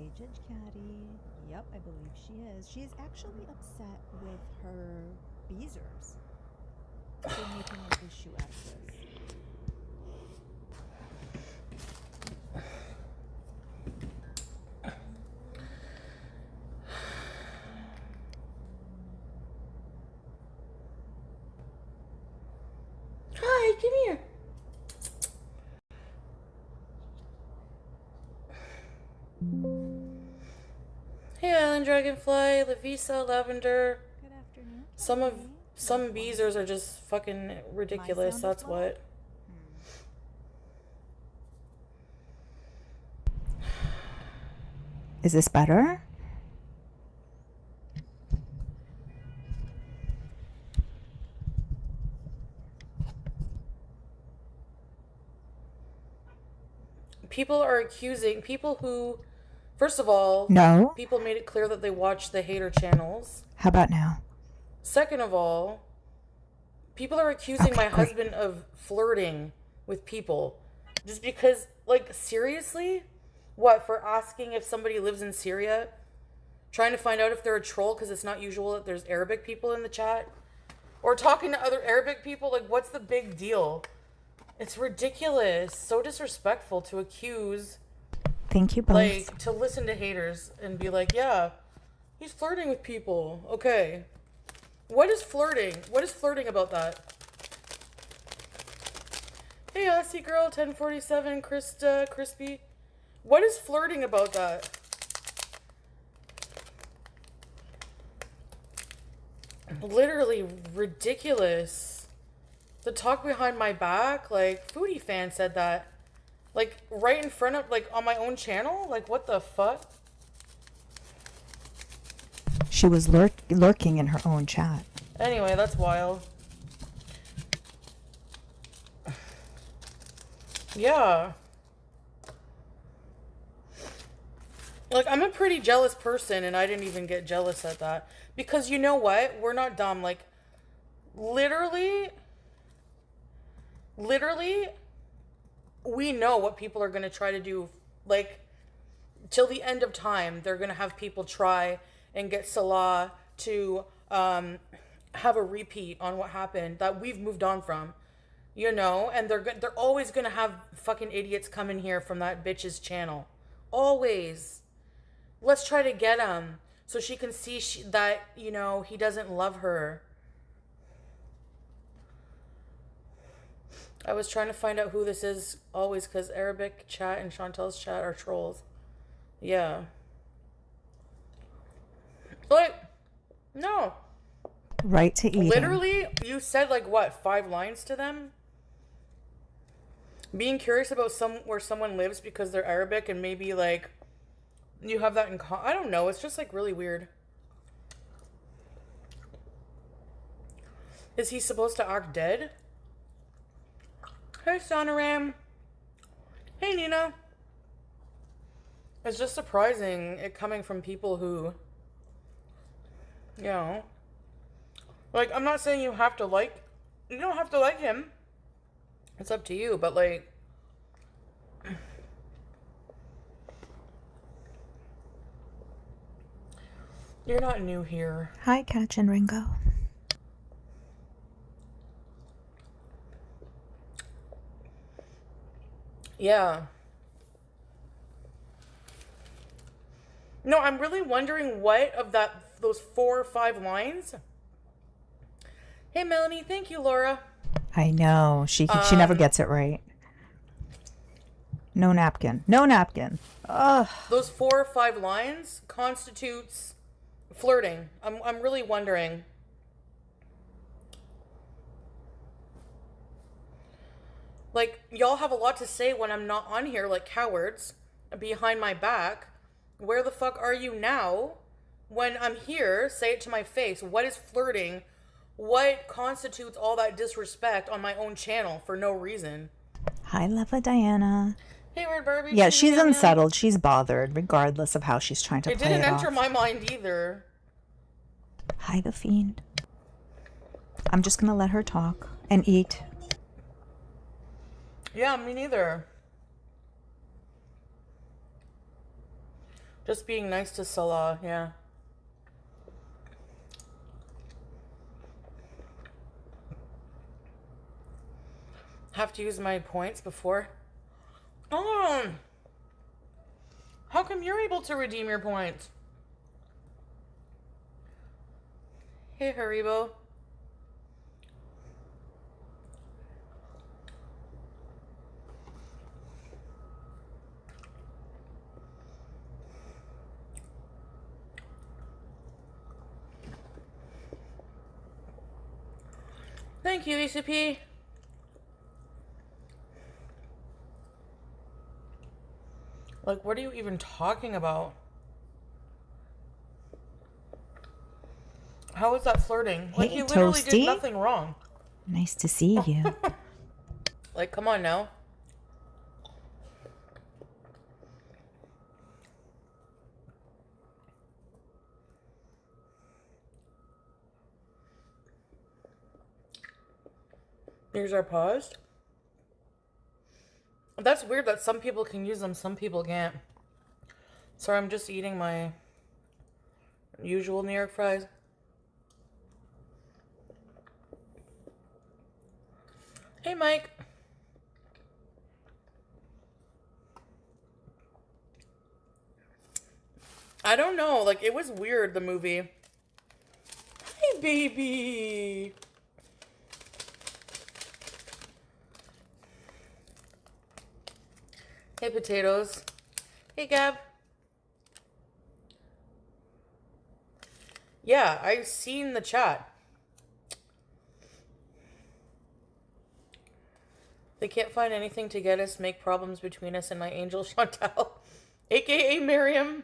Hey, Judge Caddy. Yep, I believe she is. She is actually upset with her Beezers for making an issue out of this. Hi, come here. Hey, Island Dragonfly, Lavisa, Lavender. Good afternoon. Some Beezers are just fucking ridiculous. That's what. Is this better? People are accusing people who, first of all, No. people made it clear that they watch the hater channels. How about now? Second of all, people are accusing my husband of flirting with people just because, like, seriously? What, for asking if somebody lives in Syria? Trying to find out if they're a troll because it's not usual that there's Arabic people in the chat? Or talking to other Arabic people? Like, what's the big deal? It's ridiculous. So disrespectful to accuse. Thank you both. Like, to listen to haters and be like, yeah, he's flirting with people. Okay. What is flirting? What is flirting about that? Hey, Aussie girl, 1047, Krista, Crispy. What is flirting about that? Literally ridiculous. The talk behind my back, like, Foodie Fan said that. Like, right in front of, like, on my own channel? Like, what the fuck? She was lurking in her own chat. Anyway, that's wild. Yeah. Like, I'm a pretty jealous person, and I didn't even get jealous at that. Because you know what? We're not dumb. Like, literally, we know what people are going to try to do. Like, till the end of time, they're going to have people try and get Salah to have a repeat on what happened that we've moved on from. You know? And they're always going to have fucking idiots come in here from that bitch's channel. Always. Let's try to get him so she can see that, you know, he doesn't love her. I was trying to find out who this is always because Arabic chat and Chantel's chat are trolls. Yeah. Like, no. Right to eating. Literally, you said, like, what, 5 lines to them? Being curious about where someone lives because they're Arabic and maybe, like, you have that in common. I don't know. It's just, like, really weird. Is he supposed to act dead? Hey, Sonoram. Hey, Nina. It's just surprising it coming from people who, you know, like, I'm not saying you don't have to like him. It's up to you, but, like, you're not new here. Hi, Catch and Ringo. Yeah. No, I'm really wondering what of those 4 or 5 lines. Hey, Melanie. Thank you, Laura. I know. She never gets it right. No napkin. No napkin. Ugh. Those 4 or 5 lines constitutes flirting. I'm really wondering. Like, y'all have a lot to say when I'm not on here, like cowards, behind my back. Where the fuck are you now? When I'm here, say it to my face. What is flirting? What constitutes all that disrespect on my own channel for no reason? Hi, Leva Diana. Hey, Weird Barbie. Yeah, she's unsettled. She's bothered, regardless of how she's trying to play it off. It didn't enter my mind either. Hi, the Fiend. I'm just going to let her talk and eat. Yeah, me neither. Just being nice to Salah, yeah. Have to use my points before. Oh, how come you're able to redeem your points? Hey, Haribo. Thank you, ECP. Like, what are you even talking about? How is that flirting? Like, Hey, he literally did Toasty. nothing wrong. Nice to see you. Like, come on now. Here's our pause. That's weird that some people can use them, some people can't. Sorry, I'm just eating my usual New York fries. Hey, Mike. I don't know. Like, it was weird, the movie. Hey, baby. Hey, potatoes. Hey, Gab. Yeah, I've seen the chat. They can't find anything to get us, make problems between us and my angel Chantal, aka Miriam.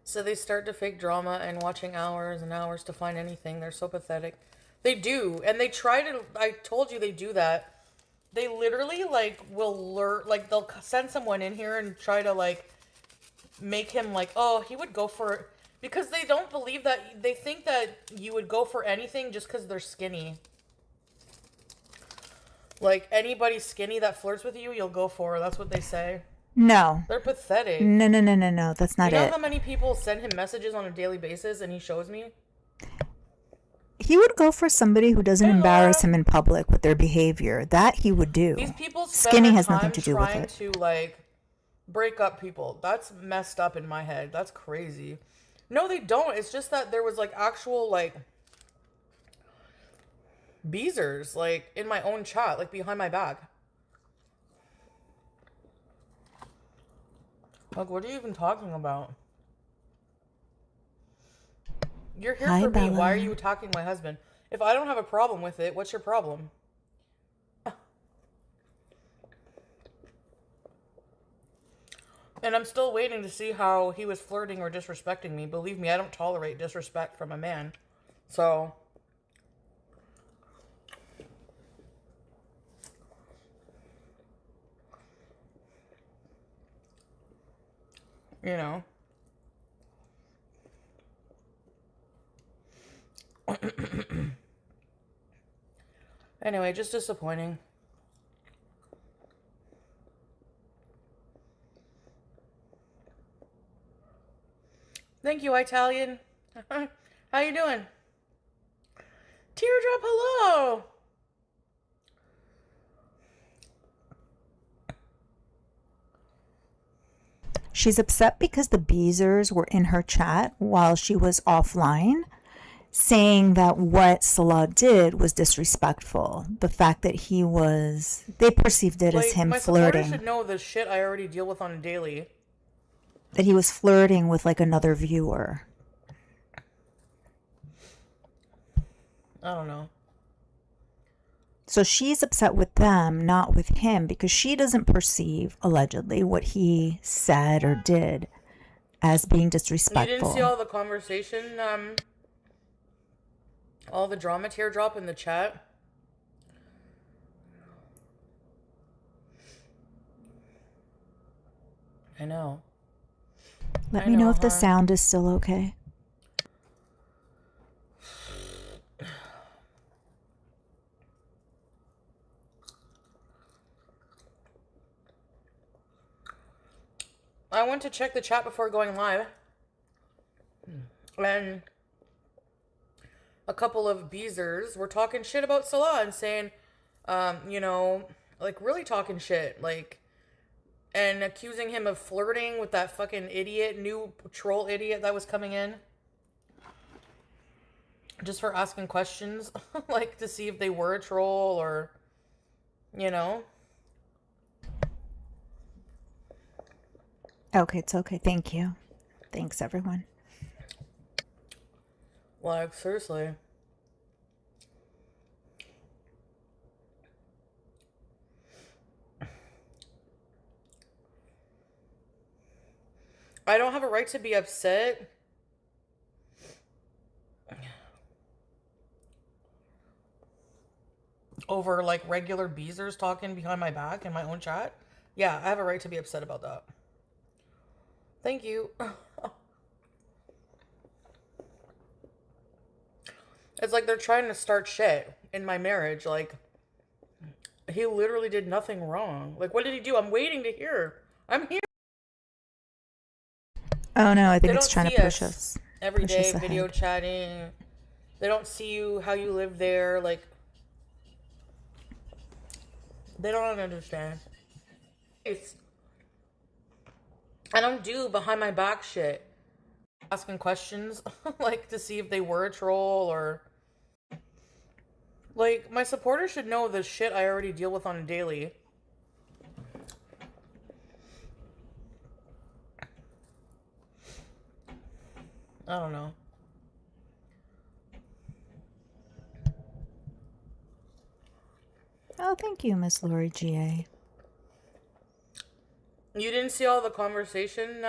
So they start to fake drama and watching hours and hours to find anything. They're so pathetic. They do. And they try to, I told you they do that. They literally, like, will lure, like, they'll send someone in here and try to, like, make him, like, oh, he would go for, because they don't believe that, they think that you would go for anything just because they're skinny. Like, anybody skinny that flirts with you, you'll go for. That's what they say. No. They're pathetic. No. That's not You know it. how many people send him messages on a daily basis and he shows me? He would go for somebody who doesn't Hey, embarrass Laura. him in public with their behavior. That he would do. These people spend Skinny their has time nothing to do with trying it. to, like, break up people. That's messed up in my head. That's crazy. No, they don't. It's just that there was, like, actual, like, beezers, like, in my own chat, like, behind my back. Like, what are you even talking about? You're here Hi, for me. Why are Bella. you attacking my husband? If I don't have a problem with it, what's your problem? And I'm still waiting to see how he was flirting or disrespecting me. Believe me, I don't tolerate disrespect from a man. So, you know. Anyway, just disappointing. Thank you, Italian. How you doing? Teardrop, hello. She's upset because the Beezers were in her chat while she was offline, saying that what Salah did was disrespectful. The fact that they perceived it as him my supporters flirting. should know the shit I already deal with on a daily. That he was flirting with like another viewer. I don't know. So she's upset with them, not with him, because she doesn't perceive, allegedly, what he said or did as being disrespectful. You didn't see all the conversation, all the drama teardrop in the chat? I know. Let me know if the sound is still okay. I went to check the chat before going live, and a couple of beezers were talking shit about Salah and saying, like really talking shit, like, and accusing him of flirting with that fucking idiot, new troll idiot that was coming in. Just for asking questions, like to see if they were a troll or, you know. Okay, it's okay. Thank you. Thanks, everyone. Like, seriously. I don't have a right to be upset. Over like regular beezers talking behind my back in my own chat. Yeah, I have a right to be upset about that. Thank you. It's like they're trying to start shit in my marriage. Like, he literally did nothing wrong. Like, what did he do? I'm waiting to hear. I'm here. Oh no, I think They it's don't trying see to push us us. every Push day, us video ahead. chatting. They don't see you, how you live there. Like, they don't understand. I don't do behind my back shit. Asking questions, like to see if they were a troll or... Like, my supporters should know the shit I already deal with on a daily. I don't know. Oh, thank you, Miss Lori G.A. You didn't see all the conversation,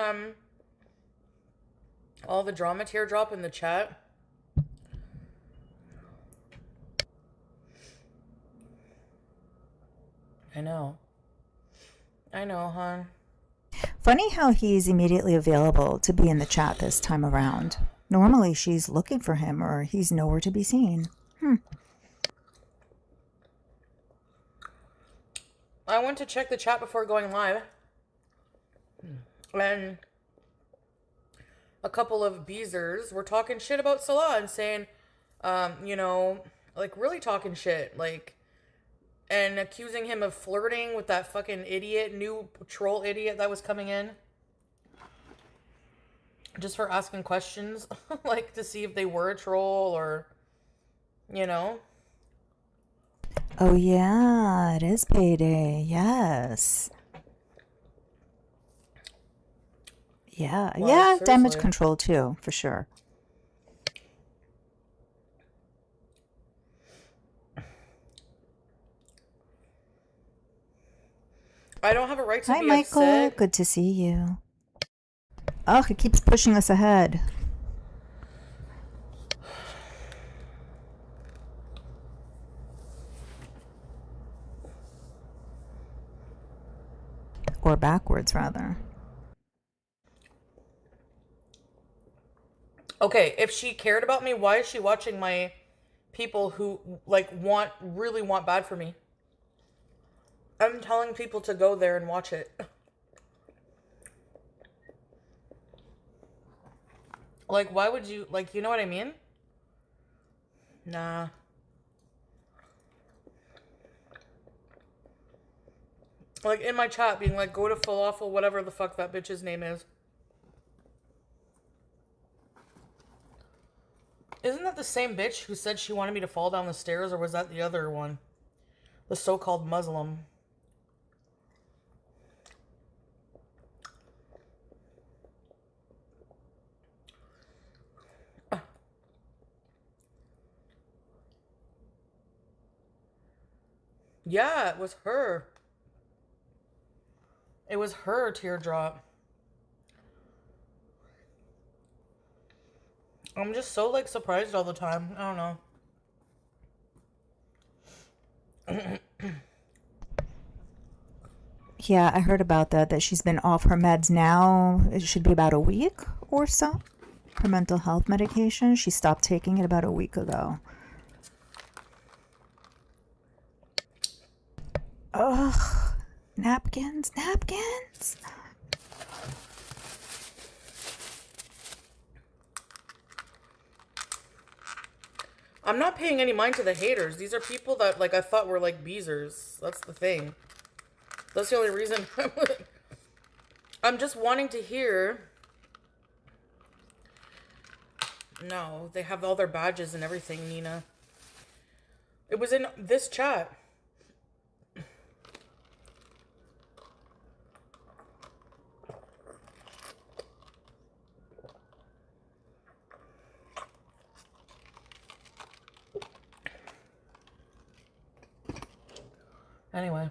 all the drama teardrop in the chat? I know. I know, hon. Funny how he's immediately available to be in the chat this time around. Normally she's looking for him or he's nowhere to be seen. I went to check the chat before going live, and a couple of beezers were talking shit about Salah and saying, like really talking shit, like, and accusing him of flirting with that fucking idiot, new troll idiot that was coming in. Just for asking questions, like to see if they were a troll or, you know. Oh yeah, it is payday. Yes. Yeah, Like, yeah, damage seriously. control too, for sure. I don't have a right to Hi, be Michael. upset. Good to see you. Oh, he keeps pushing us ahead. Or backwards, rather. Okay, if she cared about me, why is she watching my people who like really want bad for me? I'm telling people to go there and watch it. Like, why would you, like, you know what I mean? Nah. Like, in my chat being like, go to falafel, whatever the fuck that bitch's name is. Isn't that the same bitch who said she wanted me to fall down the stairs, or was that the other one? The so-called Muslim. Yeah, it was her. It was her teardrop. I'm just so, like, surprised all the time. I don't know. Yeah, I heard about that she's been off her meds now. It should be about a week or so. Her mental health medication. She stopped taking it about a week ago. Ugh. Napkins, napkins. I'm not paying any mind to the haters. These are people that, like, I thought were, like, beezers. That's the thing. That's the only reason. I'm just wanting to hear. No, they have all their badges and everything, Nina. It was in this chat. Anyway.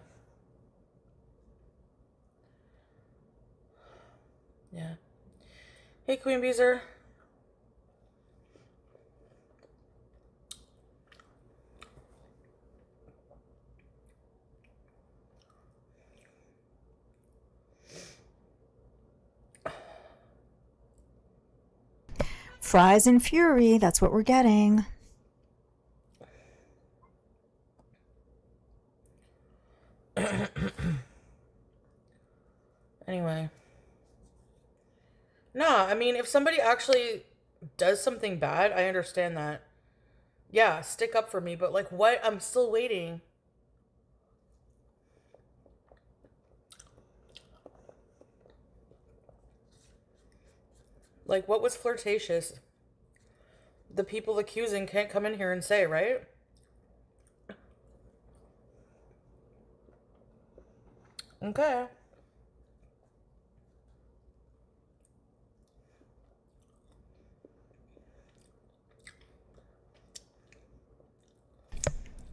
Yeah. Hey, Queen Beezer. Fries and fury, that's what we're getting. Anyway. Nah, I mean, if somebody actually does something bad, I understand that. Yeah, stick up for me, but like, what? I'm still waiting. Like, what was flirtatious? The people accusing can't come in here and say, right? Okay.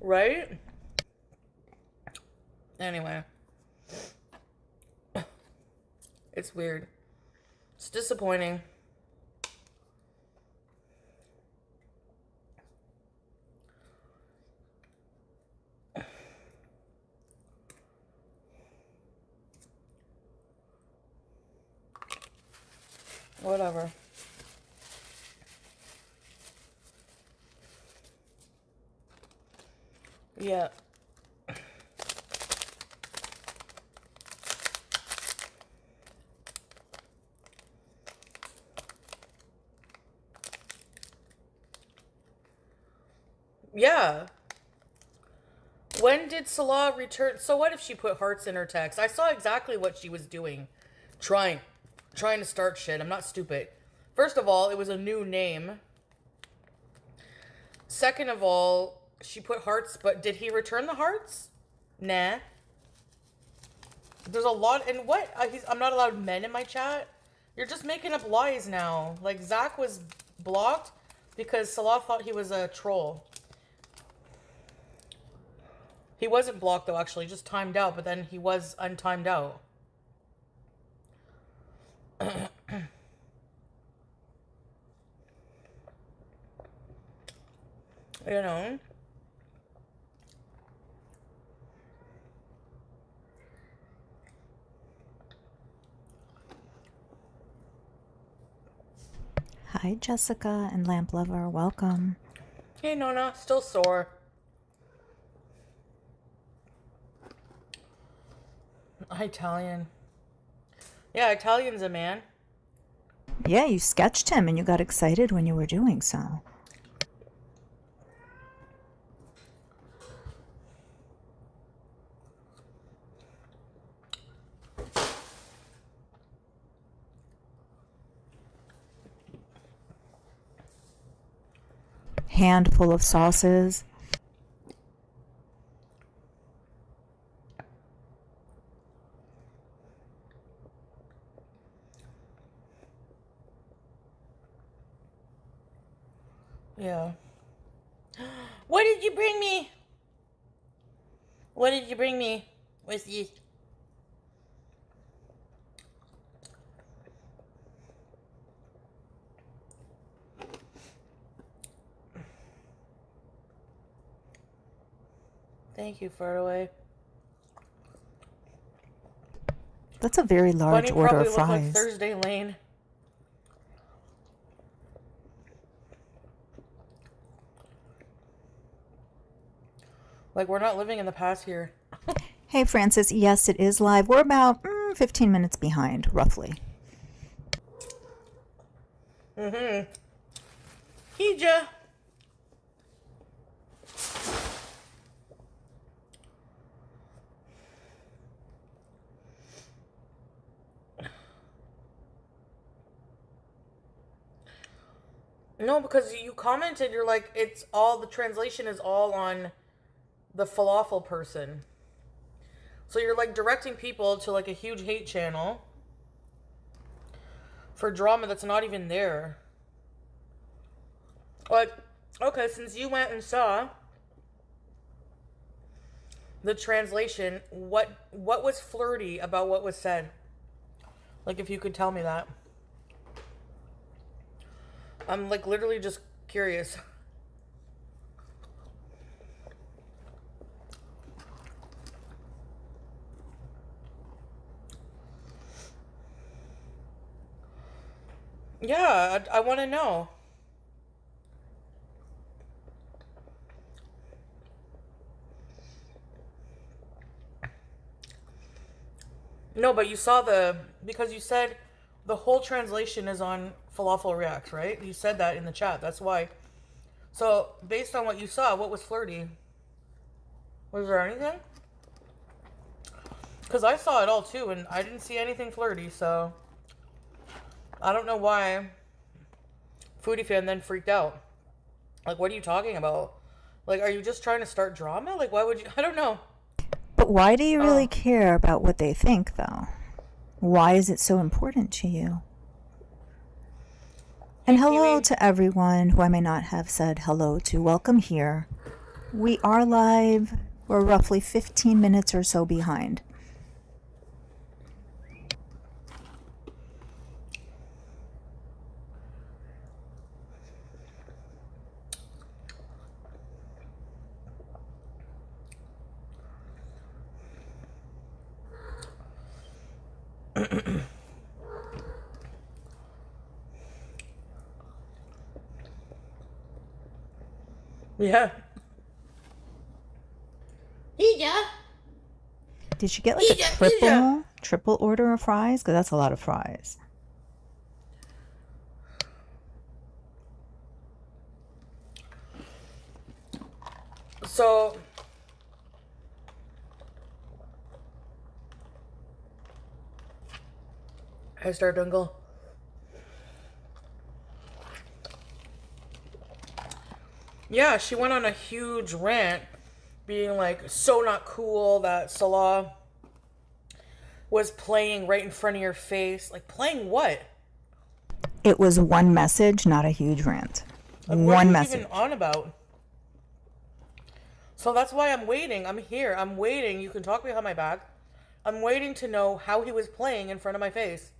Right? Anyway. It's weird. It's disappointing. Whatever. Yeah. Yeah. When did Salah return? So what if she put hearts in her text? I saw exactly what she was doing. Trying to start shit. I'm not stupid. First of all, it was a new name. Second of all, she put hearts, but did he return the hearts? Nah. There's a lot. And what? I'm not allowed men in my chat? You're just making up lies now. Like, Zach was blocked because Salah thought he was a troll. He wasn't blocked, though, actually. Just timed out, but then he was untimed out. You know? Hi, Jessica and Lamp Lover. Welcome. Hey, Nona. Still sore. Italian. Yeah, Italian's a man. Yeah, you sketched him and you got excited when you were doing so. Handful of sauces. Yeah. What did you bring me? What did you bring me with you? Thank you, Faraway. That's a very large Bunny order probably of looked like fries. Thursday Lane. Like, we're not living in the past here. Hey, Francis. Yes, it is live. We're about 15 minutes behind, roughly. Mm-hmm. Hija. No, because you commented, you're like, it's all, the translation is all on the falafel person. So you're like directing people to like a huge hate channel for drama that's not even there. Like, okay, since you went and saw the translation, what was flirty about what was said? Like, if you could tell me that. I'm like literally just curious. Yeah, I want to know. No, but you saw because you said the whole translation is on Falafel Reacts, right? You said that in the chat. That's why. So, based on what you saw, what was flirty? Was there anything? Because I saw it all too, and I didn't see anything flirty, so I don't know why Foodie Fan then freaked out. Like, what are you talking about? Like, are you just trying to start drama? Like, why would you? I don't know. But why do you really care about what they think, though? Why is it so important to you? And hello to everyone who I may not have said hello to. Welcome here. We are live. We're roughly 15 minutes or so behind. Yeah. Yeah. Did she get like a triple order of fries? Because that's a lot of fries. So, hi, Star Dungle. Yeah, she went on a huge rant being like, so not cool that Salah was playing right in front of your face. Like, playing what? It was one message, not a huge rant. Like, one message. Even on about? So that's why I'm waiting. I'm here. I'm waiting. You can talk behind my back. I'm waiting to know how he was playing in front of my face.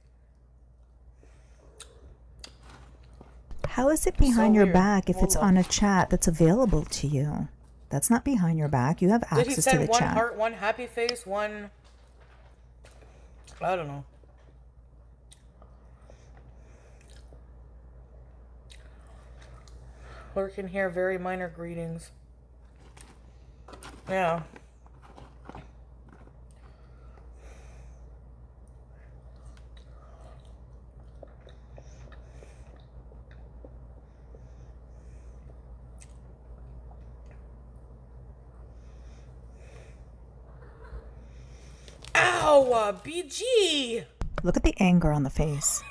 How is it behind your back if it's on a chat that's available to you? That's not behind your back. You have access to the chat. Did he send one heart, one happy face, one... I don't know. Lurking here, very minor greetings. Yeah. Ow, BG! Look at the anger on the face.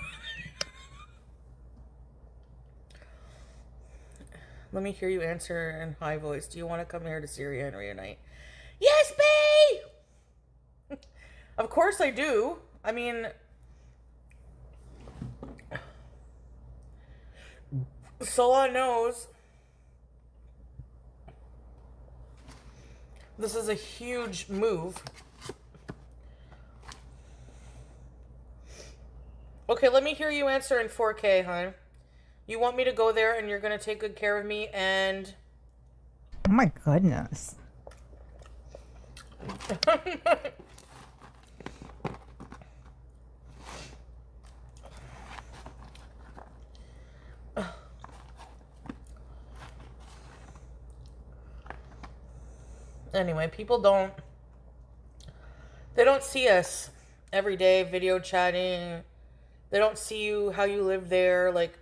Let me hear you answer in high voice. Do you want to come here to Syria and reunite? Yes, babe! Of course I do. I mean... Salah knows this is a huge move. Okay, let me hear you answer in 4K, hon. You want me to go there and you're going to take good care of me and... Oh my goodness. Anyway, people don't... They don't see us every day video chatting. They don't see you, how you live there, like...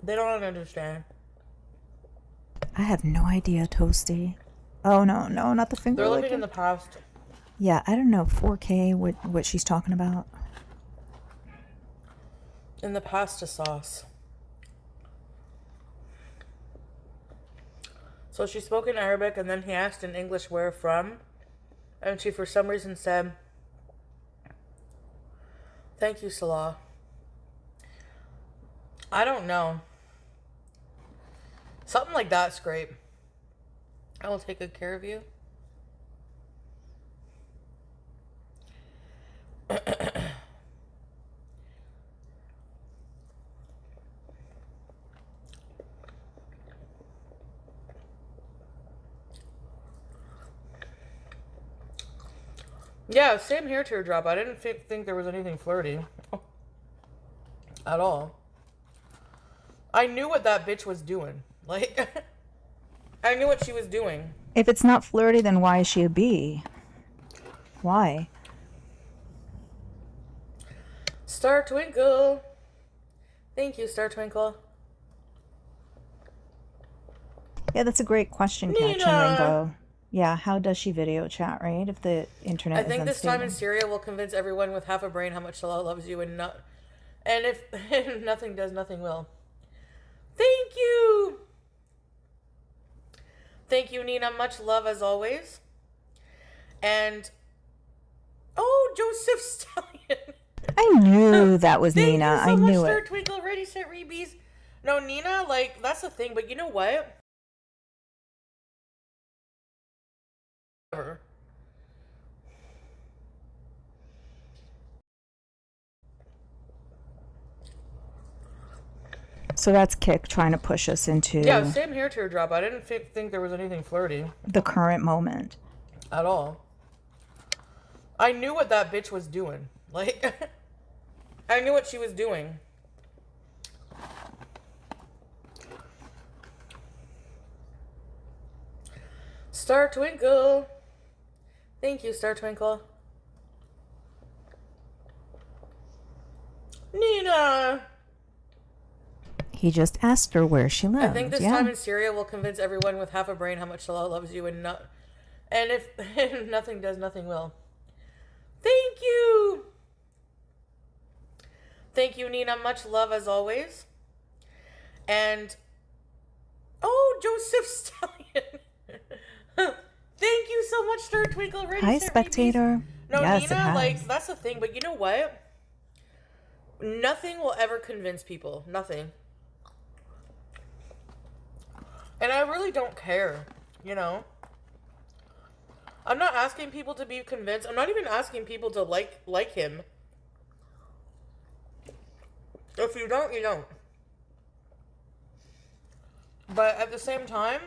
They don't understand. I have no idea, Toasty. Oh, no, not the finger They're living licking. in the past. Yeah, I don't know, 4K, what she's talking about. in the pasta sauce. So she spoke in Arabic, and then he asked in English where from. And she, for some reason, said, "Thank you, Salah." I don't know. Something like that's great. I will take good care of you. Yeah, same here, Teardrop. I didn't think there was anything flirty at all. I knew what that bitch was doing. Like, I knew what she was doing. If it's not flirty, then why is she a bee? Why? Star Twinkle. Thank you, Star Twinkle. Yeah, that's a great question, Catch and Ringo. Yeah, how does she video chat, right? If the internet I is think this time in unstable. Syria will convince everyone with half a brain how much Salah loves you, and if nothing does, nothing will. Thank you. Thank you, Nina. Much love as always. And Joseph Stallion. I knew that was Thank Nina. you so I much, knew Star it. Twinkle. Ready, set, rebees. No, Nina, like, that's the thing, but you know what? Whatever. So that's Kick trying to push us into Yeah, same here, Teardrop. I didn't think there was anything flirty the current moment. at all. I knew what that bitch was doing. Like, I knew what she was doing. Star Twinkle. Thank you, Star Twinkle. Nina. He just asked her where she lived. I think this time in Syria will convince everyone with half a brain how much Salah loves you, and if nothing does, nothing will. Thank you. Thank you, Nina. Much love as always. And Joseph Stallion. Thank you so much, Star Twinkle. Ready, Hi, set, spectator. rebees. No, Yes, it Nina, has. like, that's the thing, but you know what? Nothing will ever convince people. Nothing. And I really don't care, you know? I'm not asking people to be convinced. I'm not even asking people to like him. If you don't, you don't. But at the same time,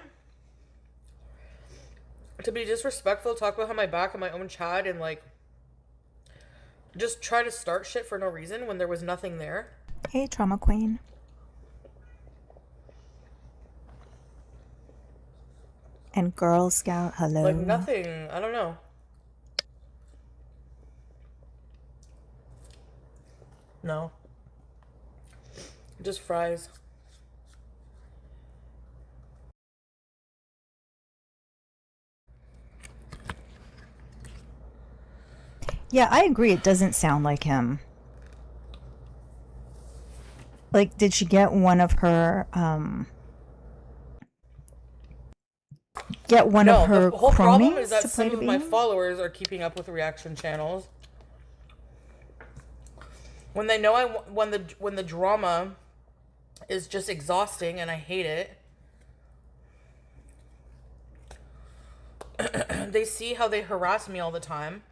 to be disrespectful, talk behind my back in my own chat, and like just try to start shit for no reason when there was nothing there. Hey, Trauma Queen. And Girl Scout, hello. Like nothing. I don't know. No. Just fries. Yeah, I agree. It doesn't sound like him. Like, did she get one of her, No, her the whole problem cronies is that to play some to of be my him? followers are keeping up with reaction channels. When they know when the drama is just exhausting and I hate it. They see how they harass me all the time.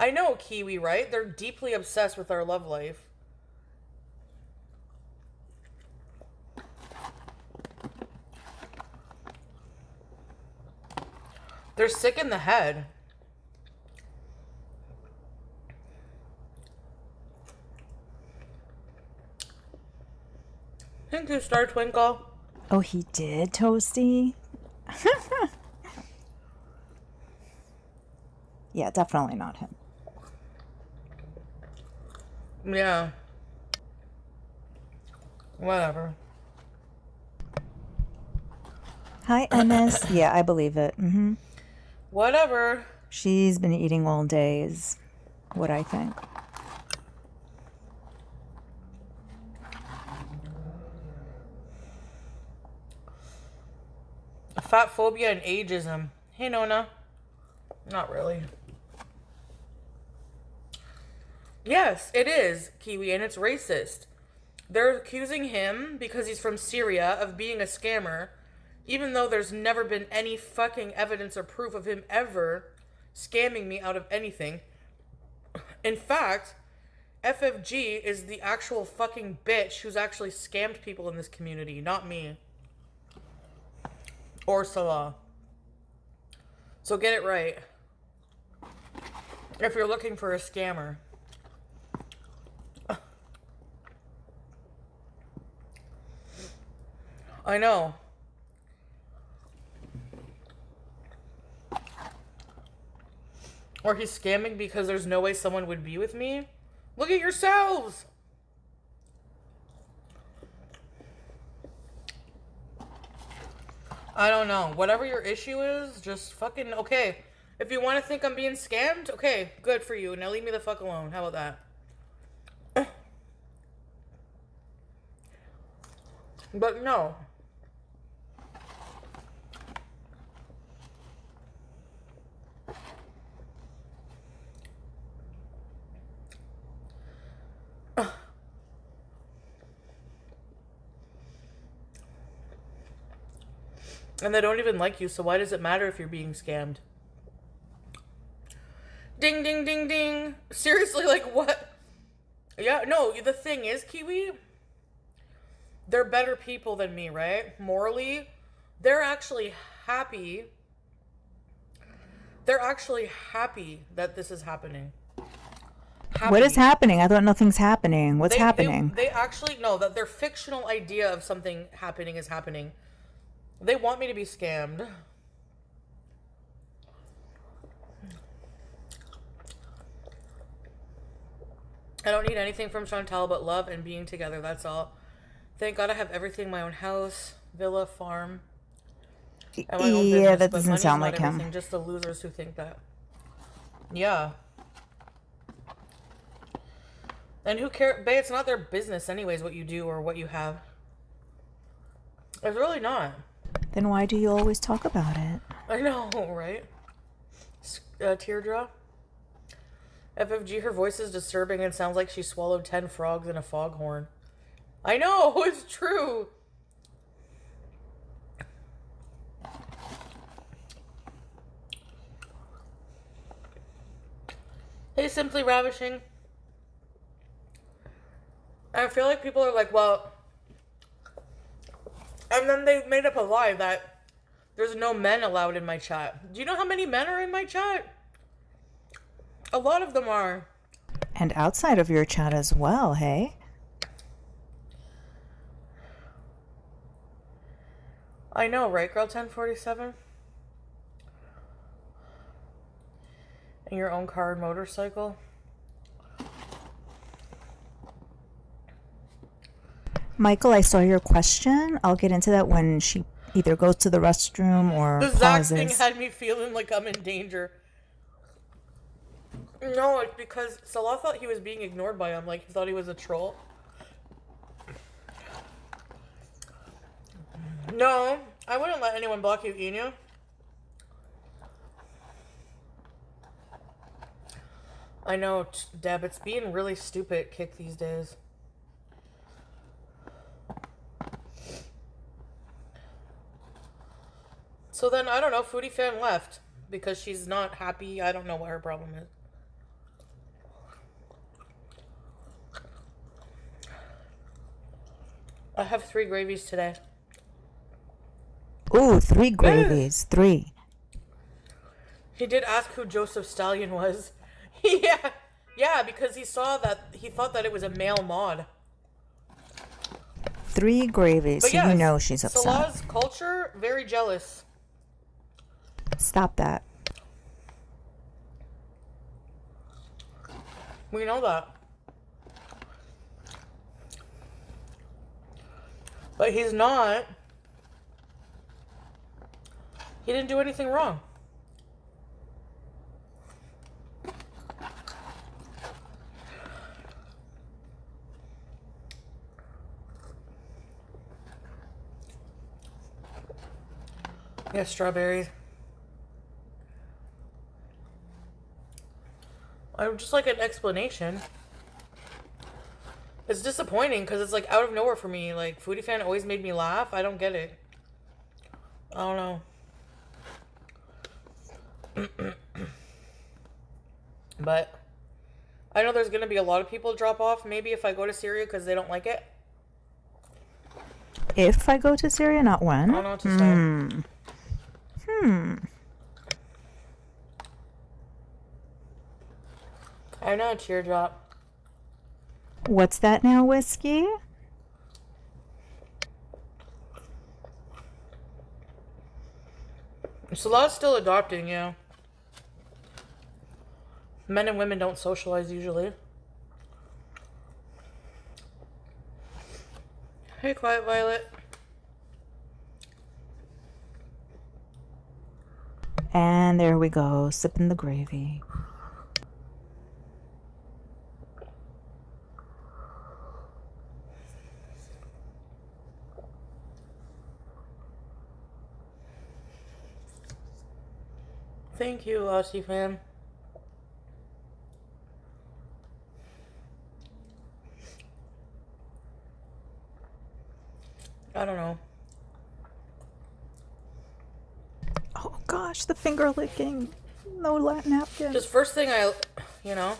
I know, Kiwi, right? They're deeply obsessed with our love life. They're sick in the head. Thank you, Star Twinkle. Oh, he did, Toasty? Yeah, definitely not him. Yeah. Whatever. Hi, MS. Yeah, I believe it. Whatever. She's been eating all day is what I think. Fat phobia and ageism. Hey, Nona. Not really. Yes, it is, Kiwi, and it's racist. They're accusing him, because he's from Syria, of being a scammer, even though there's never been any fucking evidence or proof of him ever scamming me out of anything. In fact, FFG is the actual fucking bitch who's actually scammed people in this community, not me. Or Salah. So get it right. If you're looking for a scammer. I know. Or he's scamming because there's no way someone would be with me? Look at yourselves! I don't know. Whatever your issue is, just fucking... Okay. If you want to think I'm being scammed, okay, good for you. Now leave me the fuck alone. How about that? But no. And they don't even like you, so why does it matter if you're being scammed? Ding, ding, ding, ding. Seriously, like what? Yeah, no, the thing is, Kiwi, they're better people than me, right? Morally, they're actually happy. They're actually happy that this is happening. Happy. What is happening? I thought nothing's happening. What's happening? They actually know that their fictional idea of something happening is happening. They want me to be scammed. I don't need anything from Chantal but love and being together, that's all. Thank God I have everything, my own house, villa, farm. And my own business, Yeah, that but doesn't money's sound not like him. everything, just the losers who think that. Yeah. And who cares? Babe, it's not their business anyways what you do or what you have. It's really not. Then why do you always talk about it? I know, right? Teardrop. FFG, her voice is disturbing and sounds like she swallowed 10 frogs in a foghorn. I know, it's true. Hey, Simply Ravishing. I feel like people are like, well... And then they made up a lie that there's no men allowed in my chat. Do you know how many men are in my chat? A lot of them are. And outside of your chat as well, hey? I know, right, girl 1047? And your own car and motorcycle? Michael, I saw your question. I'll get into that when she either goes to the restroom or The Zach pauses. thing had me feeling like I'm in danger. No, it's because Salah thought he was being ignored by him. Like, he thought he was a troll. No, I wouldn't let anyone block you, Enya. I know, Deb, it's being really stupid kick these days. So then, I don't know, Foodie Fan left because she's not happy. I don't know what her problem is. I have 3 gravies today. Ooh, 3 gravies. 3. He did ask who Joseph Stallion was. Yeah, because he thought that it was a male mod. 3 gravies, But so yes, you know she's upset. Salah's culture, very jealous. Stop that. We know that. But he's not. He didn't do anything wrong. Yeah, strawberries. I would just like an explanation. It's disappointing because it's like out of nowhere for me. Like, Foodie Fan always made me laugh. I don't get it. I don't know. But I know there's going to be a lot of people drop off maybe if I go to Syria because they don't like it. If I go to Syria, not when. I don't know what to say. I know, teardrop. What's that now, Whiskey? Salah's still adopting, yeah. Men and women don't socialize usually. Hey, Quiet Violet. And there we go, sipping the gravy. Thank you, Aussie fan. I don't know. Oh gosh, the finger licking. No napkin. Just first thing you know.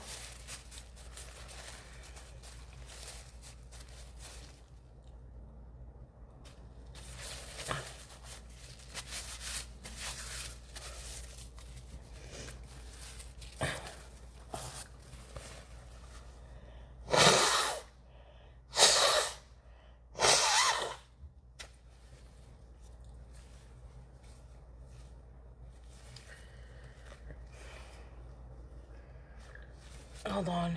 Hold on.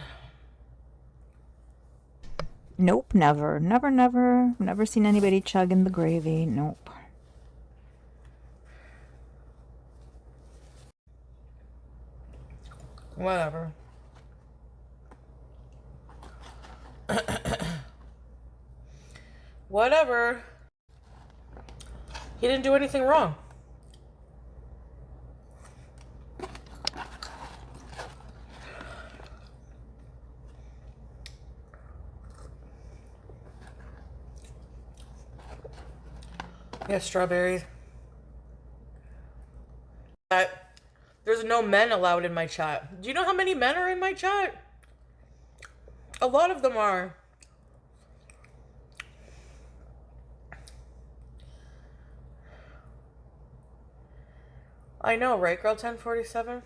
Nope, never. Never seen anybody chugging the gravy. Nope. Whatever. Whatever. He didn't do anything wrong. Yeah, strawberries. There's no men allowed in my chat. Do you know how many men are in my chat? A lot of them are. I know, right, girl 1047?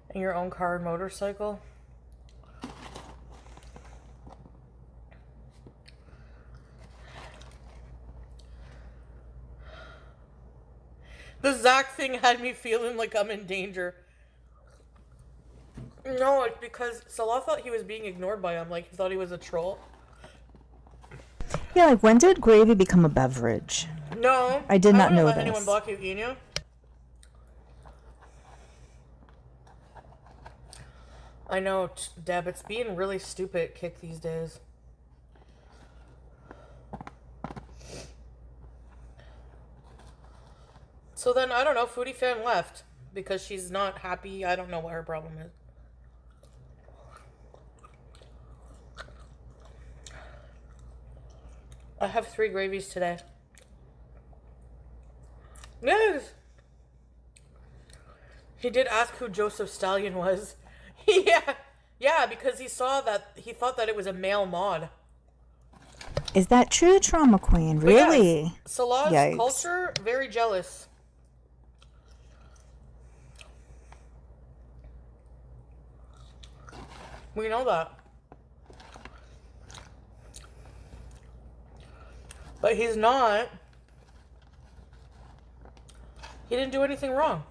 And your own car and motorcycle? The Zach thing had me feeling like I'm in danger. No, it's because Salah thought he was being ignored by him. Like, he thought he was a troll. Yeah, like when did gravy become a beverage? No. I did not know let this. anyone block you, Inu. I know, Deb. It's being really stupid kick these days. So then, I don't know, Foodie Fan left because she's not happy. I don't know what her problem is. I have 3 gravies today. Yes! He did ask who Joseph Stallion was. Yeah, because he thought that it was a male mod. Is that true, Trauma Queen? But yes, Really? Salah's Yikes. culture, very jealous. We know that. But he's not. He didn't do anything wrong.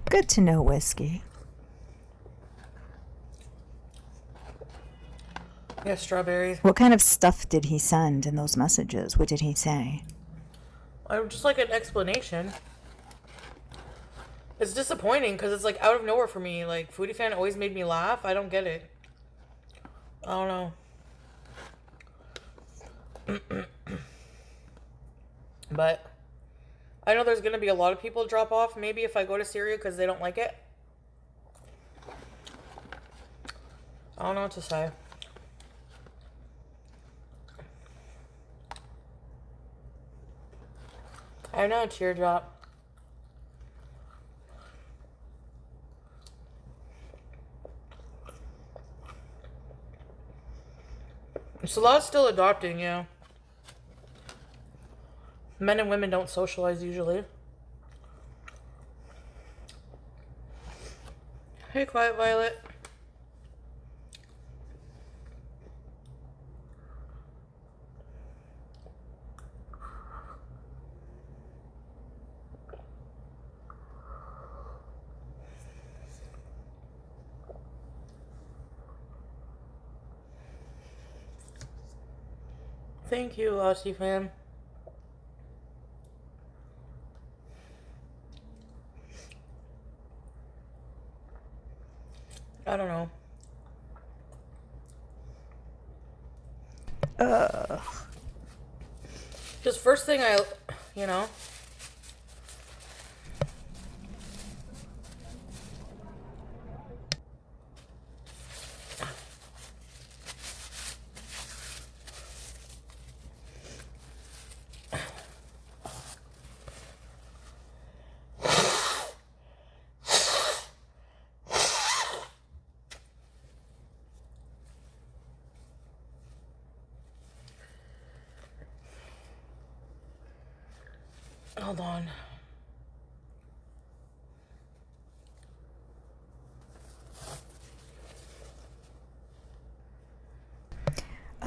Good to know, Whiskey. Yeah, strawberries. What kind of stuff did he send in those messages? What did he say? I would just like an explanation. It's disappointing because it's like out of nowhere for me. Like, Foodie Fan always made me laugh. I don't get it. I don't know. But I know there's gonna be a lot of people drop off. Maybe if I go to Syria because they don't like it. I don't know what to say. I know, teardrop. Salah's still adopting, yeah. Men and women don't socialize usually. Hey, Quiet Violet. Thank you, Aussie fan. I don't know. Just first thing you know. Hold on.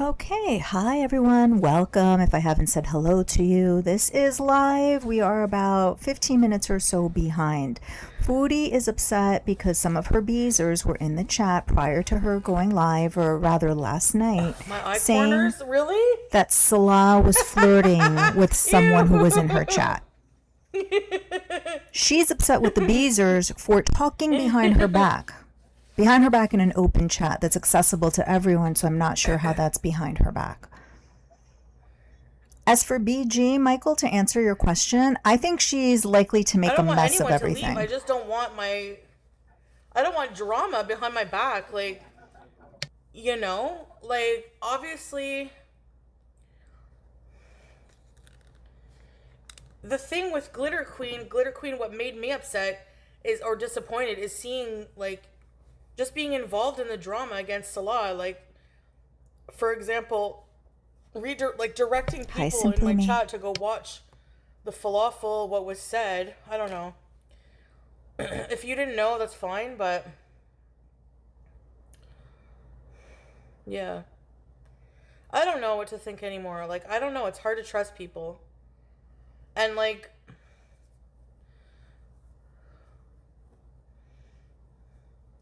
Okay, hi everyone, welcome. If I haven't said hello to you, this is live. We are about 15 minutes or so behind. Foodie is upset because some of her beezers were in the chat prior to her going live, or rather last night, My eye saying corners? Really? that Salah was flirting with someone who was in her chat. She's upset with the beezers for talking behind her back. Behind her back in an open chat that's accessible to everyone, so I'm not sure how that's behind her back. As for BG, Michael, to answer your question, I think she's likely to make a mess of everything. I just don't want I don't want drama behind my back. Like, you know? Like, obviously, the thing with Glitter Queen, what made me upset is, or disappointed, is seeing, like, just being involved in the drama against Salah. Like, for example, directing people in my chat to go watch the falafel, what was said. I don't know. If you didn't know, that's fine, but yeah. I don't know what to think anymore. Like, I don't know. It's hard to trust people. And, like,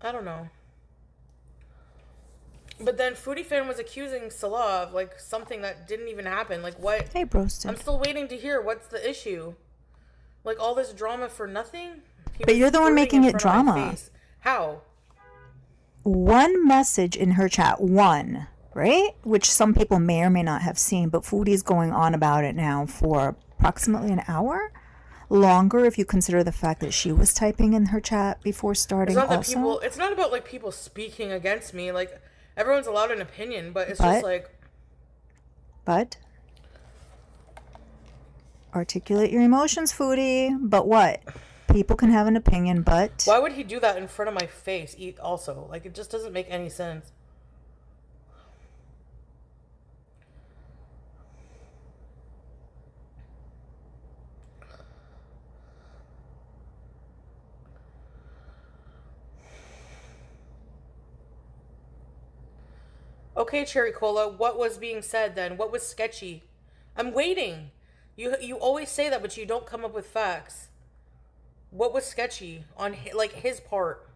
I don't know. But then Foodie Fan was accusing Salah of, like, something that didn't even happen. Like, what? Hey, Broston. I'm still waiting to hear what's the issue. Like, all this drama for nothing? But you're the one making it drama. How? One message in her chat, one, right? Which some people may or may not have seen, but Foodie's going on about it now for approximately an hour. Longer if you consider the fact that she was typing in her chat before starting also. It's not about, like, people speaking against me. Like, everyone's allowed an opinion, but it's just like... But? Articulate your emotions, Foodie. But what? People can have an opinion, but... Why would he do that in front of my face also? Like, it just doesn't make any sense. Okay, Cherry Cola, what was being said then? What was sketchy? I'm waiting. You always say that, but you don't come up with facts. What was sketchy on, like, his part?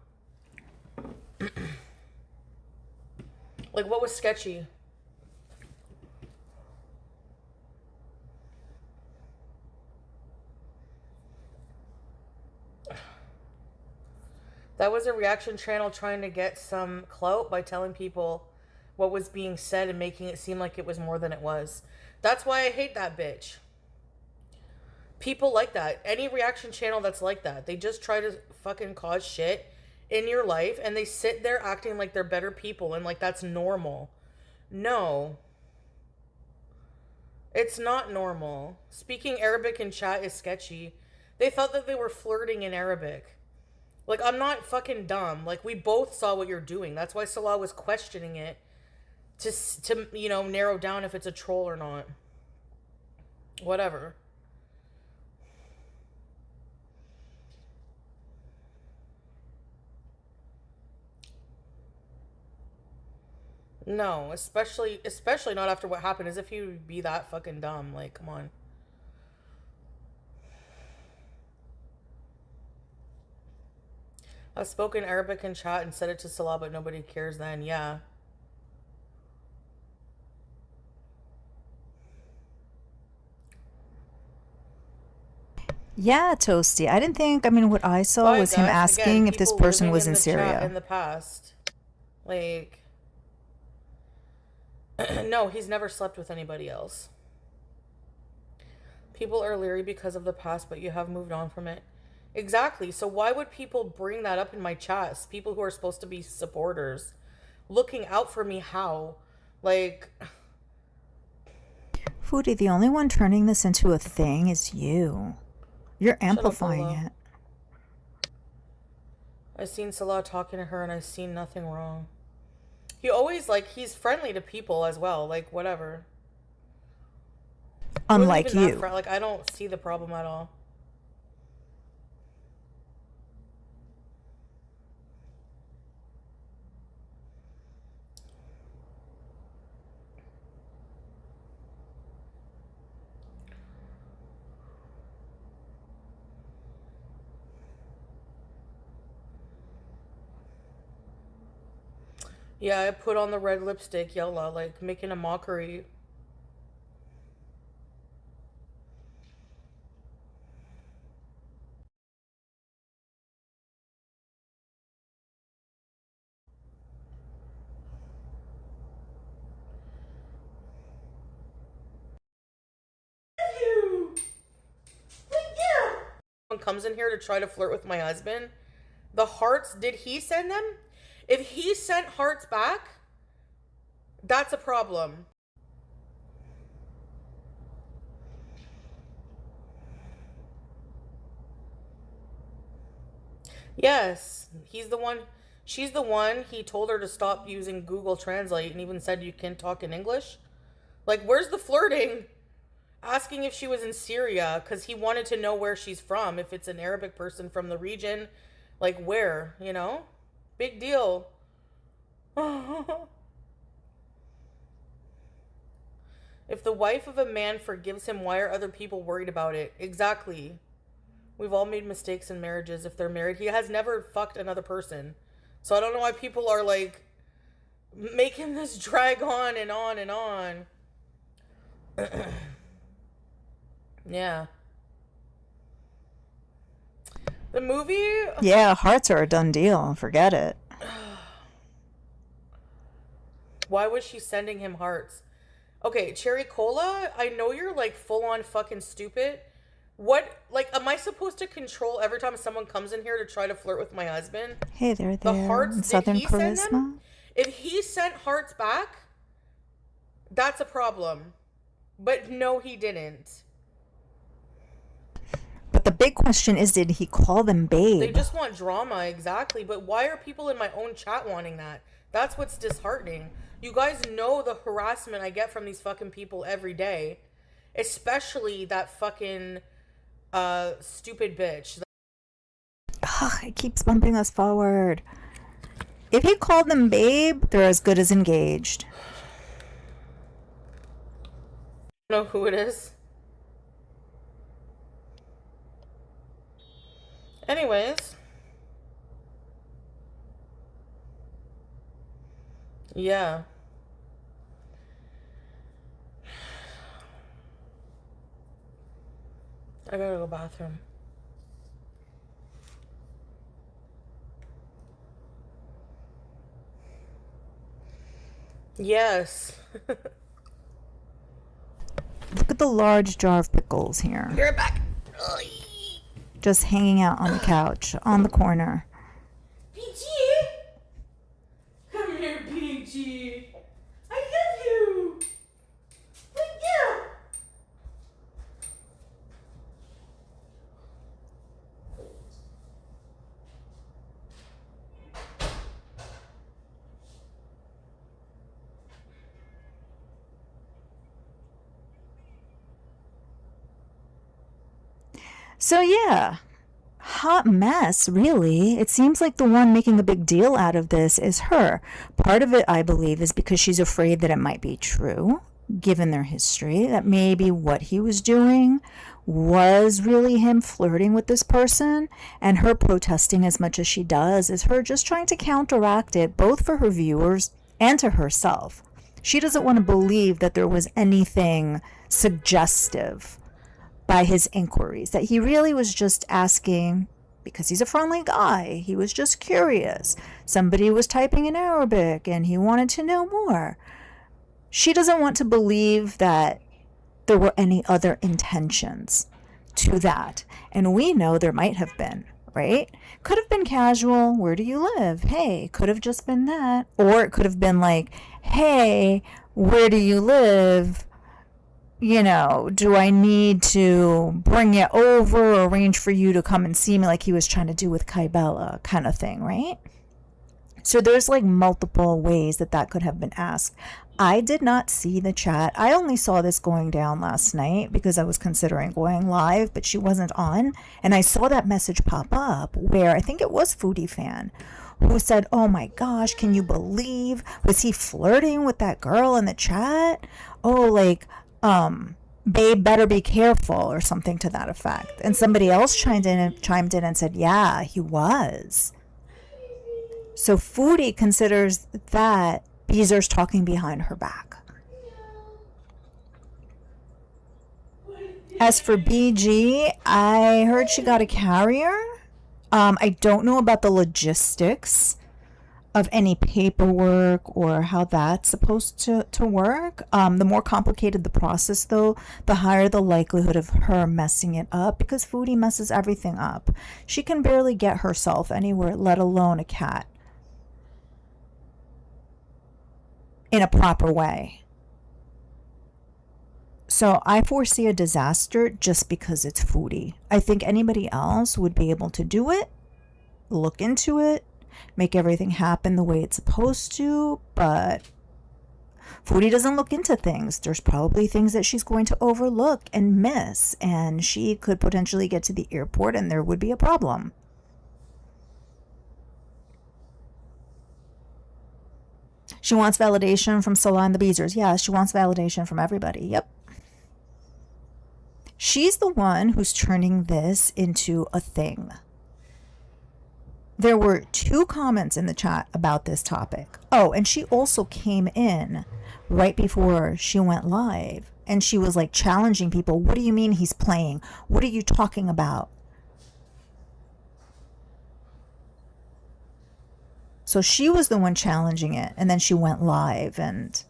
Like, what was sketchy? That was a reaction channel trying to get some clout by telling people what was being said and making it seem like it was more than it was. That's why I hate that bitch. People like that. Any reaction channel that's like that. They just try to fucking cause shit in your life and they sit there acting like they're better people and like that's normal. No. It's not normal. Speaking Arabic in chat is sketchy. They thought that they were flirting in Arabic. Like, I'm not fucking dumb. Like, we both saw what you're doing. That's why Salah was questioning it to you know, narrow down if it's a troll or not. Whatever. No, especially not after what happened, as if he would be that fucking dumb. Like, come on. I've spoken Arabic in chat and said it to Salah, but nobody cares then. Yeah. Yeah, Toasty. I didn't think, I mean, what I saw Bye, was him Gus. asking Again, if this people person living was in the chat Syria. in the past. Like, no, he's never slept with anybody else. People are leery because of the past, but you have moved on from it. Exactly. So why would people bring that up in my chats? People who are supposed to be supporters. Looking out for me, how? Like... Foodie, the only one turning this into a thing is you. You're amplifying it. I seen Salah talking to her and I seen nothing wrong. He always, like, he's friendly to people as well. Like, whatever. Unlike you. Like, I don't see the problem at all. Yeah, I put on the red lipstick, yalla, like making a mockery. Someone comes in here to try to flirt with my husband. The hearts, did he send them? If he sent hearts back, that's a problem. Yes, he's the one. She's the one. He told her to stop using Google Translate and even said you can talk in English. Like, where's the flirting? Asking if she was in Syria because he wanted to know where she's from. If it's an Arabic person from the region, like where, you know? Big deal. If the wife of a man forgives him, why are other people worried about it? Exactly. We've all made mistakes in marriages if they're married. He has never fucked another person. So I don't know why people are like making this drag on and on and on. Yeah. The movie? Yeah, hearts are a done deal. Forget it. Why was she sending him hearts? Okay, Cherry Cola, I know you're like full on fucking stupid. What, like, am I supposed to control every time someone comes in here to try to flirt with my husband? Hey, they're The there. hearts, In did Southern he send Charisma. them? If he sent hearts back, that's a problem. But no, he didn't. But the big question is, did he call them babe? They just want drama, exactly. But why are people in my own chat wanting that? That's what's disheartening. You guys know the harassment I get from these fucking people every day. Especially that fucking stupid bitch. Ugh, it keeps bumping us forward. If he called them babe, they're as good as engaged. I don't know who it is. Anyways. Yeah. I gotta go bathroom. Yes. Look at the large jar of pickles here. Be right back. Just hanging out on the couch, on the corner. Peachy! Come here, Peachy. I love you. Thank you. So yeah, hot mess, really. It seems like the one making a big deal out of this is her. Part of it, I believe, is because she's afraid that it might be true, given their history, that maybe what he was doing was really him flirting with this person, and her protesting as much as she does is her just trying to counteract it, both for her viewers and to herself. She doesn't want to believe that there was anything suggestive by his inquiries, that he really was just asking because he's a friendly guy. He was just curious. Somebody was typing in Arabic and he wanted to know more. She doesn't want to believe that there were any other intentions to that. And we know there might have been, right? Could have been casual. Where do you live? Hey, could have just been that. Or it could have been like, hey, where do you live? You know, do I need to bring you over or arrange for you to come and see me like he was trying to do with Kybella kind of thing, right? So there's like multiple ways that that could have been asked. I did not see the chat. I only saw this going down last night because I was considering going live, but she wasn't on. And I saw that message pop up where I think it was Foodie Fan who said, oh my gosh, can you believe? Was he flirting with that girl in the chat? Oh, like, babe, better be careful or something to that effect. And somebody else chimed in and said, yeah, he was. So Foodie considers that Beezer's talking behind her back. As for BG, I heard she got a carrier. I don't know about the logistics of any paperwork or how that's supposed to work. The more complicated the process, though, the higher the likelihood of her messing it up, because Foodie messes everything up. She can barely get herself anywhere, let alone a cat, in a proper way. So I foresee a disaster just because it's Foodie. I think anybody else would be able to do it, look into it, make everything happen the way it's supposed to, but Foodie doesn't look into things. There's probably things that she's going to overlook and miss, and she could potentially get to the airport and there would be a problem. She wants validation from Salah and the Beezers. Yeah, she wants validation from everybody. Yep. She's the one who's turning this into a thing. There were 2 comments in the chat about this topic. Oh, and she also came in right before she went live, and she was like challenging people. What do you mean he's playing? What are you talking about? So she was the one challenging it, and then she went live, and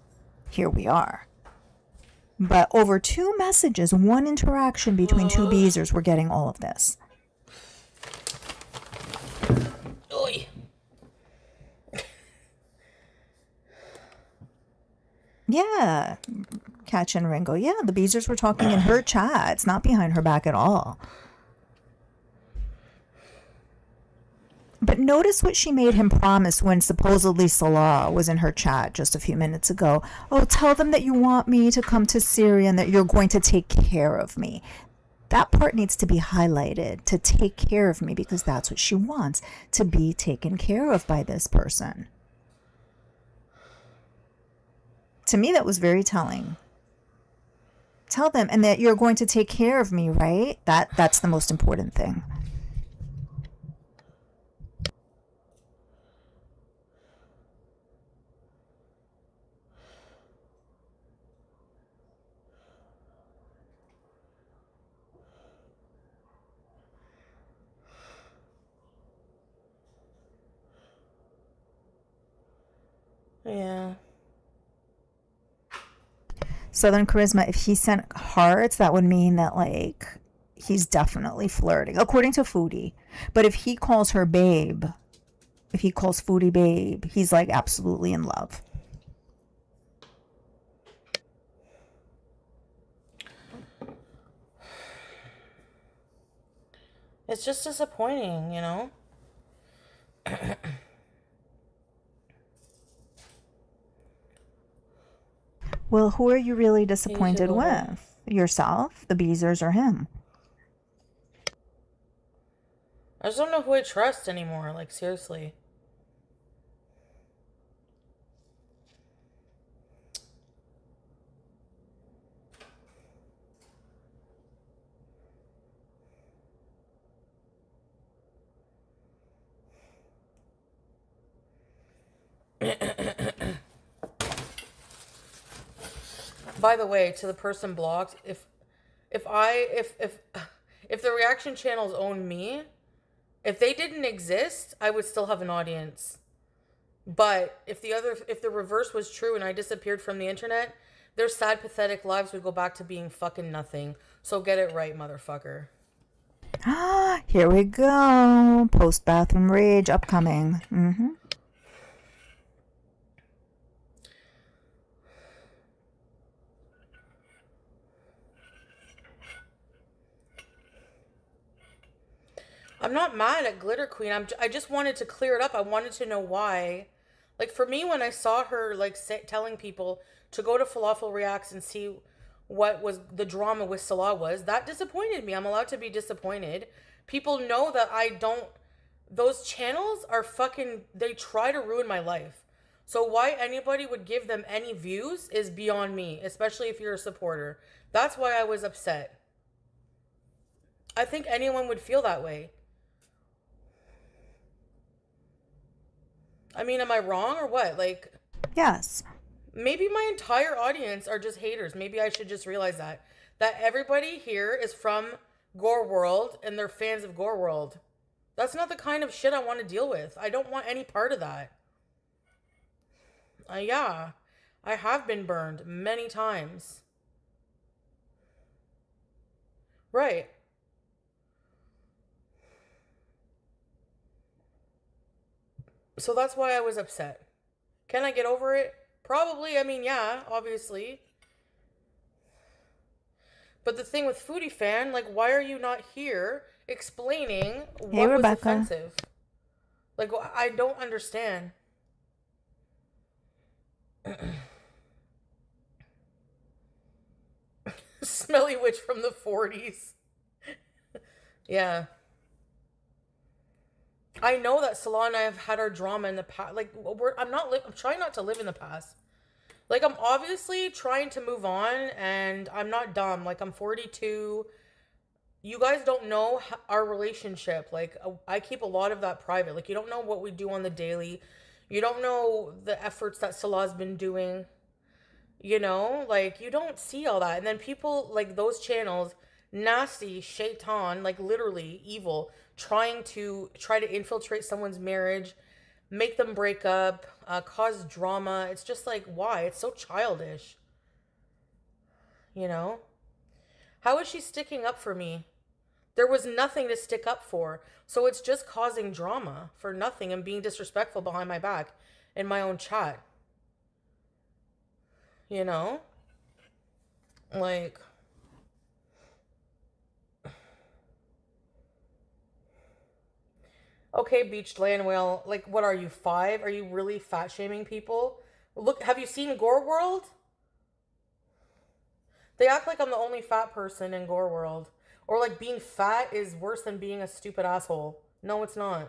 here we are. But over 2 messages, 1 interaction between 2 Beezers, we're getting all of this. Oy. Yeah, Catch and Ringo. Yeah, the Beezers were talking in her chat. It's not behind her back at all. But notice what she made him promise when supposedly Salah was in her chat just a few minutes ago. Oh, tell them that you want me to come to Syria and that you're going to take care of me. That part needs to be highlighted, to take care of me, because that's what she wants, to be taken care of by this person. To me, that was very telling. Tell them, and that you're going to take care of me, right? That's the most important thing. Yeah. Southern Charisma, if he sent hearts, that would mean that, like, he's definitely flirting, according to Foodie. But if he calls her babe, if he calls Foodie babe, he's, like, absolutely in love. It's just disappointing, you know? Well, who are you really disappointed with? Yourself, the Beezers, or him? I just don't know who I trust anymore, like, seriously. By the way, to the person blocked, if the reaction channels owned me, if they didn't exist, I would still have an audience. But if the reverse was true and I disappeared from the internet, their sad, pathetic lives would go back to being fucking nothing. So get it right, motherfucker. Here we go. Post bathroom rage upcoming. I'm not mad at Glitter Queen. I just wanted to clear it up. I wanted to know why. Like, for me, when I saw her, like, telling people to go to Falafel Reacts and see what was the drama with Salah was, that disappointed me. I'm allowed to be disappointed. People know that I don't... Those channels are fucking... They try to ruin my life. So why anybody would give them any views is beyond me, especially if you're a supporter. That's why I was upset. I think anyone would feel that way. I mean, am I wrong or what? Like, Yes. maybe my entire audience are just haters. Maybe I should just realize that. That everybody here is from Gore World and they're fans of Gore World. That's not the kind of shit I want to deal with. I don't want any part of that. Yeah, I have been burned many times. Right. So that's why I was upset. Can I get over it? Probably. I mean, yeah, obviously. But the thing with Foodie Fan, like, why are you not here explaining what was Rebecca. offensive? Like, I don't understand. Smelly witch from the 40s. Yeah. I know that Salah and I have had our drama in the past. Like, I'm trying not to live in the past. Like, I'm obviously trying to move on, and I'm not dumb. Like, I'm 42. You guys don't know our relationship. Like, I keep a lot of that private. Like, you don't know what we do on the daily. You don't know the efforts that Salah's been doing. You know? Like, you don't see all that. And then people, like, those channels, nasty, shaitan, like, literally evil, try to infiltrate someone's marriage, make them break up, cause drama. It's just like, why? It's so childish. You know? How is she sticking up for me? There was nothing to stick up for. So it's just causing drama for nothing and being disrespectful behind my back in my own chat. You know? Like... Okay, Beached Land Whale, like, what are you, 5? Are you really fat shaming people? Look, have you seen Gore World? They act like I'm the only fat person in Gore World. Or like being fat is worse than being a stupid asshole. No, it's not.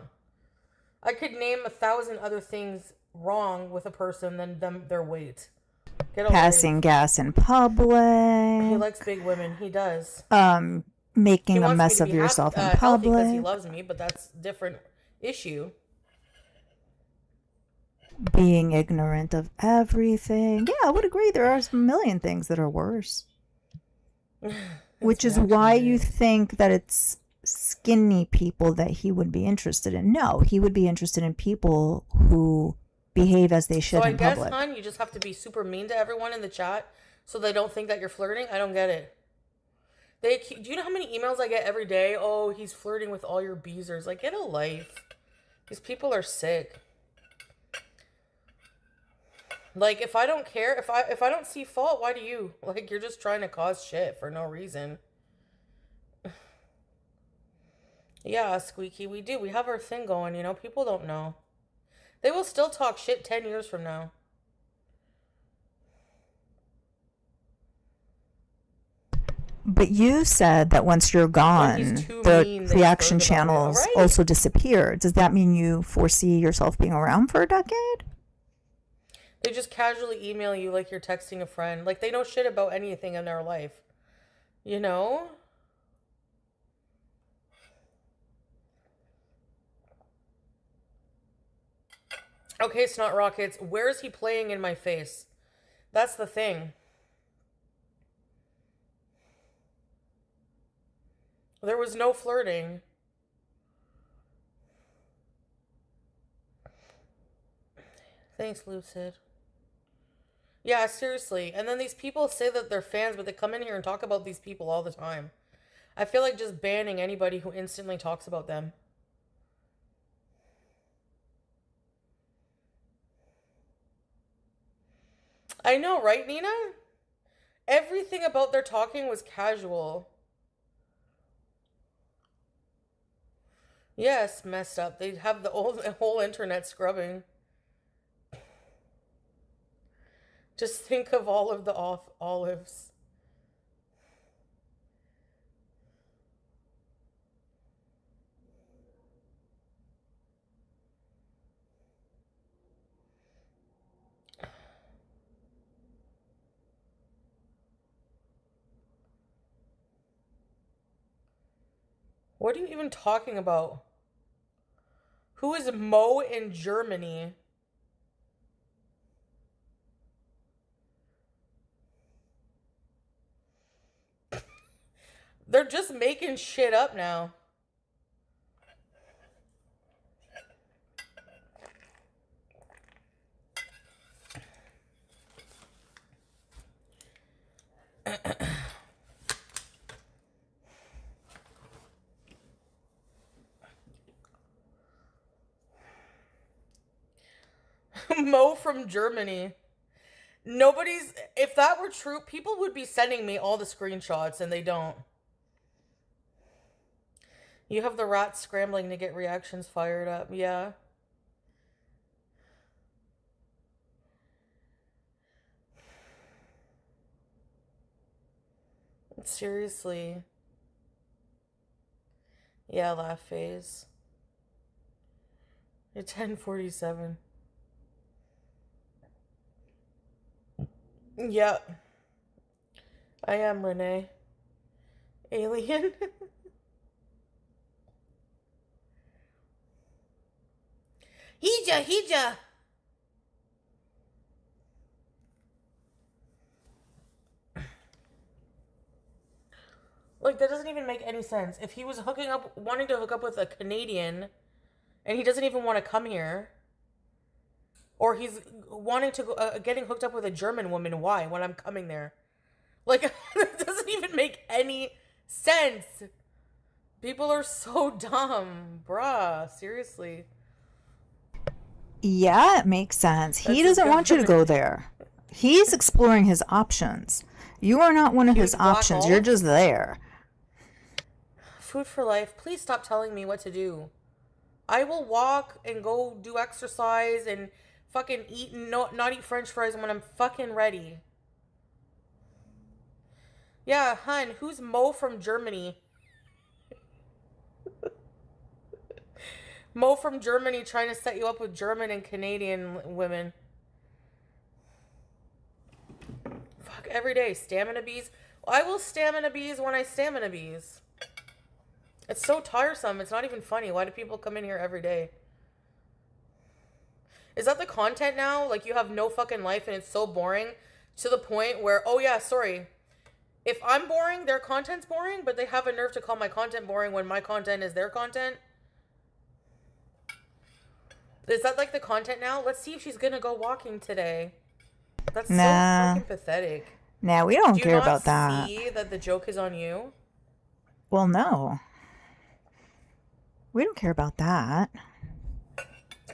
I could name 1,000 other things wrong with a person than their weight. Passing gas in public. He likes big women. He does. Making a mess of yourself in public. Because he loves me, but that's different issue. Being ignorant of everything. Yeah, I would agree. There are a million things that are worse. Which is why you think that it's skinny people that he would be interested in. No, he would be interested in people who behave as they should in public. So I guess, hon, you just have to be super mean to everyone in the chat so they don't think that you're flirting? I don't get it. Do you know how many emails I get every day? Oh, he's flirting with all your beezers. Like, get a life. These people are sick. Like, if I don't care, if I don't see fault, why do you? Like, you're just trying to cause shit for no reason. Yeah, Squeaky, we do. We have our thing going, you know? People don't know. They will still talk shit 10 years from now. But you said that once you're gone, the reaction channels also disappear. Does that mean you foresee yourself being around for a decade? They just casually email you like you're texting a friend. Like, they know shit about anything in their life. You know? Okay, Snot Rockets, where is he playing in my face? That's the thing. There was no flirting. Thanks, Lucid. Yeah, seriously. And then these people say that they're fans, but they come in here and talk about these people all the time. I feel like just banning anybody who instantly talks about them. I know, right, Nina? Everything about their talking was casual. Yes, messed up. They have the whole internet scrubbing. Just think of all of the olives. What are you even talking about? Who is Mo in Germany? They're just making shit up now. Mo from Germany. If that were true, people would be sending me all the screenshots and they don't. You have the rats scrambling to get reactions fired up. Yeah. Seriously. Yeah, laugh phase. It's 10:47. Yep. I am Renee. Alien. Hija. Like, that doesn't even make any sense. If he was wanting to hook up with a Canadian, and he doesn't even want to come here, or he's wanting to getting hooked up with a German woman, why? When I'm coming there, like, it doesn't even make any sense. People are so dumb, bruh. Seriously. Yeah, it makes sense. He doesn't want you to go there. He's exploring his options. You are not one of his options. You're just there. Food for life. Please stop telling me what to do. I will walk and go do exercise and fucking not eat french fries when I'm fucking ready. Yeah, hun, who's Mo from Germany? Mo from Germany trying to set you up with German and Canadian women. Fuck, every day. Stamina bees. I will stamina bees when I stamina bees. It's so tiresome. It's not even funny. Why do people come in here every day? Is that the content now? Like, you have no fucking life and it's so boring to the point where, oh yeah, sorry. If I'm boring, their content's boring, but they have a nerve to call my content boring when my content is their content? Is that like the content now? Let's see if she's gonna go walking today. That's so fucking pathetic. Nah, we don't Do you care not about that. see that the joke is on you? Well, no. We don't care about that.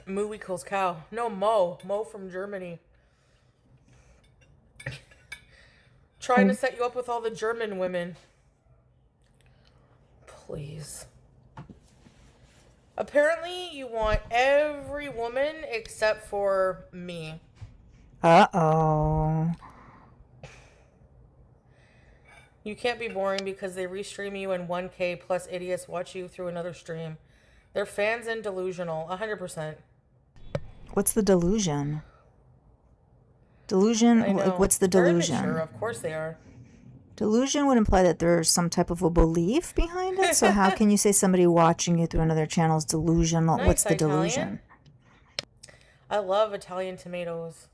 Moo equals cow. No, Mo. Mo from Germany. Trying to set you up with all the German women. Please. Apparently, you want every woman except for me. Uh-oh. You can't be boring because they restream you in 1K plus idiots watch you through another stream. They're fans and delusional. 100%. What's the delusion? Delusion? I know. Like, what's the They're delusion? immature, of course they are. Delusion would imply that there's some type of a belief behind it. So how can you say somebody watching you through another channel is delusional? Nice, What's the Italian. delusion? I love Italian tomatoes.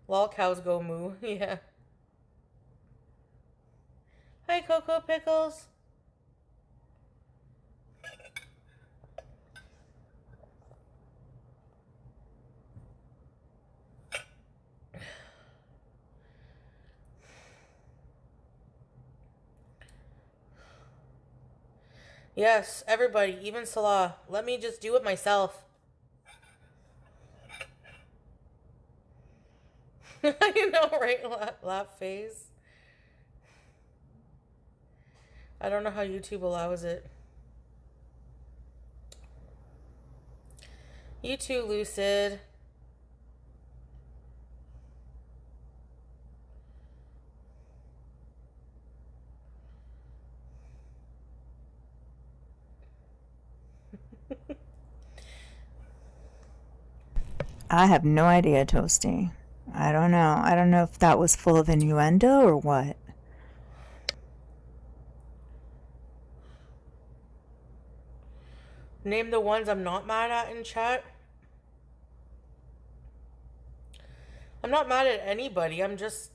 Lol cows go moo. Yeah. Hi, Cocoa Pickles. Yes, everybody, even Salah. Let me just do it myself. You know, right? Laugh face. I don't know how YouTube allows it. You too, Lucid. I have no idea, Toasty. I don't know. I don't know if that was full of innuendo or what. Name the ones I'm not mad at in chat. I'm not mad at anybody. I'm just,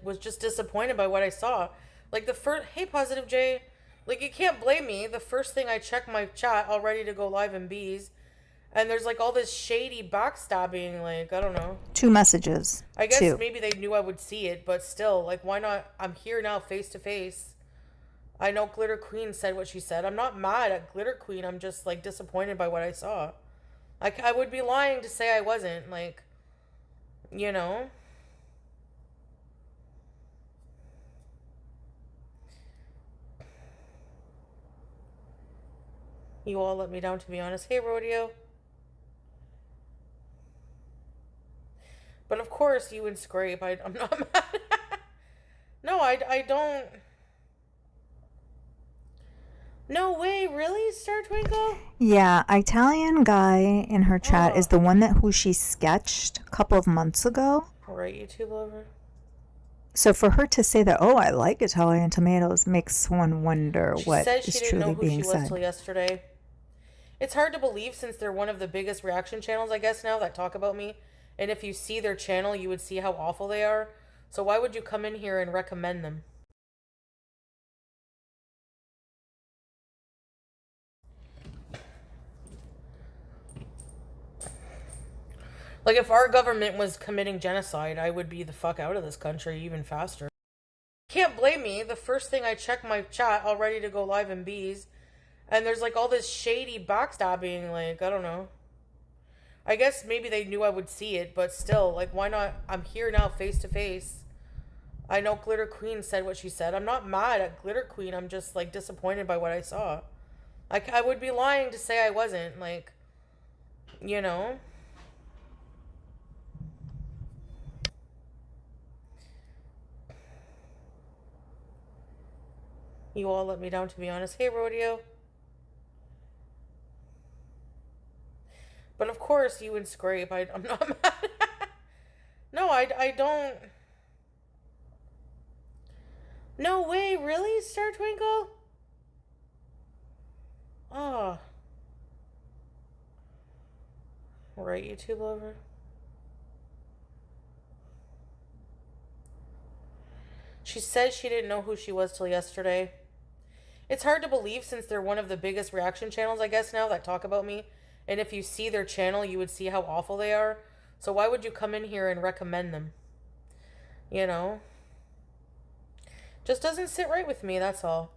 was just disappointed by what I saw. Like, the first, hey, Positive J. Like, you can't blame me. The first thing I check my chat, all ready to go live in bees. And there's, all this shady backstabbing, I don't know. 2 messages. I guess 2. maybe they knew I would see it, but still, why not? I'm here now, face to face. I know Glitter Queen said what she said. I'm not mad at Glitter Queen. I'm just, disappointed by what I saw. I would be lying to say I wasn't, you know? You all let me down, to be honest. Hey, Rodeo. But of course, you and Scrape, I'm not mad. No, I don't. No way, really, Star Twinkle? Yeah, Italian guy in her chat is the one who she sketched a couple of months ago. Right, YouTube lover. So for her to say that, oh, I like Italian tomatoes, makes one wonder what She said is she didn't know truly who being she was said. till yesterday. It's hard to believe since they're one of the biggest reaction channels, I guess, now that talk about me. And if you see their channel, you would see how awful they are. So why would you come in here and recommend them? If our government was committing genocide, I would be the fuck out of this country even faster. Can't blame me. The first thing I check my chat, all ready to go live in bees. And there's all this shady backstabbing, I don't know. I guess maybe they knew I would see it, but still, why not? I'm here now, face to face. I know Glitter Queen said what she said. I'm not mad at Glitter Queen. I'm just, disappointed by what I saw. I would be lying to say I wasn't, you know? You all let me down, to be honest. Hey, Rodeo. But of course, you and Scrape, I'm not mad. No, I don't. No way, really, Star Twinkle? Oh. Right, YouTube lover. She said she didn't know who she was till yesterday. It's hard to believe since they're one of the biggest reaction channels, I guess, now that talk about me. And if you see their channel, you would see how awful they are. So why would you come in here and recommend them? You know? Just doesn't sit right with me, that's all.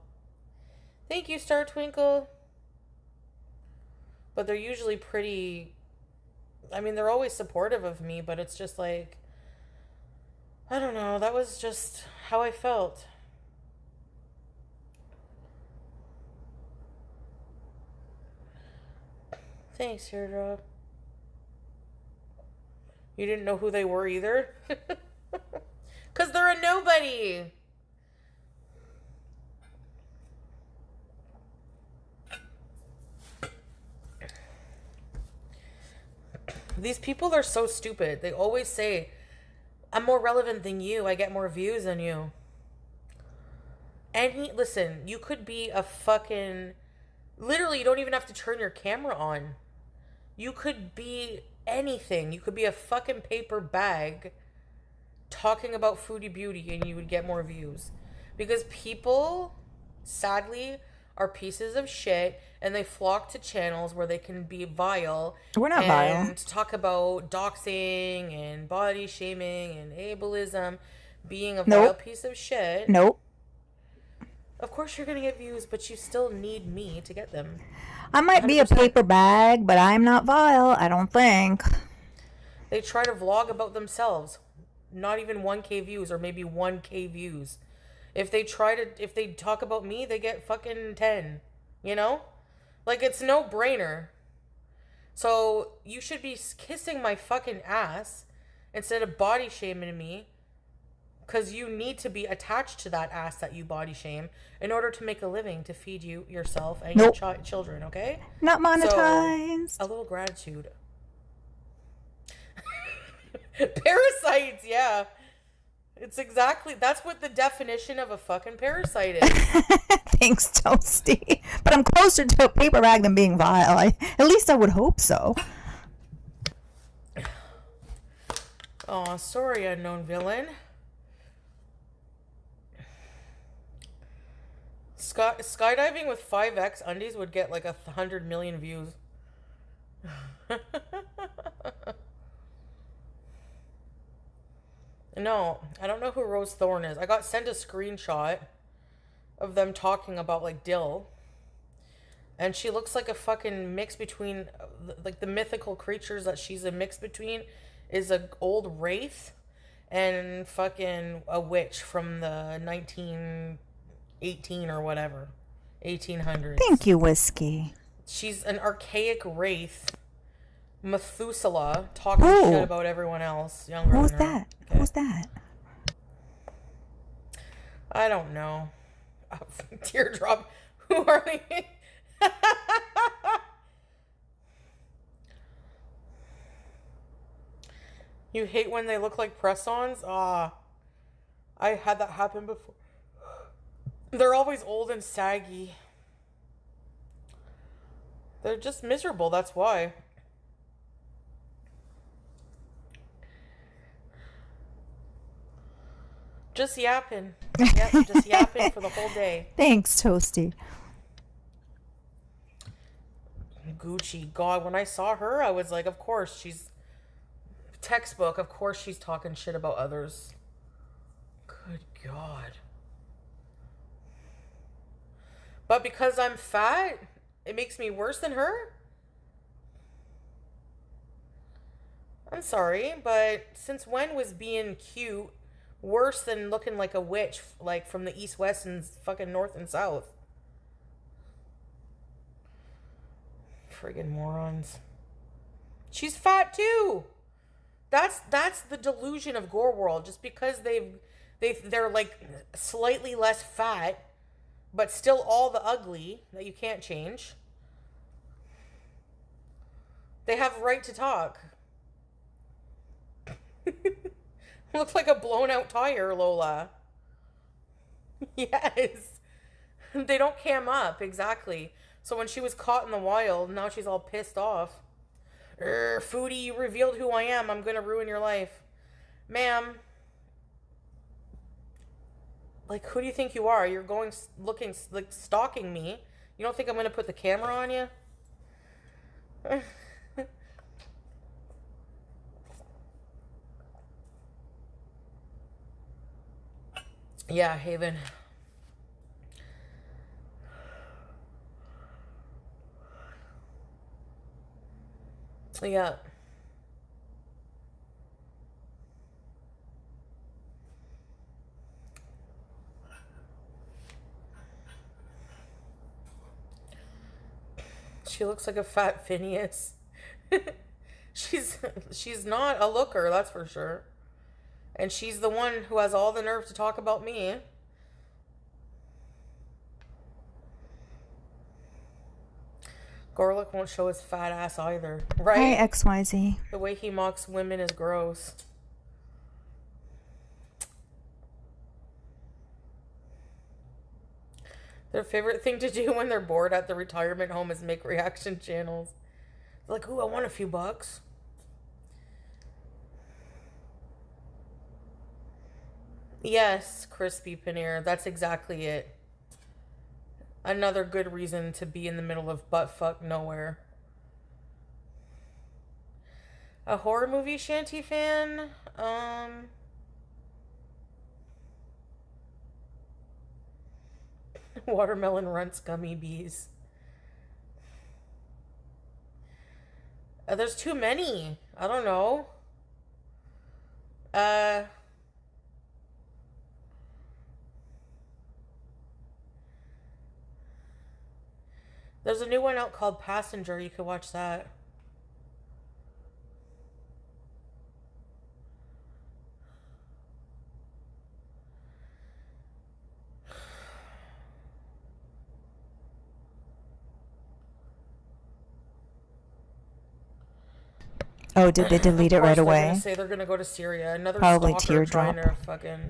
Thank you, Star Twinkle. But they're usually pretty... I mean, they're always supportive of me, but it's just like... I don't know, that was just how I felt. Thanks, Teardrop. You didn't know who they were either? Because they're a nobody. These people are so stupid. They always say, I'm more relevant than you. I get more views than you. Listen, you could be a fucking... Literally, you don't even have to turn your camera on. You could be anything. You could be a fucking paper bag talking about Foodie Beauty and you would get more views. Because people, sadly, are pieces of shit and they flock to channels where they can be vile. We're not vile. And talk about doxing and body shaming and ableism, being a vile piece of shit. Nope. Of course you're going to get views, but you still need me to get them. I might 100%. be a paper bag, but I'm not vile, I don't think. They try to vlog about themselves. Not even 1K views or maybe 1K views. If they talk about me, they get fucking 10. You know? Like, it's no brainer. So, you should be kissing my fucking ass instead of body shaming me. Because you need to be attached to that ass that you body shame in order to make a living to feed yourself and your children, okay? Not monetized. So, a little gratitude. Parasites, yeah. It's exactly, that's what the definition of a fucking parasite is. Thanks, Toasty. But I'm closer to a paper bag than being vile. At least I would hope so. Oh, sorry, unknown villain. Skydiving with 5X undies would get like 100 million views. No, I don't know who Rose Thorne is. I got sent a screenshot of them talking about like Dill. And she looks like a fucking mix between, like the mythical creatures that she's a mix between is a old wraith and fucking a witch from the 1918 or whatever. 1800s. Thank you, Whiskey. She's an archaic wraith. Methuselah talking shit about everyone else younger Who's than her. that? Okay. Who's that? I don't know. Teardrop. Who are they? You hate when they look like press-ons? I had that happen before. They're always old and saggy. They're just miserable, that's why. Just yapping. Yep, just yapping for the whole day. Thanks, Toasty. Gucci. God, when I saw her, I was like, of course, she's textbook. Of course she's talking shit about others. Good God. But because I'm fat, it makes me worse than her? I'm sorry, but since when was being cute worse than looking like a witch, like from the east, west, and fucking north and south? Friggin' morons. She's fat too. That's the delusion of Gore World. Just because they're like slightly less fat, but still all the ugly that you can't change. They have right to talk. Looks like a blown out tire, Lola. Yes. They don't cam up, exactly. So when she was caught in the wild, now she's all pissed off. Foodie, you revealed who I am. I'm gonna ruin your life. Ma'am. Like, who do you think you are? You're looking, like, stalking me. You don't think I'm gonna put the camera on you? Yeah, Haven. Yeah. She looks like a fat Phineas. she's she's not a looker, that's for sure. And she's the one who has all the nerve to talk about me. Gorlick won't show his fat ass either, right? Hi, XYZ. The way he mocks women is gross. Their favorite thing to do when they're bored at the retirement home is make reaction channels. Like, ooh, I want a few bucks. Yes, crispy paneer. That's exactly it. Another good reason to be in the middle of buttfuck nowhere. A horror movie shanty fan? Watermelon runts gummy bees. There's too many. I don't know. There's a new one out called Passenger. You could watch that. Oh, did they delete it right They're away? gonna say they're gonna go to Syria. Another Probably stalker teardrop. trying to fucking.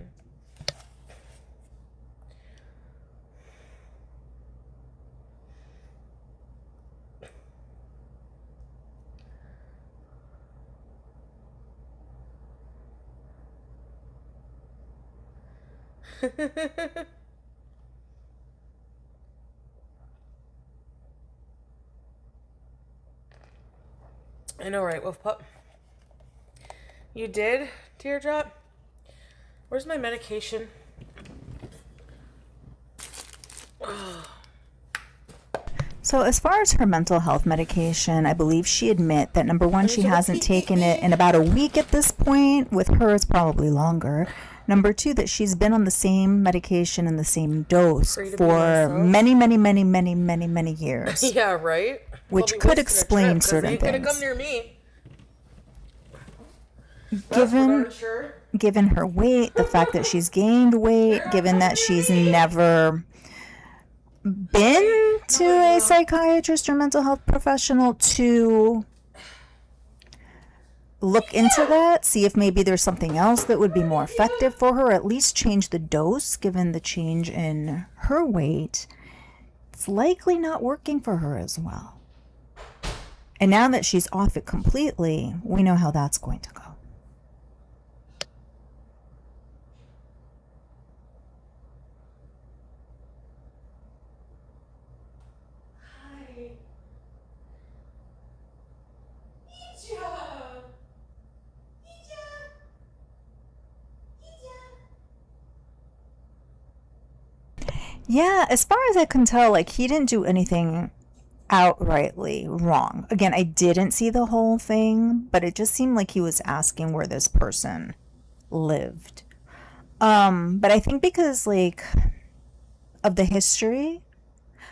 I know, right, Wolf Pup? You did, Teardrop? Where's my medication? So as far as her mental health medication, I believe she admit that number one, she hasn't taken it in about a week at this point. With her, it's probably longer. Number two, that she's been on the same medication and the same dose Free to be for myself. many years. Yeah, right? Which Probably could wasting a explain trip, 'cause certain they ain't gonna things. come near me. That's for Given darn sure. given her weight, the fact that she's gained weight, given that she's never been to a psychiatrist or mental health professional to look into that, see if maybe there's something else that would be more effective for her, at least change the dose given the change in her weight, it's likely not working for her as well. And now that she's off it completely, we know how that's going to go. Yeah, as far as I can tell, like, he didn't do anything outrightly wrong. Again, I didn't see the whole thing, but it just seemed like he was asking where this person lived. But I think because, like, of the history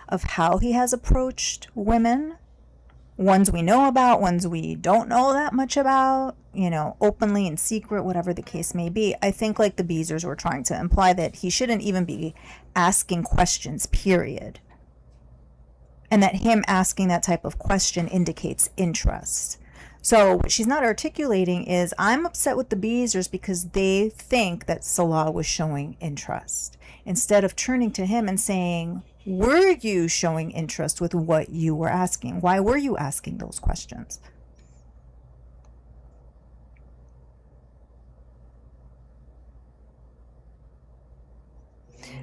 of how he has approached women, ones we know about, ones we don't know that much about, you know, openly and secret, whatever the case may be. I think like the Beezers were trying to imply that he shouldn't even be asking questions, period. And that him asking that type of question indicates interest. So what she's not articulating is, I'm upset with the Beezers because they think that Salah was showing interest. Instead of turning to him and saying, were you showing interest with what you were asking? Why were you asking those questions?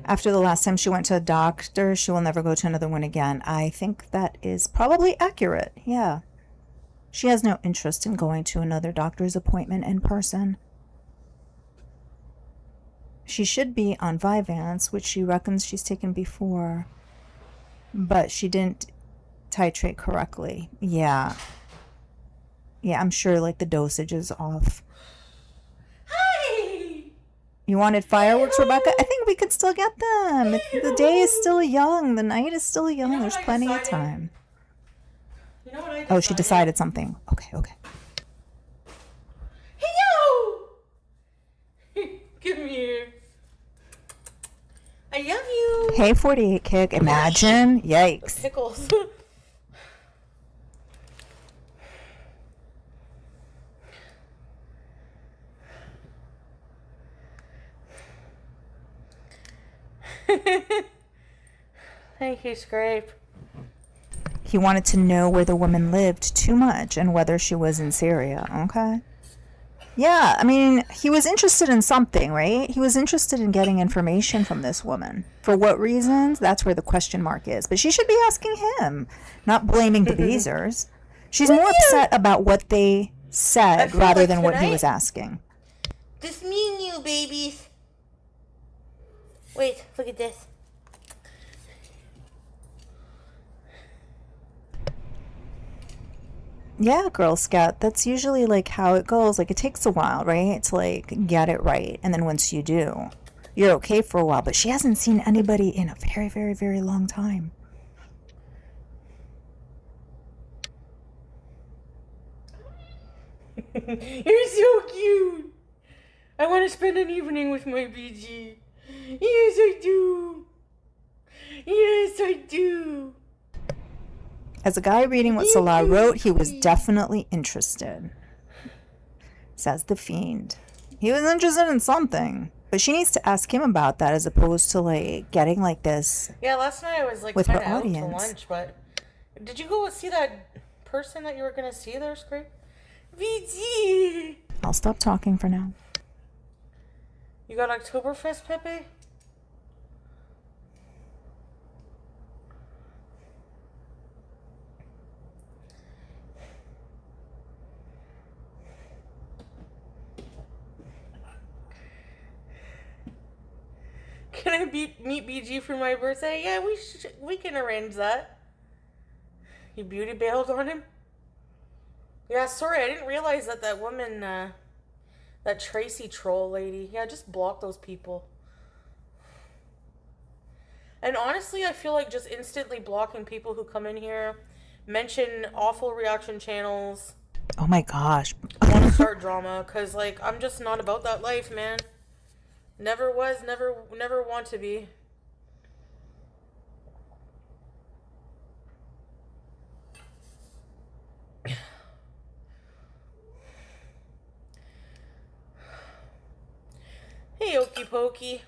After the last time she went to a doctor, she will never go to another one again. I think that is probably accurate. Yeah. She has no interest in going to another doctor's appointment in person. She should be on Vyvanse, which she reckons she's taken before, but she didn't titrate correctly. Yeah. Yeah, I'm sure like the dosage is off. Hi! You wanted fireworks, Rebecca? I think we could still get them. The day is still young. The night is still young. You know There's what I plenty of decided? time. You know what I decided? Oh, she decided something. Okay, okay. Hey, yo! Come here. I love you. Hey, 48 kick. Imagine. Yikes. Pickles. Thank you, Scrape. He wanted to know where the woman lived too much and whether she was in Syria. Okay. Yeah, I mean, he was interested in something, right? He was interested in getting information from this woman. For what reasons? That's where the question mark is. But she should be asking him, not blaming the Beezers. She's more upset about what they said rather than what he was asking. This me and you, babies. Wait, look at this. Yeah, Girl Scout, that's usually like how it goes. Like it takes a while, right? To like get it right. And then once you do, you're okay for a while. But she hasn't seen anybody in a very, very, very long time. You're so cute. I want to spend an evening with my BG. Yes, I do. Yes, I do. As a guy reading what Salah wrote, he was definitely interested. Says the Fiend. He was interested in something. But she needs to ask him about that as opposed to like getting like this. Yeah, last night I was like with kind her of out to audience. lunch, but did you go see that person that you were gonna see there, Scrape? VG. I'll stop talking for now. You got Oktoberfest, Pepe? Can I meet BG for my birthday? Yeah, we can arrange that. You beauty bailed on him? Yeah, sorry, I didn't realize that woman, that Tracy troll lady. Yeah, just block those people. And honestly, I feel like just instantly blocking people who come in here, mention awful reaction channels, Oh my gosh. want to start drama, because, like, I'm just not about that life, man. Never was, never want to be. Hey, Okie Pokey.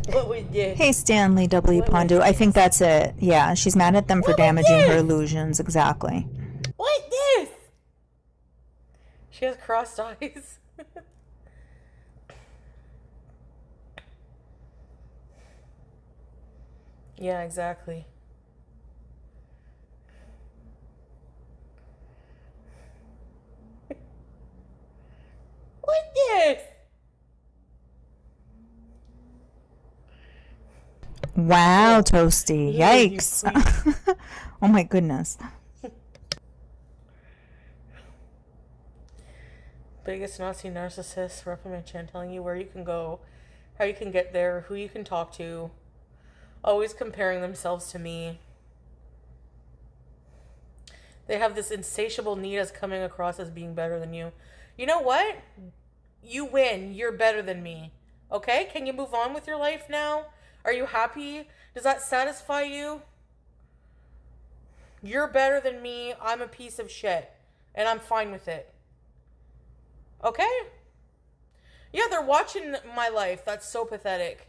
What was this? Hey, Stanley W. Pondu. I think that's it. Yeah, she's mad at them for What was damaging her this? illusions. Exactly. What this? She has crossed eyes. Yeah, exactly. What this? Wow, Toasty. Yeah, you Yikes. Oh my goodness. Biggest Nazi narcissist, Reprimand Chan telling you where you can go, how you can get there, who you can talk to. Always comparing themselves to me. They have this insatiable need as coming across as being better than you. You know what? You win. You're better than me. Okay? Can you move on with your life now? Are you happy? Does that satisfy you? You're better than me. I'm a piece of shit. And I'm fine with it. Okay? Yeah, they're watching my life. That's so pathetic.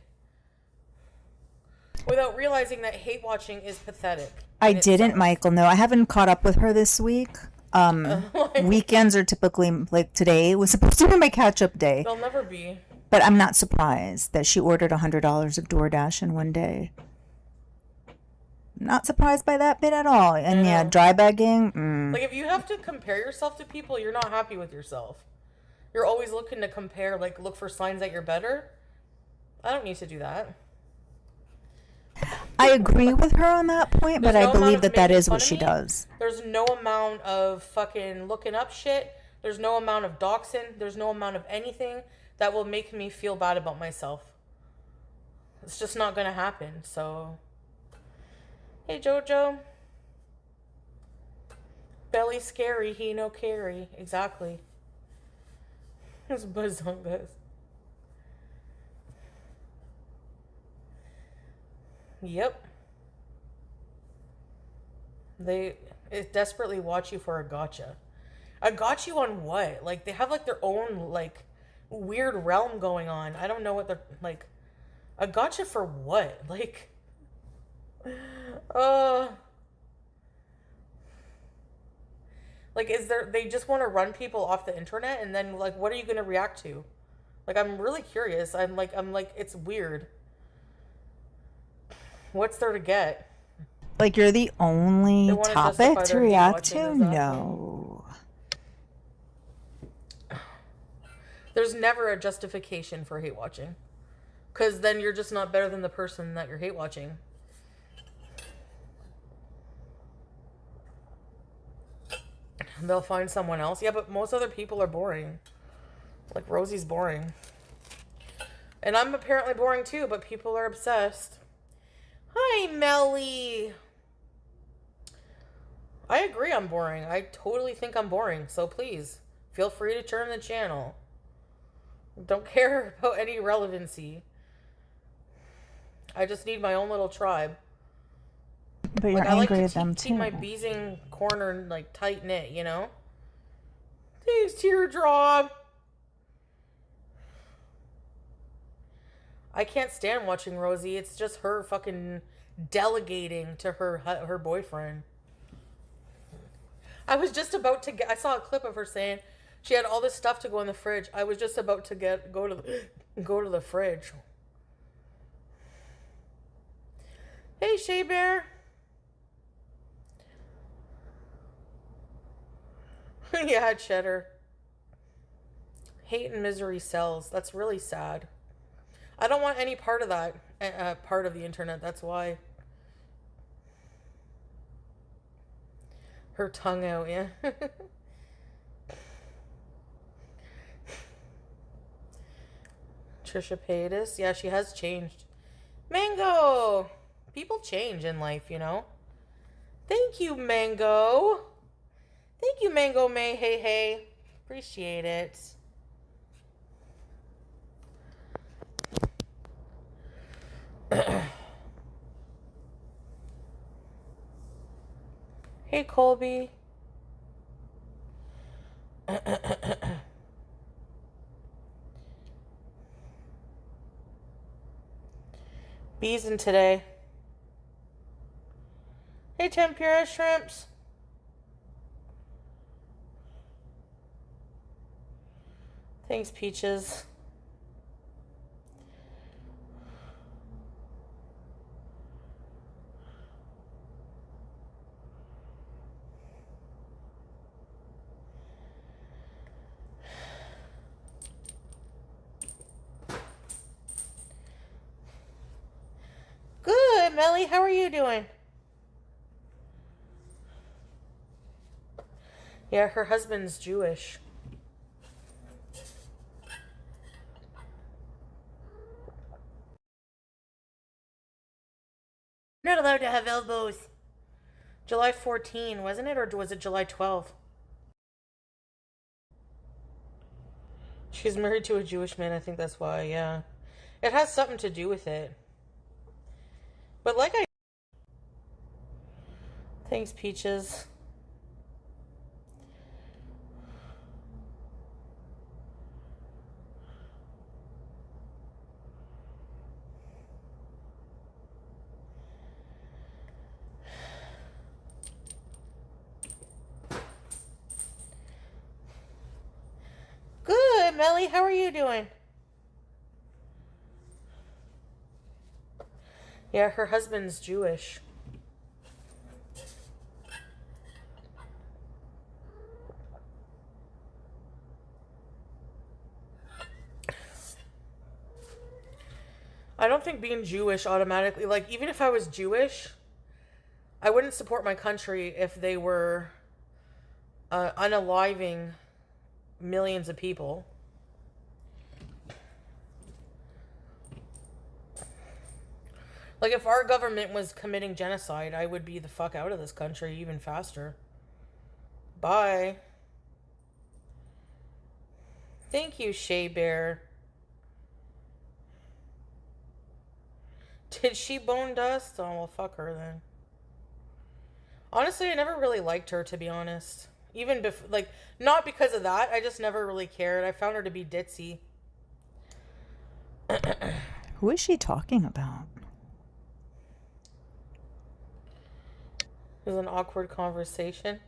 Without realizing that hate watching is pathetic. I didn't, Michael. No, I haven't caught up with her this week. Weekends are typically like today was supposed to be my catch-up day. They'll never be. But I'm not surprised that she ordered $100 of DoorDash in one day. Not surprised by that bit at all. And yeah, dry bagging. Like, if you have to compare yourself to people, you're not happy with yourself. You're always looking to compare, like, look for signs that you're better. I don't need to do that. I agree with her on that point, but There's I no amount believe of that that making is fun what of she me. does. There's no amount of fucking looking up shit. There's no amount of doxing. There's no amount of anything that will make me feel bad about myself. It's just not gonna happen. So, hey Jojo, belly scary, he no carry. Exactly. As Buzzong does. Yep. They desperately watch you for a gotcha. A got you on what? Like they have like their own like weird realm going on. I don't know what they're like. A gotcha for what? Like, uh, like is there? They just want to run people off the internet, and then like, what are you gonna react to? Like, I'm really curious. I'm like, it's weird. What's there to get? Like, you're the They only want to topic justify to their hate react watching. to? Exactly. No. There's never a justification for hate watching. Because then you're just not better than the person that you're hate watching. They'll find someone else. Yeah, but most other people are boring. Like, Rosie's boring. And I'm apparently boring too, but people are obsessed. Hi, Melly. I agree I'm boring. I totally think I'm boring. So please, feel free to turn the channel. Don't care about any relevancy. I just need my own little tribe. But you're Like, I like angry to at them keep too. my beezing corner, like, tight knit, you know? Thanks, Teardrop. I can't stand watching Rosie. It's just her fucking delegating to her boyfriend. I was just about to get... I saw a clip of her saying she had all this stuff to go in the fridge. I was just about to go to the fridge. Hey, Shea Bear. Yeah, Cheddar. Hate and misery sells. That's really sad. I don't want any part of that part of the internet. That's why. Her tongue out, yeah. Trisha Paytas. Yeah, she has changed. Mango! People change in life, you know? Thank you, Mango. Thank you, Mango May. Hey, hey. Appreciate it. Hey, Colby. Bees in today. Hey, Tempura Shrimps. Thanks, Peaches. Good, Melly. How are you doing? Yeah, her husband's Jewish. You're not allowed to have elbows. July 14, wasn't it? Or was it July 12? She's married to a Jewish man. I think that's why, yeah. It has something to do with it. But like I... Thanks, Peaches. Good, Melly. How are you doing? Yeah, her husband's Jewish. I don't think being Jewish automatically, like, even if I was Jewish, I wouldn't support my country if they were unaliving millions of people. Like, if our government was committing genocide, I would be the fuck out of this country even faster. Bye. Thank you, Shea Bear. Did she bone dust? Oh, well, fuck her then. Honestly, I never really liked her, to be honest. Even before, like, not because of that. I just never really cared. I found her to be ditzy. Who is she talking about? It was an awkward conversation.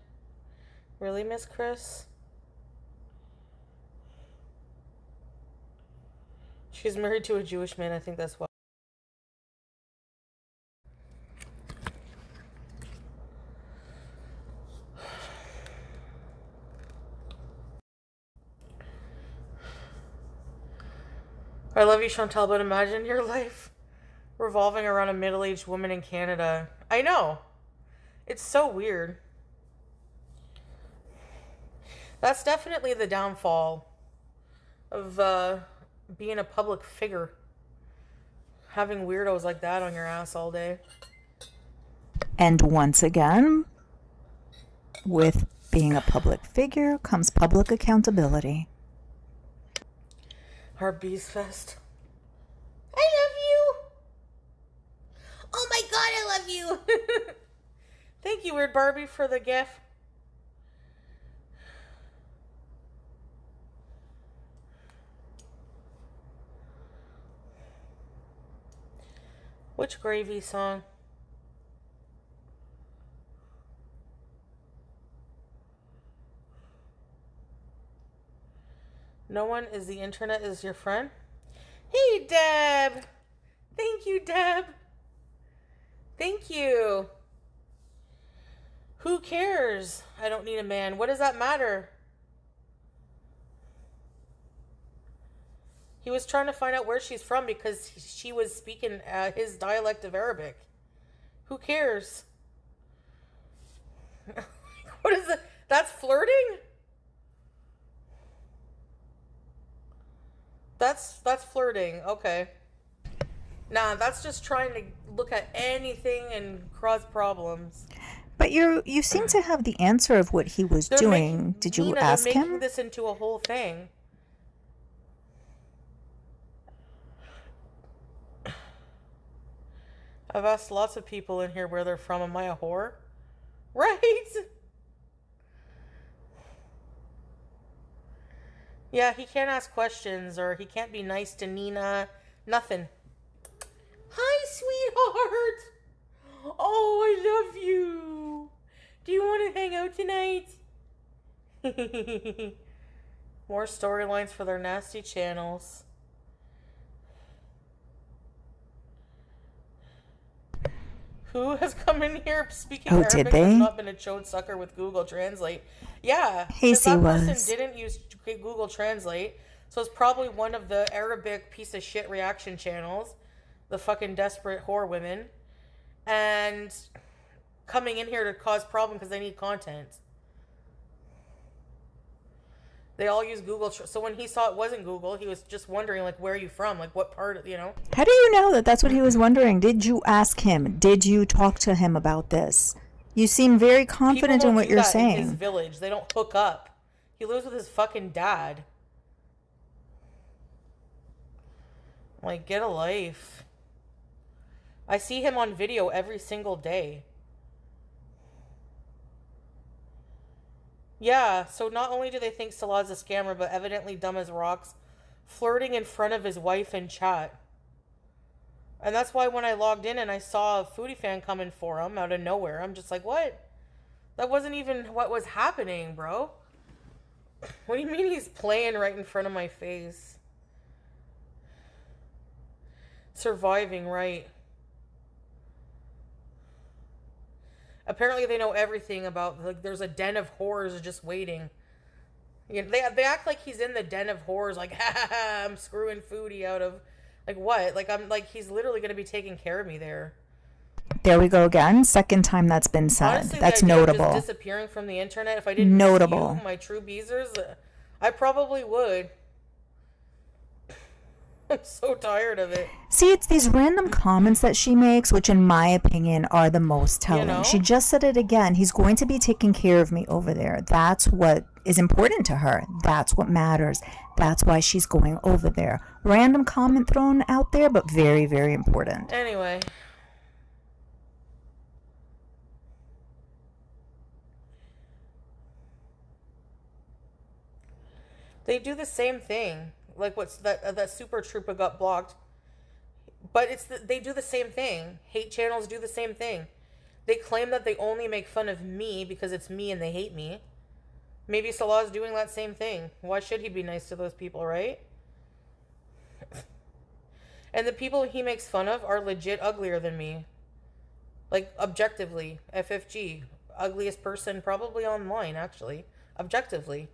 Really, Miss Chris? She's married to a Jewish man. I think that's why. I love you, Chantal, but imagine your life revolving around a middle-aged woman in Canada. I know. It's so weird. That's definitely the downfall of being a public figure. Having weirdos like that on your ass all day. And once again, with being a public figure comes public accountability. Our Bees Fest. I love you. Oh my god, I love you. Thank you, Weird Barbie, for the gif. Which gravy song? No one is the internet is your friend? Hey, Deb. Thank you, Deb. Thank you. Who cares? I don't need a man. What does that matter? He was trying to find out where she's from because she was speaking his dialect of Arabic. Who cares? What is it? That's flirting? That's flirting. Okay. Nah, that's just trying to look at anything and cause problems. But you seem to have the answer of what he was doing. Did you ask they're him? making this into a whole thing. I've asked lots of people in here where they're from. Am I a whore? Right? Yeah, he can't ask questions or he can't be nice to Nina. Nothing. Hi, sweetheart. Oh, I love you. Do you want to hang out tonight? More storylines for their nasty channels. Who has come in here speaking Oh, Arabic did they? has not been a chode sucker with Google Translate. Yeah. Hasty that was. person didn't use Google Translate, so it's probably one of the Arabic piece of shit reaction channels, the fucking desperate whore women, and coming in here to cause problems because they need content. They all use Google. So when he saw it wasn't Google, he was just wondering, like, where are you from? Like, what part of, you know? How do you know that that's what he was wondering? Did you ask him? Did you talk to him about this? You seem very confident People in don't what do you're that in his saying. village. They don't hook up. He lives with his fucking dad. Like, get a life. I see him on video every single day. Yeah, so not only do they think Salah's a scammer, but evidently dumb as rocks, flirting in front of his wife in chat. And that's why when I logged in and I saw a Foodie fan coming for him out of nowhere, I'm just like, what? That wasn't even what was happening, bro. What do you mean he's playing right in front of my face? Surviving, right. Apparently they know everything about, like, there's a den of whores just waiting. You know, they act like he's in the den of whores, like, ha ha ha, I'm screwing Foodie out of Like what? Like I'm like he's literally gonna be taking care of me there. There we go again. Second time that's been said. Honestly, That's the idea of notable. just disappearing from the internet, if I didn't miss Notable. you, my true beezers, I probably would. I'm so tired of it. See, it's these random comments that she makes, which in my opinion are the most telling. know? She just said it again. He's going to be taking care of me over there. That's what is important to her. That's what matters. That's why she's going over there. Random comment thrown out there, but very, very important. Anyway. They do the same thing. Like what's that Super Trooper got blocked. But they do the same thing. Hate channels do the same thing. They claim that they only make fun of me because it's me and they hate me. Maybe Salah's doing that same thing. Why should he be nice to those people, right? And the people he makes fun of are legit uglier than me. Like, objectively. FFG. Ugliest person probably online, actually. Objectively.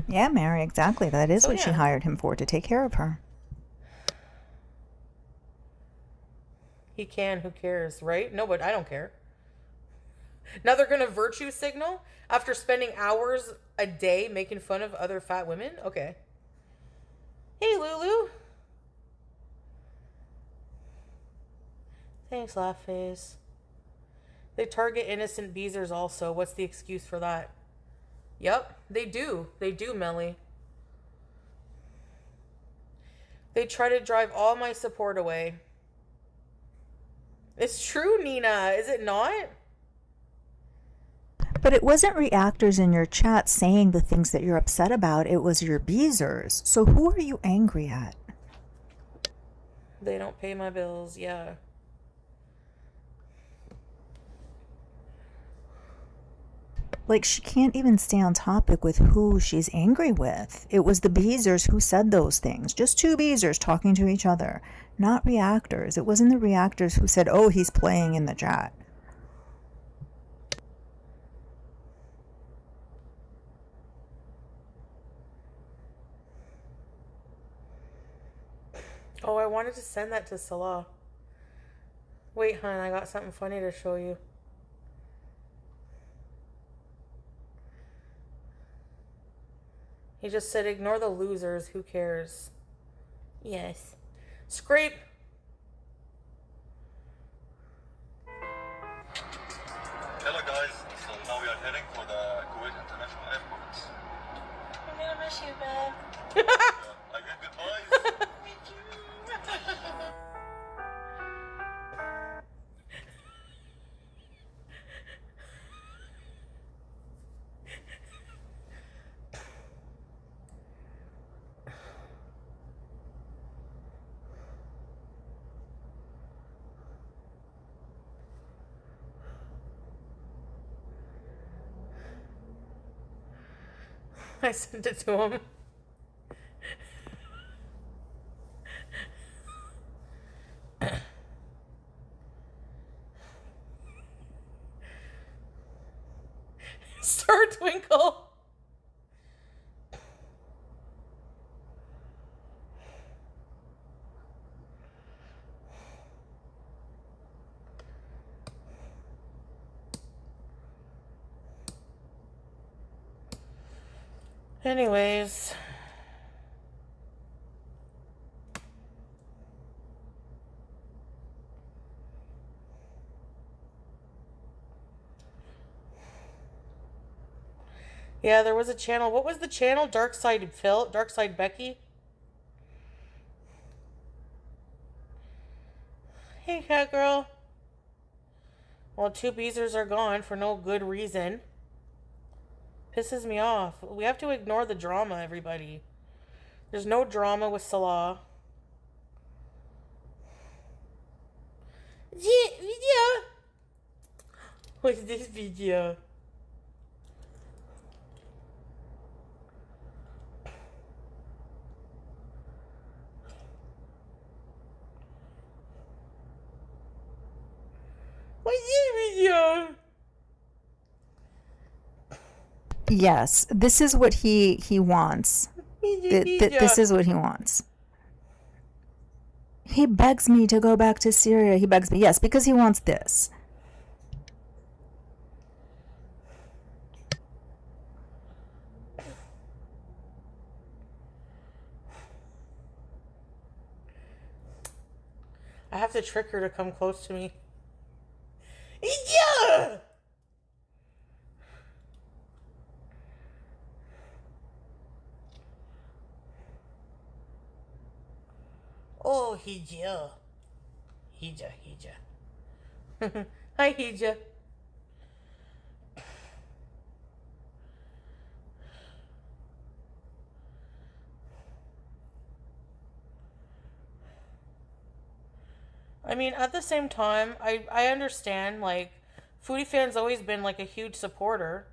Yeah, Mary, exactly. That is So, what she yeah. hired him for, to take care of her. He can, who cares, right? No, but I don't care. Now they're gonna virtue signal after spending hours a day making fun of other fat women? Okay. Hey, Lulu. Thanks, laugh face. They target innocent beezers also. What's the excuse for that? Yep, they do. They do, Melly. They try to drive all my support away. It's true, Nina. Is it not? But it wasn't reactors in your chat saying the things that you're upset about. It was your beezers. So who are you angry at? They don't pay my bills. Yeah. Like, she can't even stay on topic with who she's angry with. It was the beezers who said those things. Just two beezers talking to each other, not reactors. It wasn't the reactors who said, oh, he's playing in the chat. Oh, I wanted to send that to Salah. Wait, hon, I got something funny to show you. He just said, ignore the losers. Who cares? Yes. Scrape. Hello guys, so now we are heading for the Kuwait International Airport. I'm gonna miss you, babe. I get goodbyes. Me too. I sent it to him. Star Twinkle. Anyways. Yeah, there was a channel. What was the channel? Dark Side Phil? Dark Side Becky? Hey, cat girl. Well, two beezers are gone for no good reason. Pisses me off. We have to ignore the drama, everybody. There's no drama with Salah. Yeah, video. What's this video? What's this video? Yes, this is what he wants. This is what he wants. He begs me to go back to Syria. He begs me. Yes, because he wants this. I have to trick her to come close to me. Yeah! Oh, Hija. Hija. Hi, Hija. I mean, at the same time, I understand, like, Foodie Fan's always been, like, a huge supporter.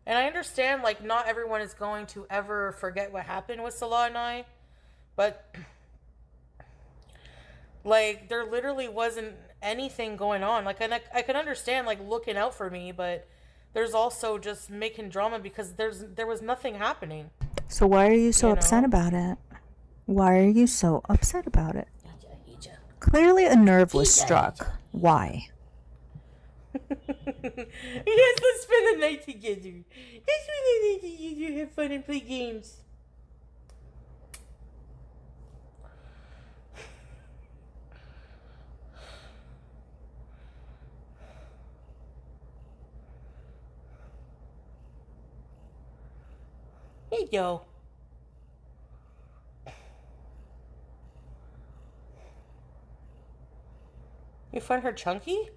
And I understand, like, not everyone is going to ever forget what happened with Salah and I. But, like, there literally wasn't anything going on. Like, and I can understand, like, looking out for me, but there's also just making drama because there was nothing happening. So why are you so You know? upset about it? Why are you so upset about it? Hija. Clearly a nerve was struck. Why? Yes, let's spend the night together. Let's spend the night together, have fun and play games. Hey, yo. You find her chunky?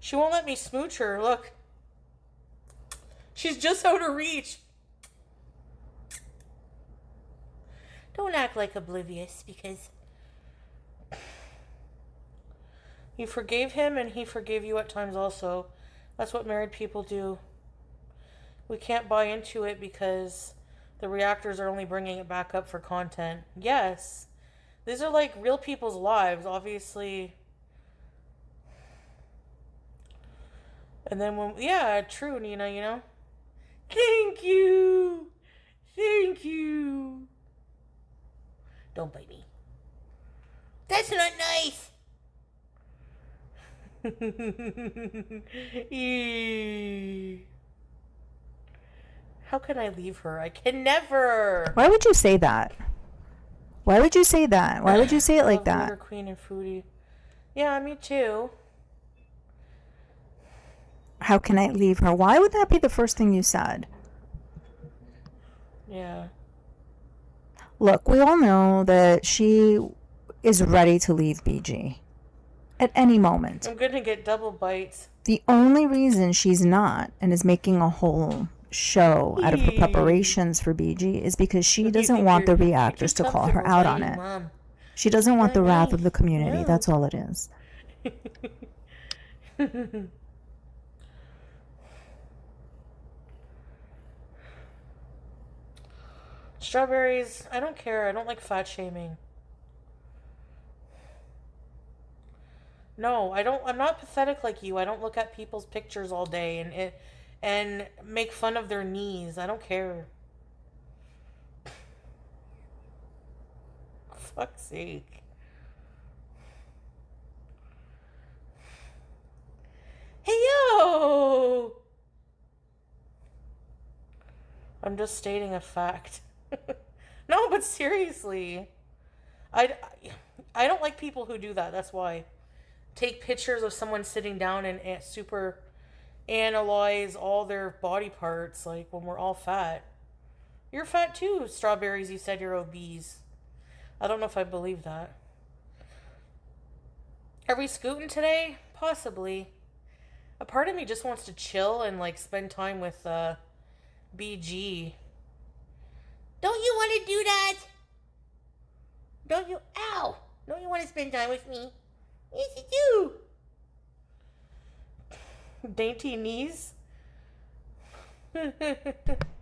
She won't let me smooch her. Look. She's just out of reach. Don't act like oblivious because you forgave him and he forgave you at times also. That's what married people do. We can't buy into it because the reactors are only bringing it back up for content. Yes. These are like real people's lives, obviously. And then when, yeah, true, Nina, you know? Thank you. Thank you. Don't bite me. That's not nice. How can I leave her? I can never. Why would you say that? Why would you say that? Why would you say it like Love that? Queen and Foodie. Yeah, me too. How can I leave her? Why would that be the first thing you said? Yeah. Look, we all know that she is ready to leave BG at any moment. I'm gonna get double bites. The only reason she's not and is making a whole show out of her preparations for BG is because she doesn't want the reactors to call her out on it. Mom. She doesn't want the wrath of the Nice. community. No. That's all it is. Strawberries, I don't care. I don't like fat shaming. No, I don't. I'm not pathetic like you. I don't look at people's pictures all day and make fun of their knees. I don't care. Fuck's sake. Hey yo! I'm just stating a fact. No, but seriously. I don't like people who do that. That's why. Take pictures of someone sitting down and super analyze all their body parts, like when we're all fat. You're fat too, Strawberries. You said you're obese. I don't know if I believe that. Are we scooting today? Possibly. A part of me just wants to chill and like spend time with BG. Don't you want to do that? Don't you? Ow! Don't you want to spend time with me? Yes, you do. Dainty knees.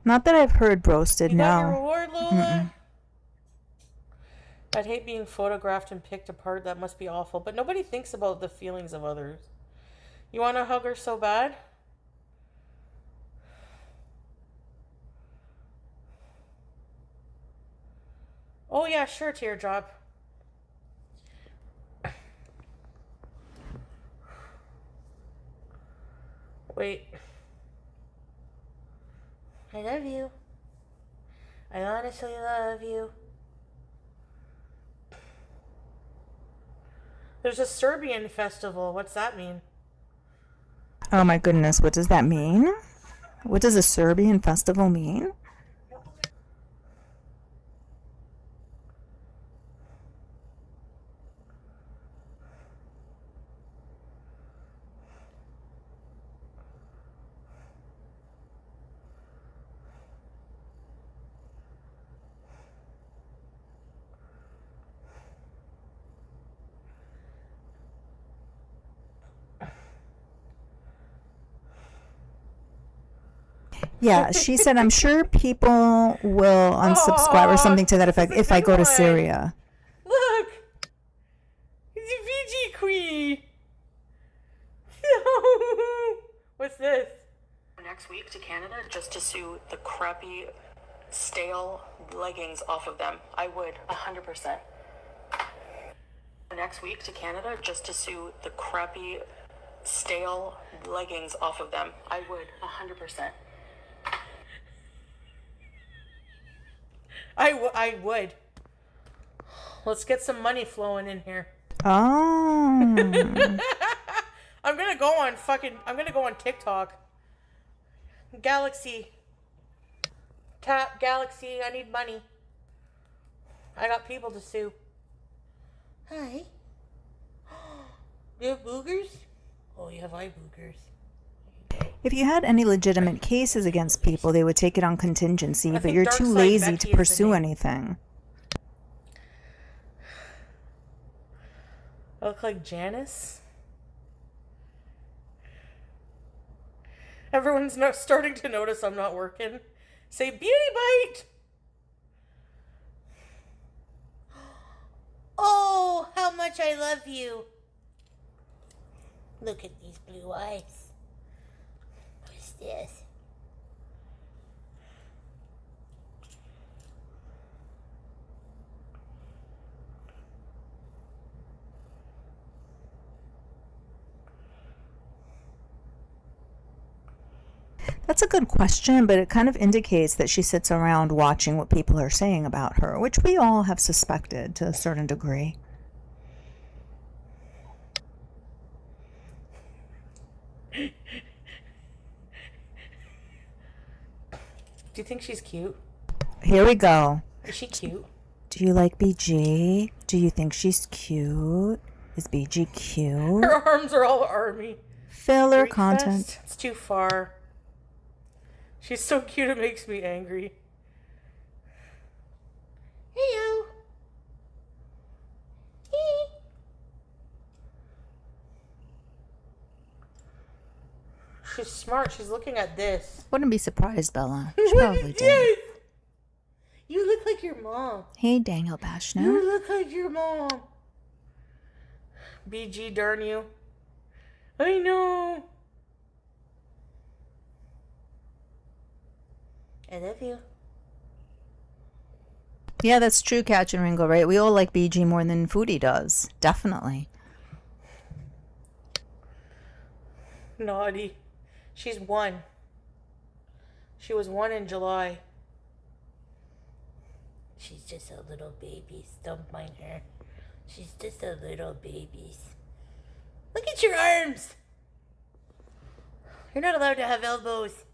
Not that I've heard broasted, You got your no. reward, Lola? I'd hate being photographed and picked apart. That must be awful. But nobody thinks about the feelings of others. You want to hug her so bad? Oh, yeah, sure, Teardrop. Wait. I love you. I honestly love you. There's a Serbian festival. What's that mean? Oh my goodness, what does that mean? What does a Serbian festival mean? Yeah, she said, I'm sure people will unsubscribe or something to that effect if I go to Syria. Look! It's a Fiji queen! What's this? Next week to Canada just to sue the crappy, stale leggings off of them. I would, 100%. Next week to Canada just to sue the crappy, stale leggings off of them. I would, 100%. I would. Let's get some money flowing in here. Oh. I'm gonna go on TikTok. Galaxy. Tap Galaxy, I need money. I got people to sue. Hi. You have boogers? Oh, you have eye boogers. If you had any legitimate cases against people, they would take it on contingency, but think you're Dark too Side lazy Becky to is the pursue name. anything. I look like Janice. Everyone's starting to notice I'm not working. Say beauty bite. Oh, how much I love you. Look at these blue eyes. What's this? That's a good question, but it kind of indicates that she sits around watching what people are saying about her, which we all have suspected to a certain degree. Do you think she's cute? Here we go. Is she cute? Do you like BG? Do you think she's cute? Is BG cute? Her arms are all army. Filler Freak content. Fest? It's too far. She's so cute it makes me angry. Heyo. She's smart. She's looking at this. Wouldn't be surprised, Bella. She probably did. You look like your mom. Hey, Daniel Bashno. You look like your mom. BG, darn you. I know. I love you. Yeah, that's true, Catch and Ringo, right? We all like BG more than Foodie does. Definitely. Naughty. She's 1. She was 1 in July. She's just a little baby. Don't mind her. She's just a little baby. Look at your arms. You're not allowed to have elbows.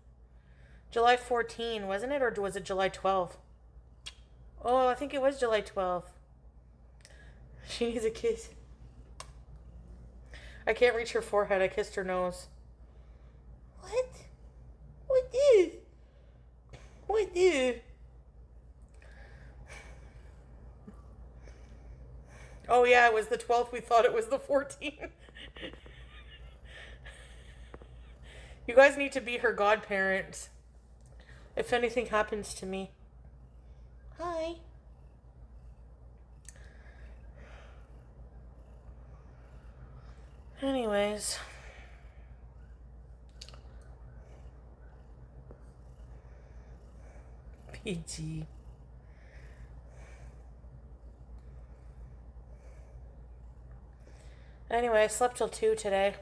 July 14, wasn't it? Or was it July 12? Oh, I think it was July 12. She needs a kiss. I can't reach her forehead. I kissed her nose. What? What is? What is? Oh yeah, it was the 12th. We thought it was the 14th. You guys need to be her godparents. If anything happens to me. Hi. Anyways. PG. Anyway, I slept till 2 today.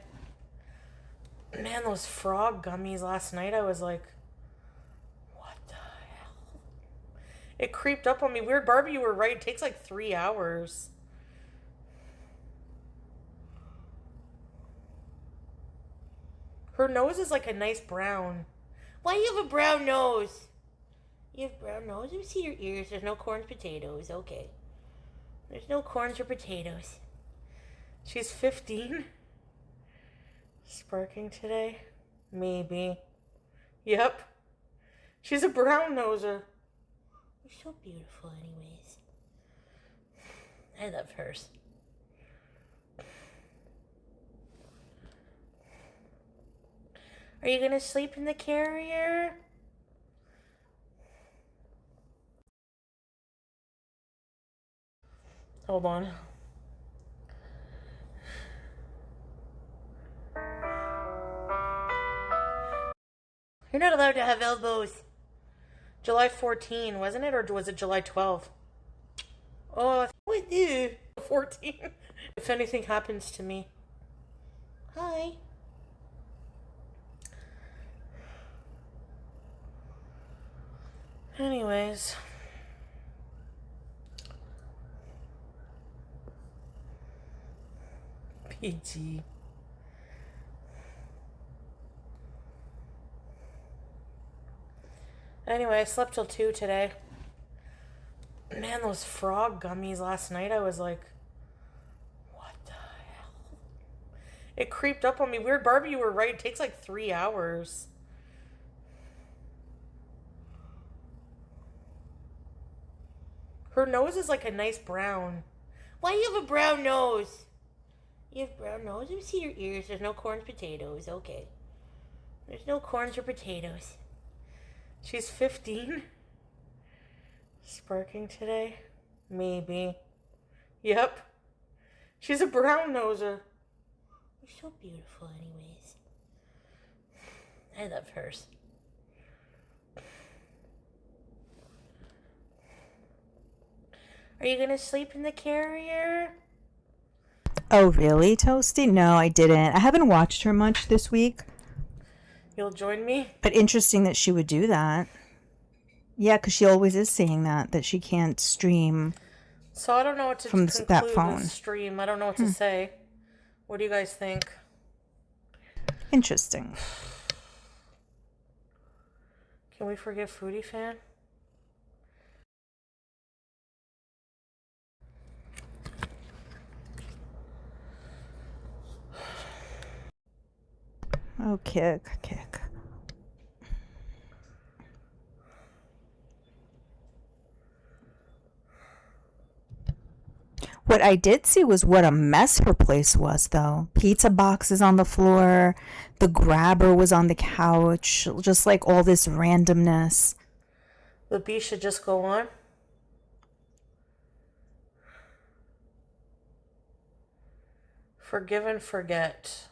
Man, those frog gummies last night, I was like, what the hell? It creeped up on me. Weird Barbie, you were right. It takes like 3 hours. Her nose is like a nice brown. Why do you have a brown nose? You have brown nose? Let me see your ears. There's no corns, potatoes. Okay. There's no corns or potatoes. She's 15. Sparking today? Maybe. Yep. She's a brown noser. You're so beautiful anyways. I love hers. Are you gonna sleep in the carrier? Hold on. You're not allowed to have elbows. July 14, wasn't it? Or was it July 12? Oh, what do? 14. If anything happens to me. Hi. Anyways. PG. Anyway, I slept till 2 today. Man, those frog gummies last night, I was like, what the hell? It creeped up on me. Weird Barbie, you were right. It takes like 3 hours. Her nose is like a nice brown. Why do you have a brown nose? You have brown nose? Let me see your ears. There's no corns, potatoes. Okay. There's no corns or potatoes. She's 15. Sparking today? Maybe. Yep. She's a brown noser. You're so beautiful anyways. I love hers. Are you gonna sleep in the carrier? Oh, really, Toasty? No, I didn't. I haven't watched her much this week. You'll join me? But interesting that she would do that. Yeah, because she always is saying that she can't stream. So I don't know what to from conclude that phone. with stream. I don't know what to say. What do you guys think? Interesting. Can we forgive Foodie Fan? Oh, kick. What I did see was what a mess her place was, though. Pizza boxes on the floor, the grabber was on the couch, just like all this randomness. The beat should just go on. Forgive and forget.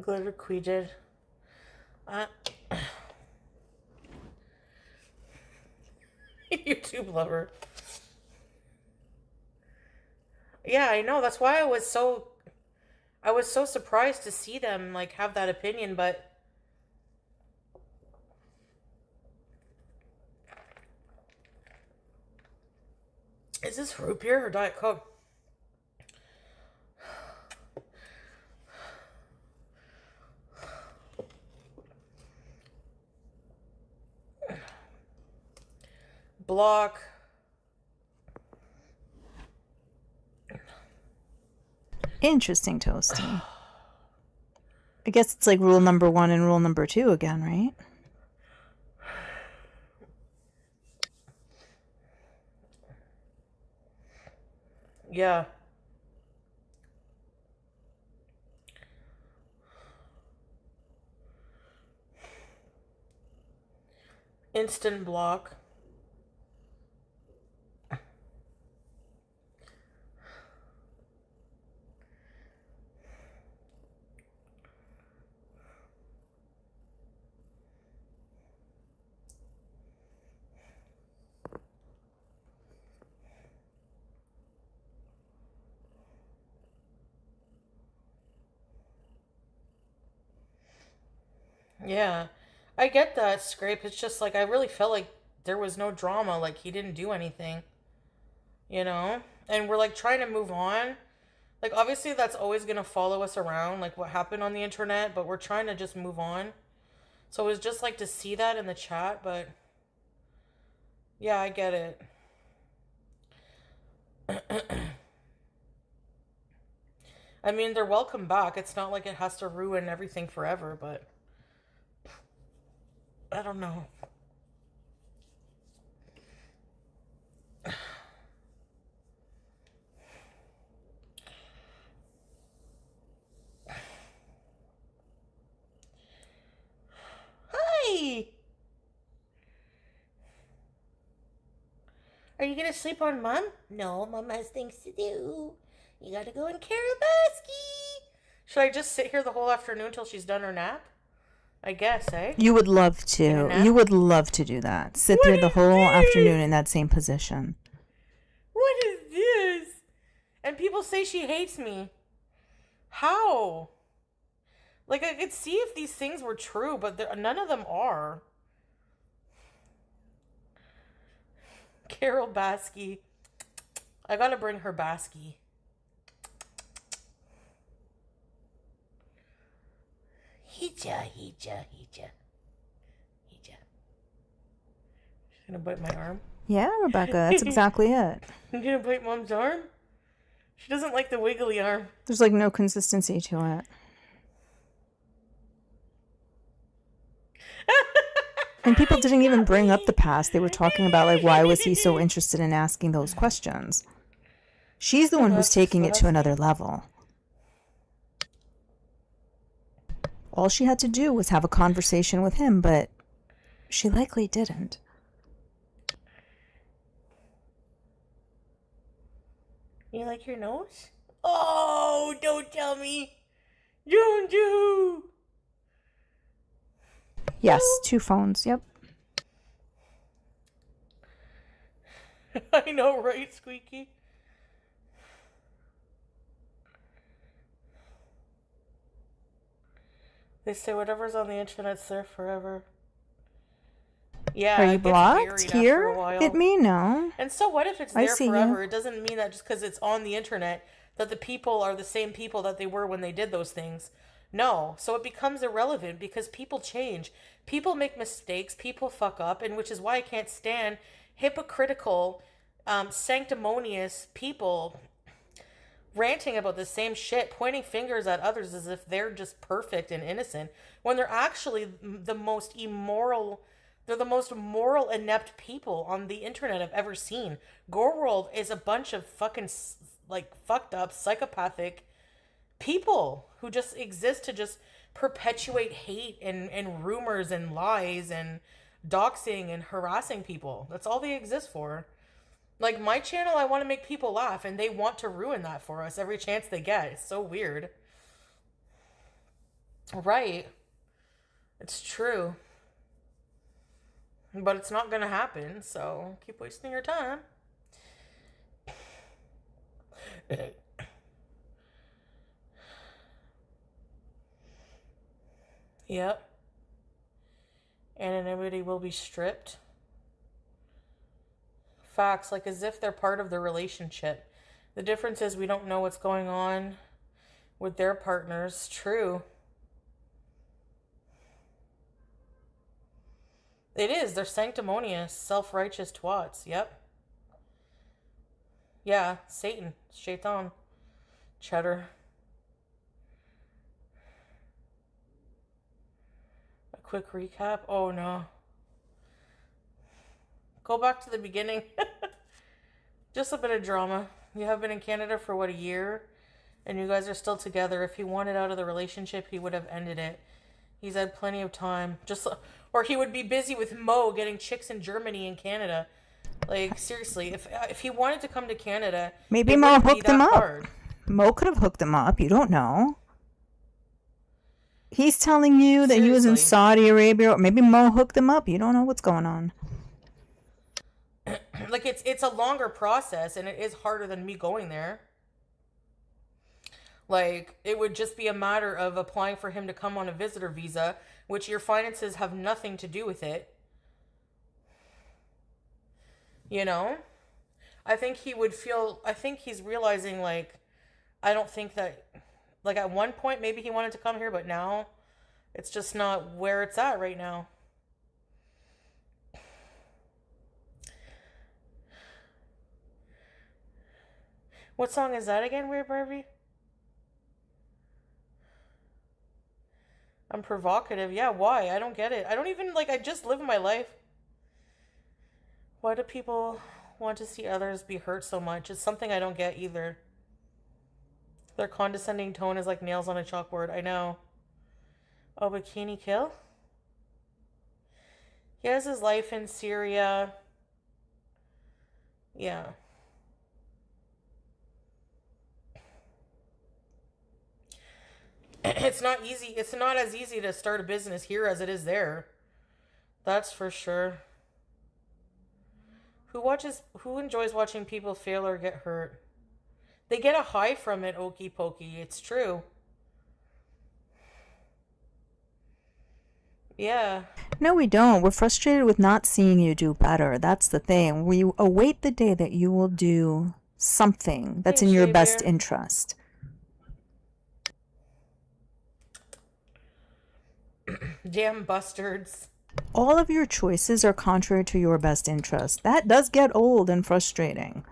Glitter Queeded. YouTube lover. Yeah, I know. That's why I was so surprised to see them like have that opinion, but is this root beer or Diet Coke? Block. Interesting, Toasty. I guess it's like rule number 1 and rule number 2 again, right? Yeah. Instant block. Yeah. I get that, Scrape. It's just like I really felt like there was no drama. Like he didn't do anything, you know? And we're like trying to move on. Like obviously that's always going to follow us around, like what happened on the internet, but we're trying to just move on. So it was just like to see that in the chat, but yeah, I get it. I mean, they're welcome back. It's not like it has to ruin everything forever, but I don't know. Hi! Are you gonna sleep on Mom? No, Mom has things to do. You gotta go in Karabaski. Should I just sit here the whole afternoon till she's done her nap? I guess, eh? You would love to. You would love to do that. Sit there the whole afternoon in that same position. What is this? And people say she hates me. How? Like, I could see if these things were true, but none of them are. Carol Basky. I gotta bring her Basky. Hija. She's gonna bite my arm. Yeah, Rebecca, that's exactly it. You gonna bite Mom's arm? She doesn't like the wiggly arm. There's like no consistency to it. And people didn't even bring up the past. They were talking about like why was he so interested in asking those questions. She's the one who's taking it to another level. All she had to do was have a conversation with him, but she likely didn't. You like your nose? Oh, don't tell me. Don't do. Yes, 2 phones. Yep. I know, right, Squeaky? They say whatever's on the internet's there forever. Yeah, Are you blocked here? Hit me? No. And so what if it's I there see forever? you. It doesn't mean that just because it's on the internet that the people are the same people that they were when they did those things. No. So it becomes irrelevant because people change. People make mistakes. People fuck up. And which is why I can't stand hypocritical, sanctimonious people ranting about the same shit, pointing fingers at others as if they're just perfect and innocent, when they're actually the most immoral, they're the most moral, inept people on the internet I've ever seen. Gore World is a bunch of fucking, like, fucked up, psychopathic people who just exist to just perpetuate hate and rumors and lies and doxing and harassing people. That's all they exist for. Like, my channel, I want to make people laugh, and they want to ruin that for us every chance they get. It's so weird. Right. It's true. But it's not going to happen, so keep wasting your time. Yep. Anonymity will be stripped. Facts, like as if they're part of the relationship. The difference is we don't know what's going on with their partners. True. It is. They're sanctimonious, self-righteous twats. Yep. Yeah, Satan. Shaitan. Cheddar. A quick recap. Oh no. Go back to the beginning. Just a bit of drama. You have been in Canada for what, a year? And you guys are still together. If he wanted out of the relationship, he would have ended it. He's had plenty of time. Or he would be busy with Mo getting chicks in Germany and Canada. Like, seriously, if he wanted to come to Canada, maybe Mo hooked him up. Mo could have hooked him up. You don't know. He's telling you that he was in Saudi Arabia, or maybe Mo hooked him up. You don't know what's going on. Like, it's a longer process, and it is harder than me going there. Like, it would just be a matter of applying for him to come on a visitor visa, which your finances have nothing to do with it. You know? I think he's realizing, like, I don't think that, like, at one point maybe he wanted to come here, but now it's just not where it's at right now. What song is that again, Weird Barbie? I'm provocative. Yeah, why? I don't get it. I don't even, like, I just live my life. Why do people want to see others be hurt so much? It's something I don't get either. Their condescending tone is like nails on a chalkboard. I know. Oh, Bikini Kill? He has his life in Syria. Yeah. It's not easy. It's not as easy to start a business here as it is there. That's for sure. Who enjoys watching people fail or get hurt? They get a high from it, Okey Pokey. It's true. Yeah. No, we don't. We're frustrated with not seeing you do better. That's the thing. We await the day that you will do something that's in your best interest. Damn bastards. All of your choices are contrary to your best interest. That does get old and frustrating.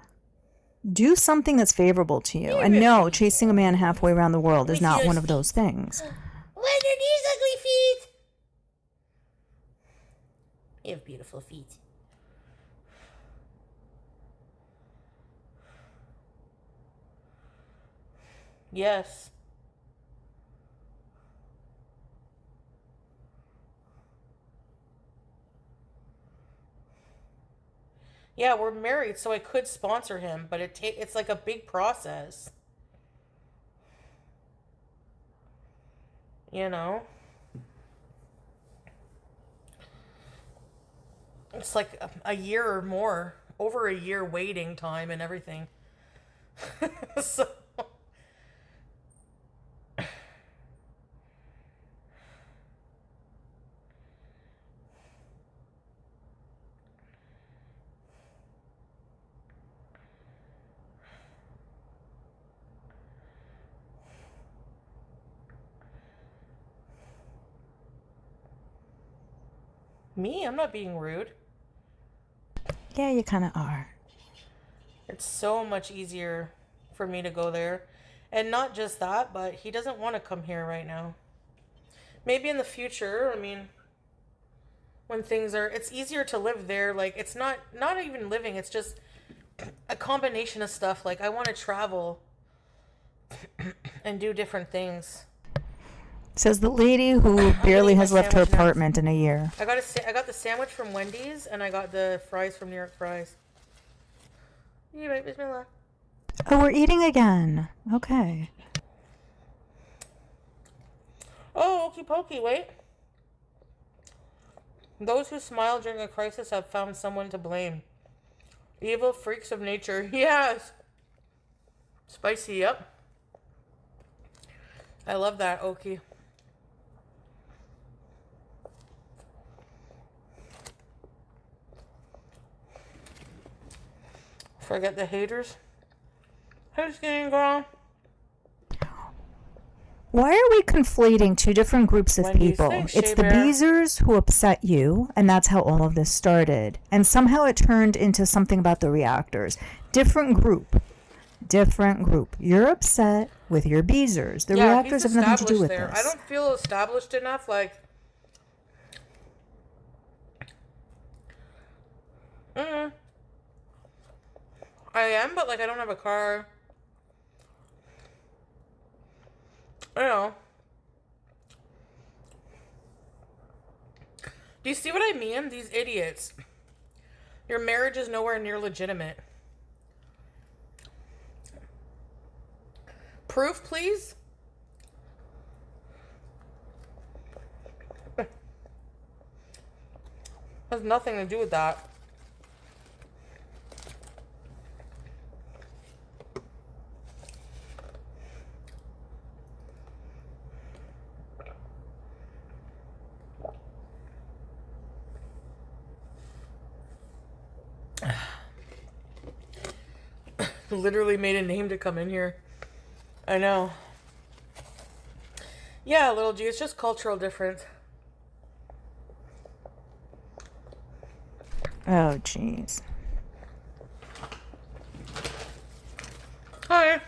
Do something that's favorable to you. And no, chasing a man halfway around the world is not one of those things. What are these ugly feet? You have beautiful feet. Yes. Yeah, we're married, so I could sponsor him, but it's like a big process. You know? It's like a year or more, over a year waiting time and everything. So me, I'm not being rude. Yeah, you kind of are. It's so much easier for me to go there. And not just that, but he doesn't want to come here right now. Maybe in the future, I mean, when it's easier to live there. Like, it's not even living, it's just a combination of stuff. Like, I want to travel and do different things. Says the lady who barely has left her apartment in a year. I got the sandwich from Wendy's, and I got the fries from New York Fries. You right, Bismillah. Oh, we're eating again. Okay. Oh, okey pokey, wait. Those who smile during a crisis have found someone to blame. Evil freaks of nature. Yes. Spicy, yep. I love that, Oki. Forget the haters. Who's getting girl? Why are we conflating two different groups of people? It's the Beezers who upset you, and that's how all of this started. And somehow it turned into something about the reactors. Different group. Different group. You're upset with your Beezers. The reactors have nothing to do with this. I don't feel established enough, like... I am, but, like, I don't have a car. I don't know. Do you see what I mean? These idiots. Your marriage is nowhere near legitimate. Proof, please? Has nothing to do with that. Literally made a name to come in here. I know. Yeah, little G, it's just cultural difference. Oh, jeez. Hi.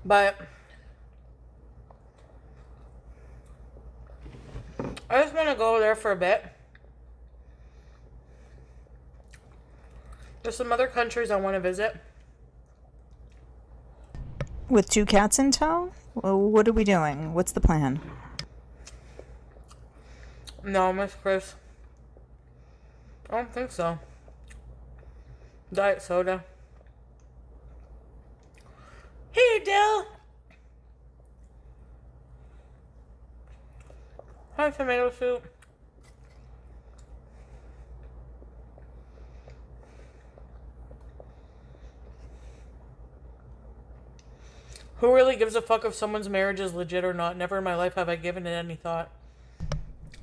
But I just want to go there for a bit. There's some other countries I want to visit. With 2 cats in tow? Well, what are we doing? What's the plan? No, Miss Chris. I don't think so. Diet soda. Hey, Dill. Hi, tomato soup. Who really gives a fuck if someone's marriage is legit or not? Never in my life have I given it any thought.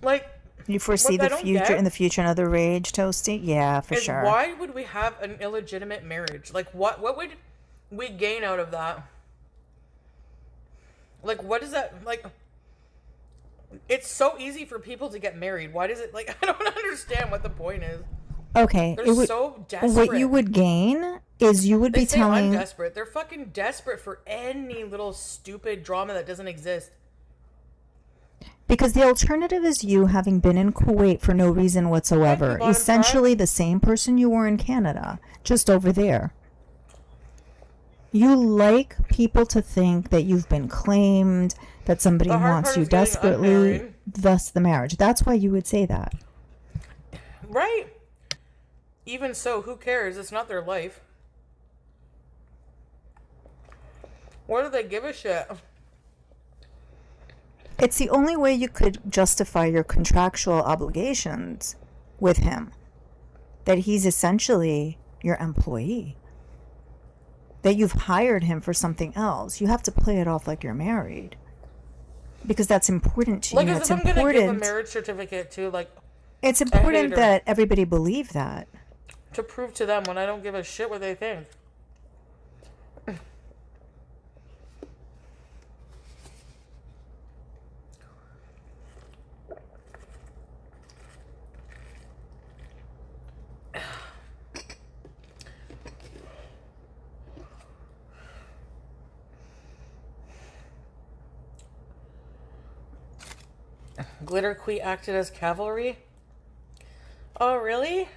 Like, You foresee what I the don't future get in the future another rage, Toasty? Yeah, for is sure. why would we have an illegitimate marriage? Like, what would we gain out of that? Like, what is that? Like, it's so easy for people to get married. Why does it, like, I don't understand what the point is. Okay, They're so desperate. what you would gain is you would They be say I'm telling desperate. They're fucking desperate for any little stupid drama that doesn't exist. because the alternative is you having been in Kuwait for no reason whatsoever. Thank you, bottom Essentially the same person you were in Canada, just over there. You like people to think that you've been claimed, that somebody The hard wants part you is getting desperately, unmarried. thus the marriage. That's why you would say that. Right. Even so, who cares? It's not their life. What do they give a shit? It's the only way you could justify your contractual obligations with him. That he's essentially your employee. That you've hired him for something else. You have to play it off like you're married. Because that's important to Like, you. as It's if I'm gonna give a important. marriage certificate to, like, It's important her. that everybody believe that. to prove to them when I don't give a shit what they think. Glitter Queen acted as cavalry? Oh, really?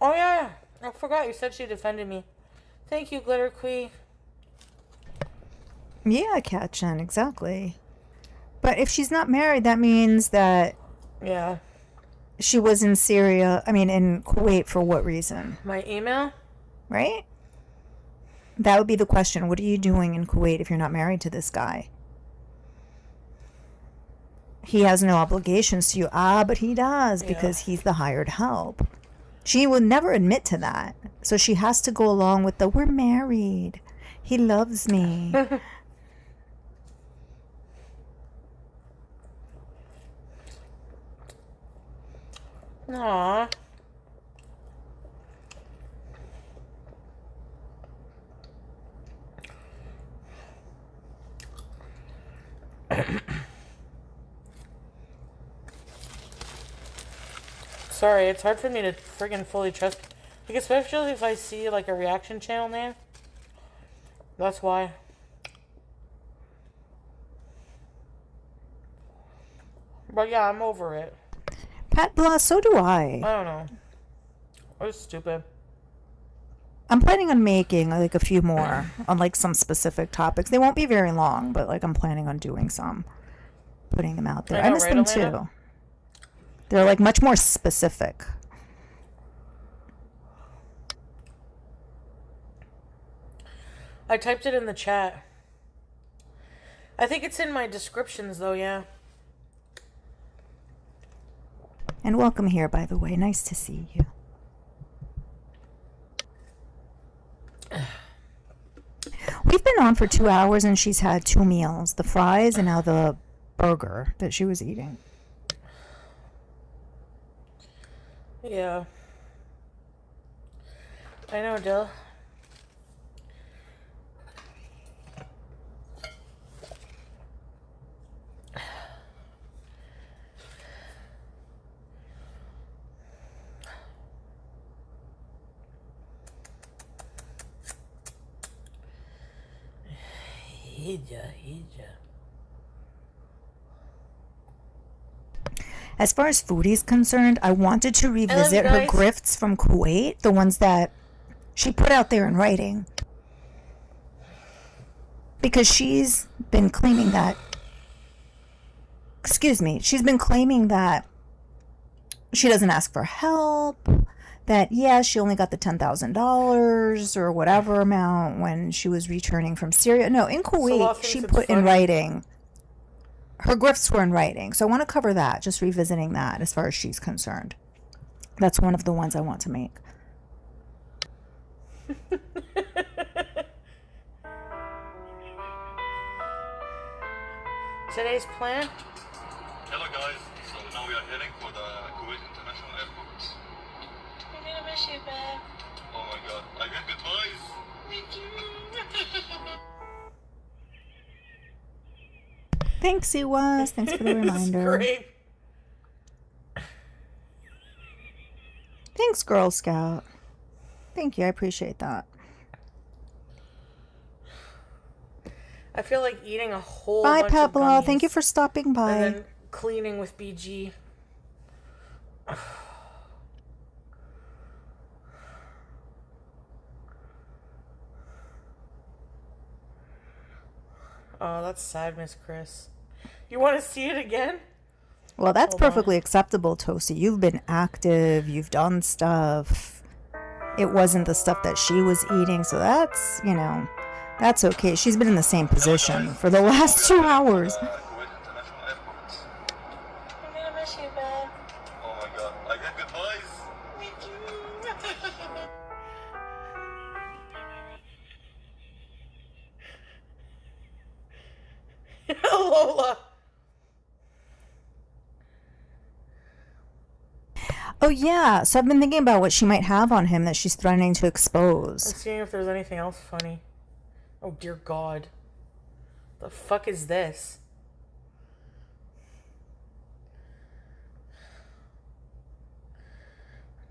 Oh, yeah. I forgot you said she defended me. Thank you, Glitter Queen. Yeah, Katchen, exactly. But if she's not married, that means that Yeah. she was in Syria, in Kuwait for what reason? My email? Right? That would be the question. What are you doing in Kuwait if you're not married to this guy? He has no obligations to you. But he does because he's the hired help. She will never admit to that. So she has to go along with we're married. He loves me. Aww. Sorry, it's hard for me to friggin' fully trust. Like, especially if I see, like, a reaction channel name. That's why. But yeah, I'm over it. Pat Blah, so do I. I don't know. I was stupid. I'm planning on making like a few more on like some specific topics. They won't be very long, but like I'm planning on doing some, putting them out there. I know, I miss right, them Elena? too. They're like much more specific. I typed it in the chat. I think it's in my descriptions, though, yeah. And welcome here, by the way. Nice to see you. We've been on for 2 hours and she's had 2 meals, the fries and now the burger that she was eating. Yeah. I know, Dill. As far as foodie's concerned, I wanted to revisit her guys. grifts from Kuwait, the ones that she put out there in writing. Because she's been claiming that, she's been claiming that she doesn't ask for help, that, yeah, she only got the $10,000 or whatever amount when she was returning from Syria. No, in Kuwait, she put in writing. Her grifts were in writing. So I want to cover that, just revisiting that as far as she's concerned. That's one of the ones I want to make. Today's plan? Hello guys, so now we are heading for the Kuwait International Airport. I'm gonna miss you, babe. Oh my god, I get goodbyes. Me too. Thanks, Iwas. Thanks for the reminder. Great. Thanks, Girl Scout. Thank you. I appreciate that. I feel like eating a whole Bye, bunch Pablo. of gummies Thank you for stopping by. and then cleaning with BG. Oh, that's sad, Miss Chris. You want to see it again? Well, that's Hold on. perfectly acceptable, Tosi. You've been active. You've done stuff. It wasn't the stuff that she was eating, so that's, that's okay. She's been in the same position for the last 2 hours. Kuwait International Airport. I'm gonna miss you, babe. Oh my god, I get goodbyes. Me too. Lola. Oh, yeah. So I've been thinking about what she might have on him that she's threatening to I'm expose. seeing if there's anything else funny. Oh, dear God. The fuck is this?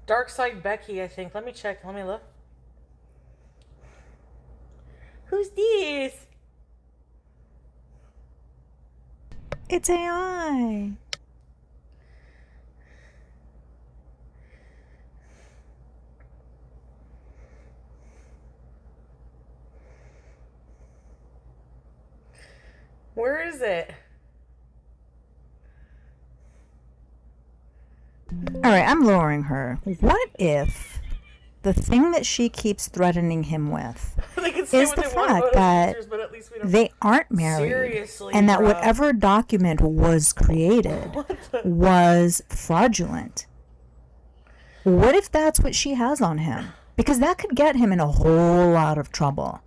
Dark Side Becky, I think. Let me check. Let me look. Who's this? It's AI. Where is it? All right, I'm lowering her. What if the thing that she keeps threatening him with They can say is what the they want fact about that us teachers, but at least we don't. they aren't married, Seriously, and that bro. whatever document was created was fraudulent? What if that's what she has on him? Because that could get him in a whole lot of trouble.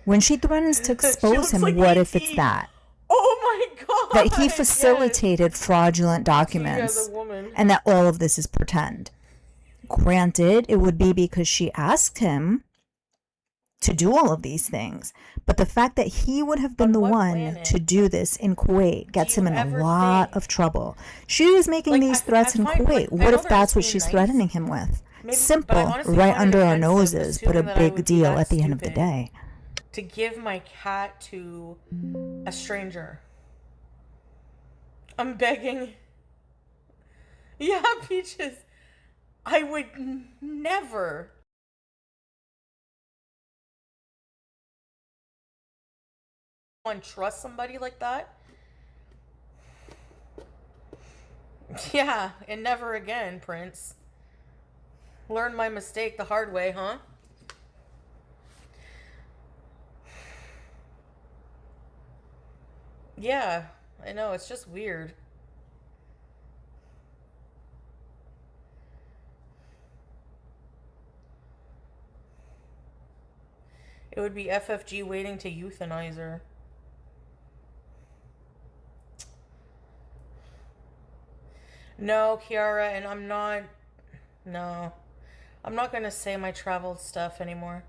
When she threatens to expose looks him, like what if ET. it's that? Oh my God! That he yes. facilitated fraudulent As documents a woman. and that all of this is pretend. Granted, it would be because she asked him to do all of these things. But the fact that he would have been On the what one planet to do this in Kuwait gets you him in a ever lot think- of trouble. She was making Like, these I threats in find, Kuwait. like, I What know if they're that's what being she's nice. threatening him with? Maybe, but I Simple, honestly right find it under our offensive, noses, but a assuming that I would big be deal that at the end of the stupid day. to give my cat to a stranger. I'm begging. Yeah, Peaches. I would never. Trust somebody like that. Yeah, and never again, Prince. Learn my mistake the hard way, huh? Yeah, I know, it's just weird. It would be FFG waiting to euthanize her. No, Kiara, and I'm not... No. I'm not going to say my travel stuff anymore.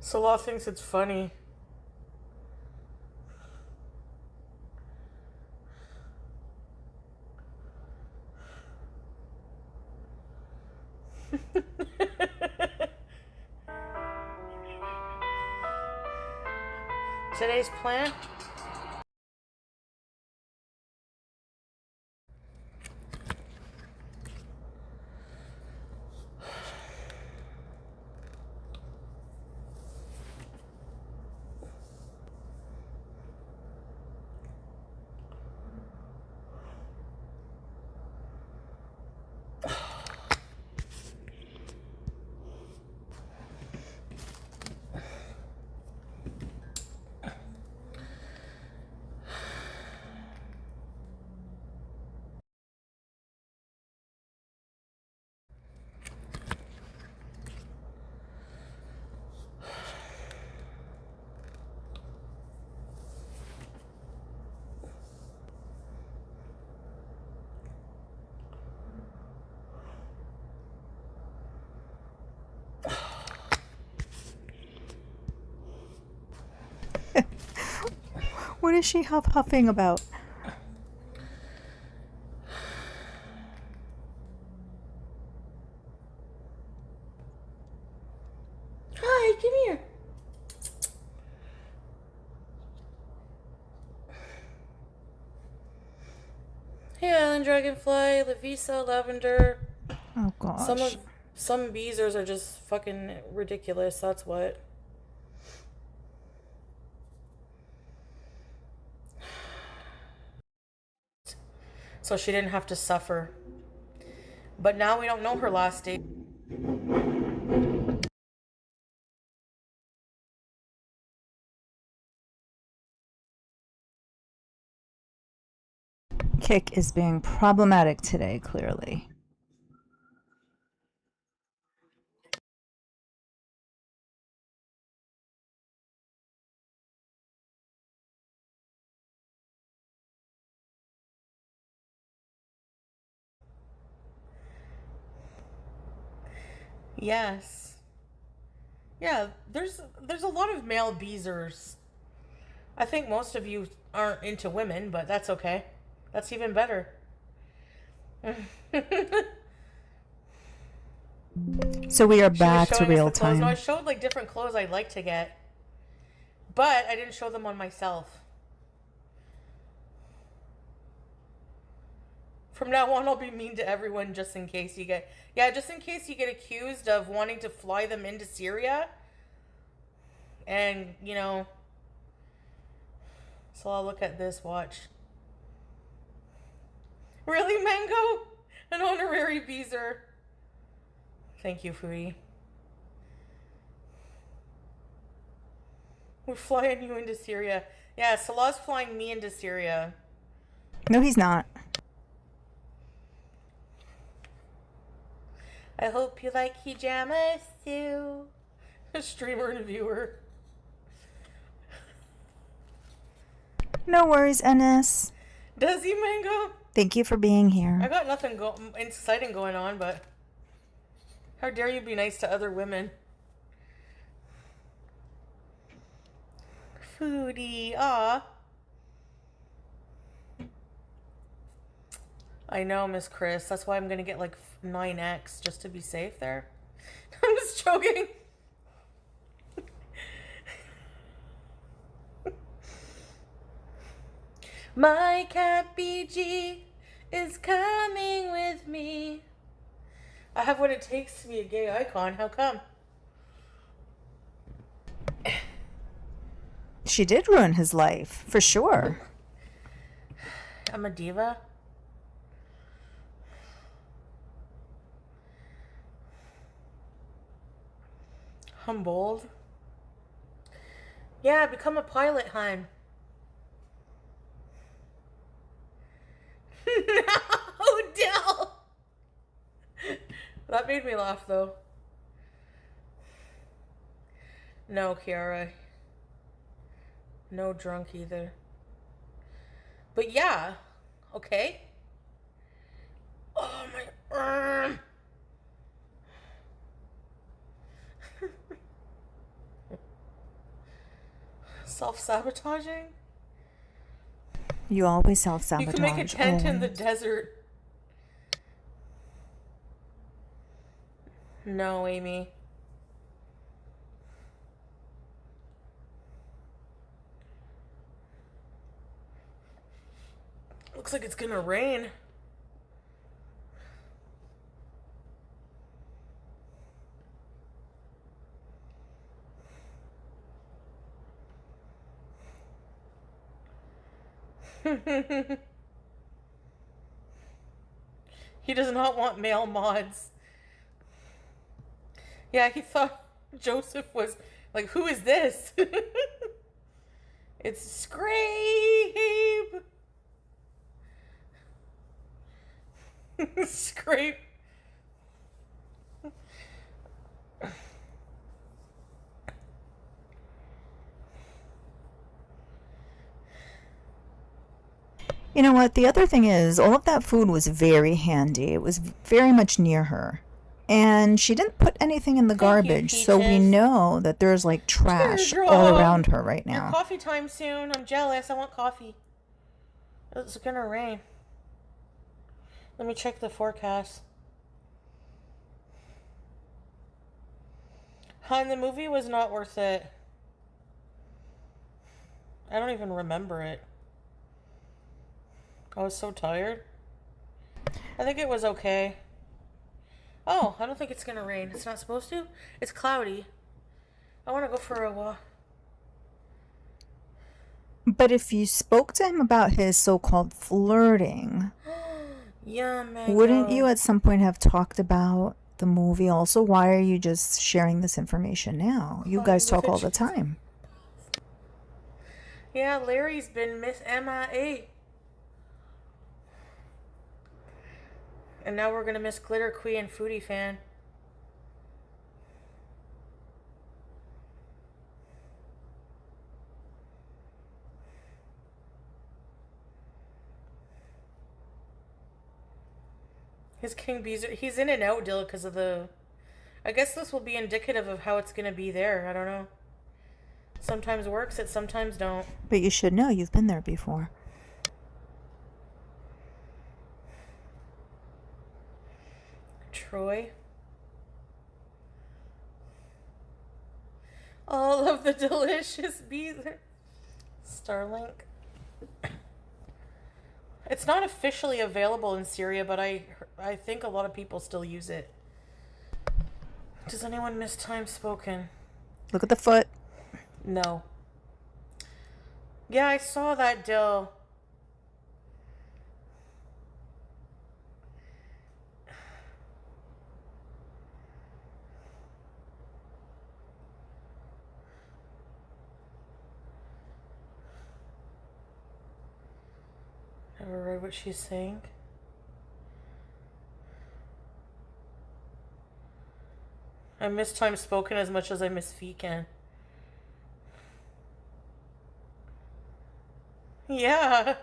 Salah thinks it's funny. Today's plan? What is she huffing about? Hi, come here. Hey, Island Dragonfly, Lavisa, Lavender. Oh gosh. Some beezers are just fucking ridiculous, that's what. So she didn't have to suffer. But now we don't know her last day. Kick is being problematic today, clearly. Yes. Yeah, there's a lot of male beezers. I think most of you aren't into women, but that's okay. That's even better. So we are She was back to showing us real the clothes. No, I time. showed like different clothes I'd like to get, but I didn't show them on myself. From now on, I'll be mean to everyone just in case you get... Yeah, just in case you get accused of wanting to fly them into Syria. And, you know... So I'll look at this, watch. Really, Mango? An honorary beezer. Thank you, Foodie. We're flying you into Syria. Yeah, Salah's flying me into Syria. No, he's not. I hope you like hijamas too. A streamer and viewer. No worries, Ennis. Does he, Mango? Thank you for being I here. got nothing exciting going on, but how dare you be nice to other women? Foodie, ah. I know, Miss Chris. That's why I'm gonna get like 9X just to be safe there. I'm just joking. My cat BG is coming with me. I have what it takes to be a gay icon. How come? She did ruin his life, for sure. I'm a diva? I'm bold. Yeah, become a pilot, hun. No, Dell. That made me laugh, though. No, Kiara. No drunk either. But yeah, okay. Oh my. Self-sabotaging? You always You self-sabotage. can make a tent in the always. desert. No, Amy. Looks like it's gonna rain. He does not want male mods. Yeah, he thought Joseph was like, who is this? It's Scrape. Scrape. You know what? The other thing is, all of that food was very handy. It was very much near her. And she didn't put anything in the Thank you, garbage, so we Peaches. know that there's like trash Teardrop. all around her right Your now. coffee time soon. I'm jealous. I want coffee. It's gonna rain. Let me check the forecast. Hun, the movie was not worth it. I don't even remember it. I was so tired. I think it was okay. Oh, I don't think it's gonna rain. It's not supposed to? It's cloudy. I want to go for a walk. But if you spoke to him about his so-called flirting, Yeah, man. wouldn't you at some point have talked about the movie also? Why are you just sharing this information now? You guys talk all the time. Yeah, Larry's been Miss MIA. And now we're gonna miss Glitter Queen and Foodie Fan. His King Beezer, he's in and out, Dill, because of the... I guess this will be indicative of how it's gonna be there. I don't know. Sometimes works, it sometimes don't. But you should know, you've been there before. Troy. All of the delicious Beezer. Starlink. It's not officially available in Syria, but I think a lot of people still use it. Does anyone miss time spoken? Look at the foot. No. Yeah, I saw that, Dill. Ever read what she's saying? I miss time spoken as much as I miss Feekan. Yeah.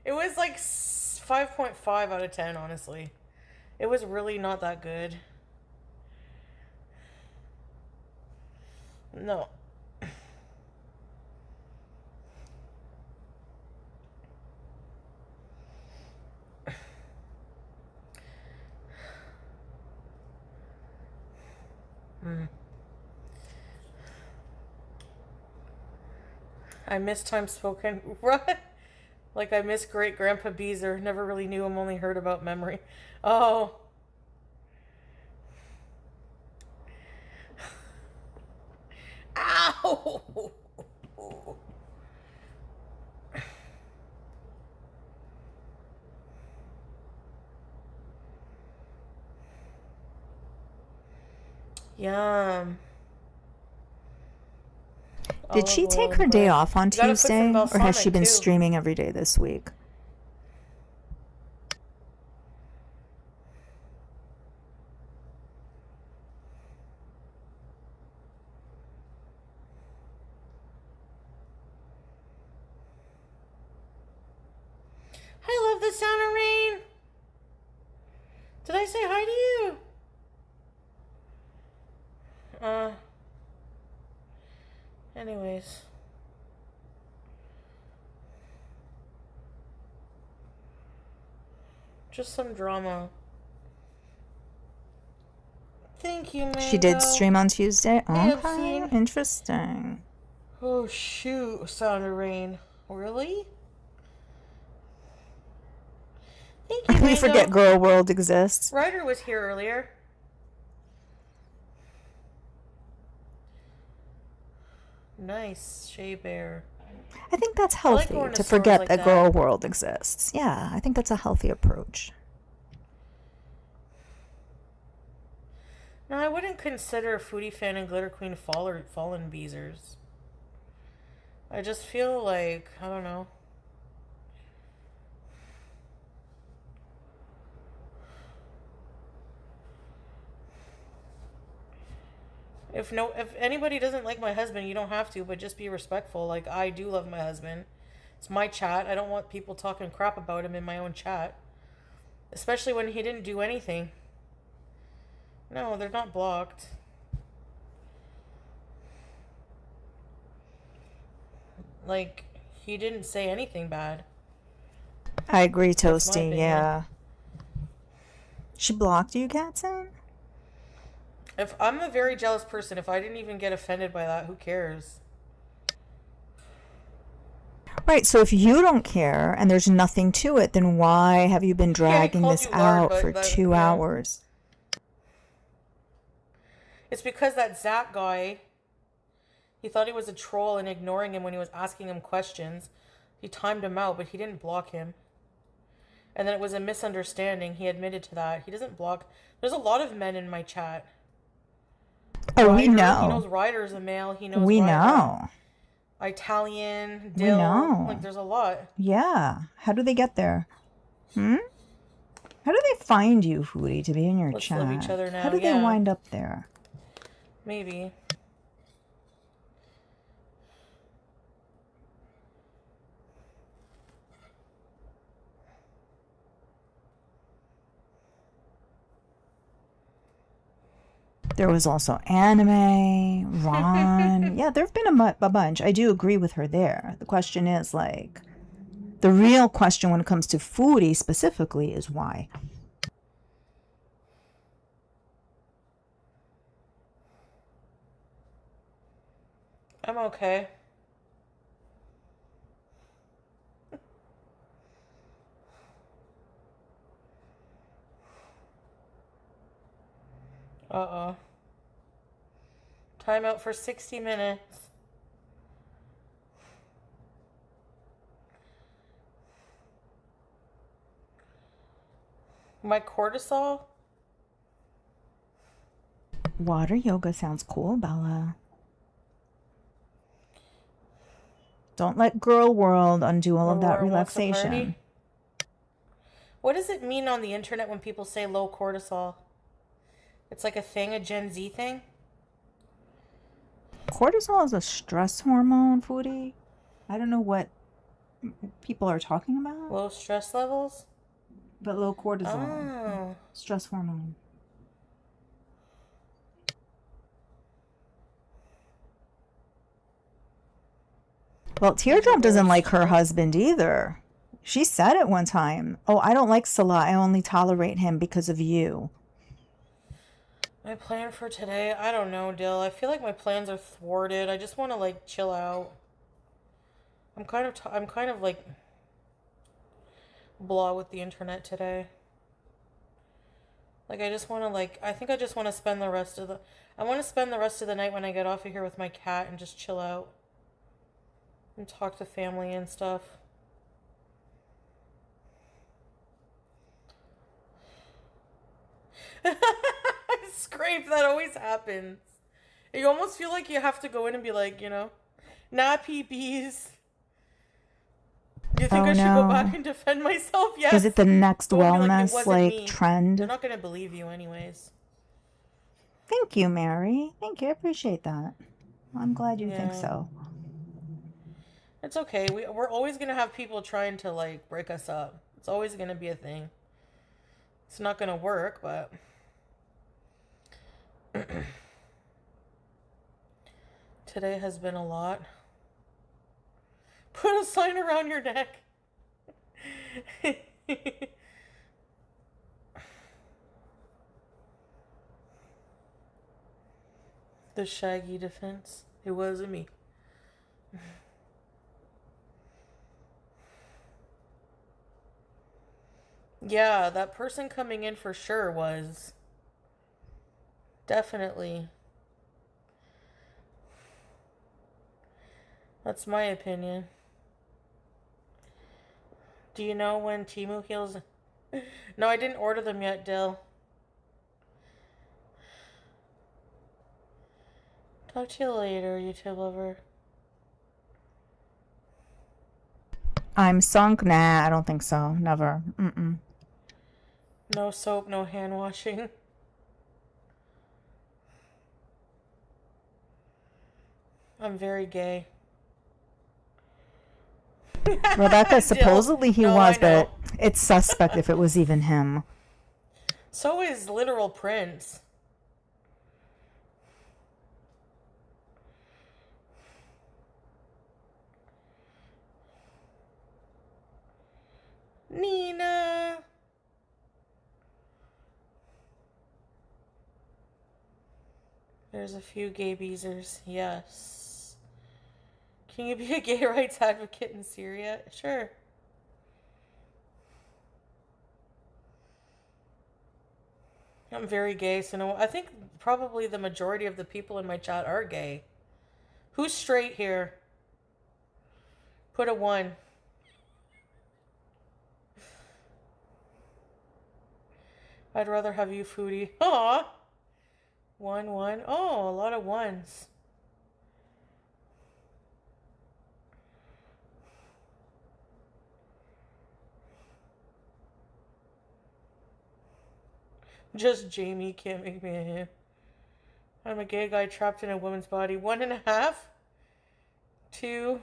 It was like 5.5 out of 10, honestly. It was really not that good. No. I miss time spoken. Right? Like I miss great grandpa Beezer. Never really knew him, only heard about memory. Oh. Ow! Yum. Did she Olive take oil her and day bread. off on You gotta put some Tuesday, or has she balsamic, been too. streaming every day this week? I love the sound of rain. Did I say hi to you? Anyways. Just some drama. Thank you, Mango. She did stream on Tuesday? Hey, Okay, Obscene. interesting. Oh, shoot. Sound of rain. Really? Thank you, Mango. We forget Girl World exists. Ryder was here earlier. Nice, Shea Bear. I think that's like healthy going to to stores forget like that that. Girl World exists. Yeah, I think that's a healthy approach. No, I wouldn't consider Foodie Fan and Glitter Queen fallen beezers. I just feel like, I don't know. If anybody doesn't like my husband, you don't have to, but just be respectful. Like, I do love my husband. It's my chat. I don't want people talking crap about him in my own chat. Especially when he didn't do anything. No, they're not blocked. Like, he didn't say anything bad. I agree, my Toasty. opinion. Yeah. She blocked you, Katzen? If I'm a very jealous person, if I didn't even get offended by that, who cares? Right, so if you don't care and there's nothing to it, then why have you been dragging called this you lard, out but for that- 2 yeah. hours? It's because that Zach guy, he thought he was a troll and ignoring him when he was asking him questions. He timed him out, but he didn't block him. And then it was a misunderstanding. He admitted to that. He doesn't block. There's a lot of men in my chat. Oh, we Ryder, know. He knows Ryder's a male. He knows We Ryder. know. Italian, We Dill. know. Like, there's a lot. Yeah. How do they get there? How do they find you, Foodie, to be in your Let's chat? love each other now, How do they yeah. wind up there? Maybe. There was also anime, Ron. Yeah, there have been a bunch. I do agree with her there. The question is, like, the real question when it comes to Foodie specifically is why. I'm okay. Uh-oh. Time out for 60 minutes. My cortisol? Water yoga sounds cool, Bella. Don't let Girl World undo all of that Aurora wants to party? relaxation. What does it mean on the internet when people say low cortisol? It's like a thing, a Gen Z thing? Cortisol is a stress hormone, Foodie. I don't know what people are talking about, Low stress levels? but low cortisol, Oh. stress hormone. Well, Teardrop doesn't like her husband either. She said it one time. Oh, I don't like Salah. I only tolerate him because of you. My plan for today? I don't know, Dill. I feel like my plans are thwarted. I just want to, like, chill out. I'm kind of like blah with the internet today. Like, I just want to, like, I think I just want to spend the rest of the night when I get off of here with my cat and just chill out. And talk to family and stuff. Scream. rape. That always happens. You almost feel like you have to go in and be like, nappy bees. Do you think I should go back and defend myself? Yes. Is it the next Go and be wellness "It wasn't me." trend? They're not going to believe you anyways. Thank you, Mary. Thank you. I appreciate that. I'm glad you think Yeah. so. It's okay. We're always going to have people trying to break us up. It's always going to be a thing. It's not going to work, but today has been a lot. Put a sign around your neck. The Shaggy defense. It wasn't me. Yeah, that person coming in for sure was definitely. That's my opinion. Do you know when Temu heals? No, I didn't order them yet, Dill. Talk to you later, YouTube lover. I'm sunk? Nah, I don't think so. Never. Mm-mm. No soap, no hand washing. I'm very gay. Rebecca, supposedly he No, was, I know. but it's suspect if it was even him. So is literal Prince. Nina. There's a few gay beezers. Yes. Can you be a gay rights advocate in Syria? Sure. I'm very gay, so no, I think probably the majority of the people in my chat are gay. Who's straight here? Put a 1. I'd rather have you, foodie. Aw. 1, 1. Oh, a lot of 1s. Just Jamie can't make me a him. I'm a gay guy trapped in a woman's body. 1.5. 2.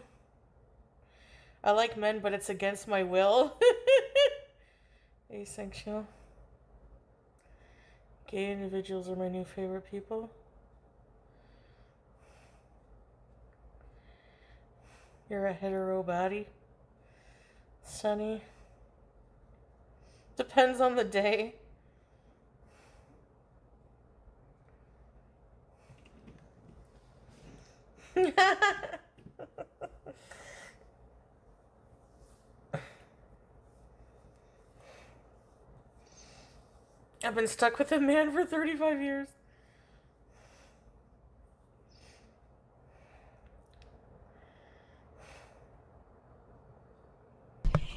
I like men, but it's against my will. Asexual. Gay individuals are my new favorite people. You're a hetero body. Sunny. Depends on the day. I've been stuck with a man for 35 years.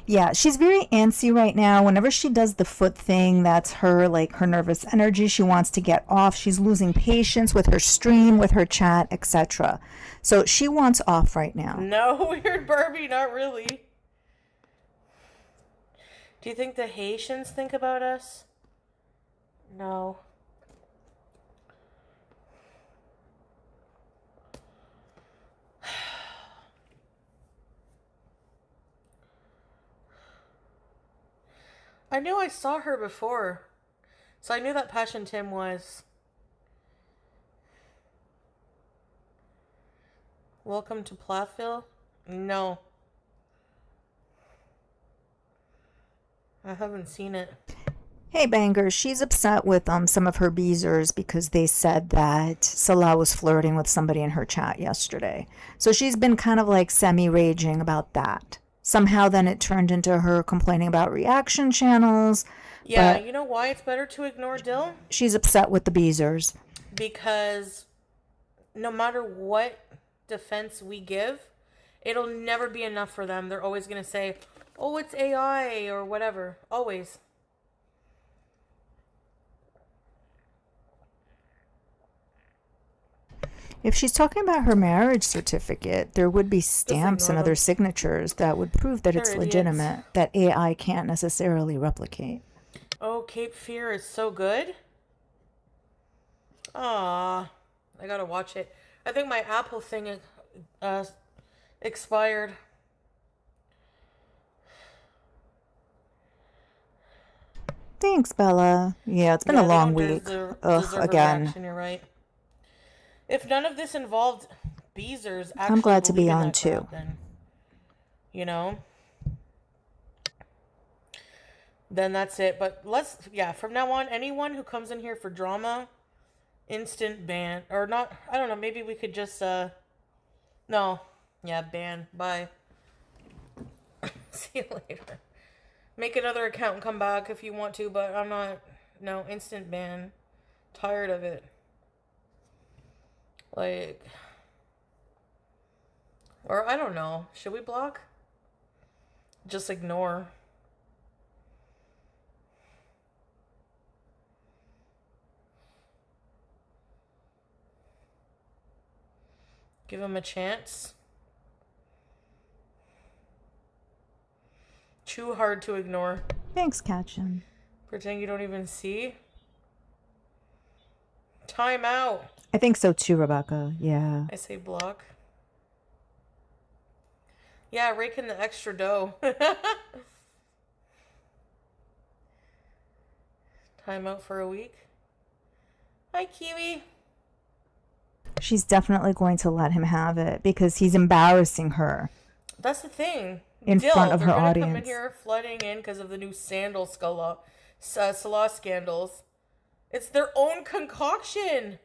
Yeah, she's very antsy right now. Whenever she does the foot thing, that's her her nervous energy. She wants to get off. She's losing patience with her stream, with her chat, etc. So she wants off right now. No, weird Barbie, not really. Do you think the Haitians think about us? No. I knew I saw her before. So I knew that Passion Tim was. Welcome to Plathville? No. I haven't seen it. Hey, Bangers, she's upset with some of her beezers because they said that Salah was flirting with somebody in her chat yesterday. So she's been kind of semi-raging about that. Somehow then it turned into her complaining about reaction channels. Yeah, but you know why it's better to ignore Dill? she's upset with the beezers. Because no matter what defense we give, it'll never be enough for them. They're always going to say, oh, it's AI or whatever. Always. If she's talking about her marriage certificate, there would be stamps and ignore other them. signatures that would prove that They're it's idiots. legitimate, that AI can't necessarily replicate. Oh, Cape Fear is so good. Ah, I gotta watch it. I think my Apple thing expired. Thanks, Bella. Yeah, it's been Yeah, a they long don't week. deserve Ugh, a again. reaction, you're right. If none of this involved Beezers actually I'm glad to be believing on that too. crap, then, you know, then that's it. But from now on, anyone who comes in here for drama, instant ban. Or not, I don't know, maybe we could just, no. Yeah, ban. Bye. See you later. Make another account and come back if you want to, but I'm not, no, instant ban. Tired of it. Like, or I don't know. Should we block? Just ignore. Give him a chance. Too hard to ignore. Thanks, Katchen. Pretend you don't even see. Time out. I think so too, Rebecca. Yeah. I say block. Yeah, rake in the extra dough. Time out for a week. Hi, Kiwi. She's definitely going to let him have it because he's embarrassing her That's the thing. in front of they're her gonna come in audience. here flooding in because of the new Salah scandals. It's their own concoction.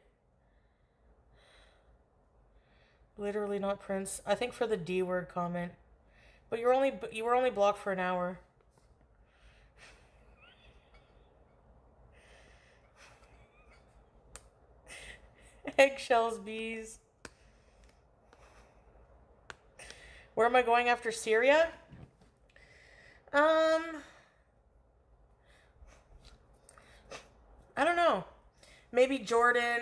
Literally not Prince. I think for the D word comment. But you were only blocked for an hour. Eggshells, bees. Where am I going after Syria? I don't know. Maybe Jordan,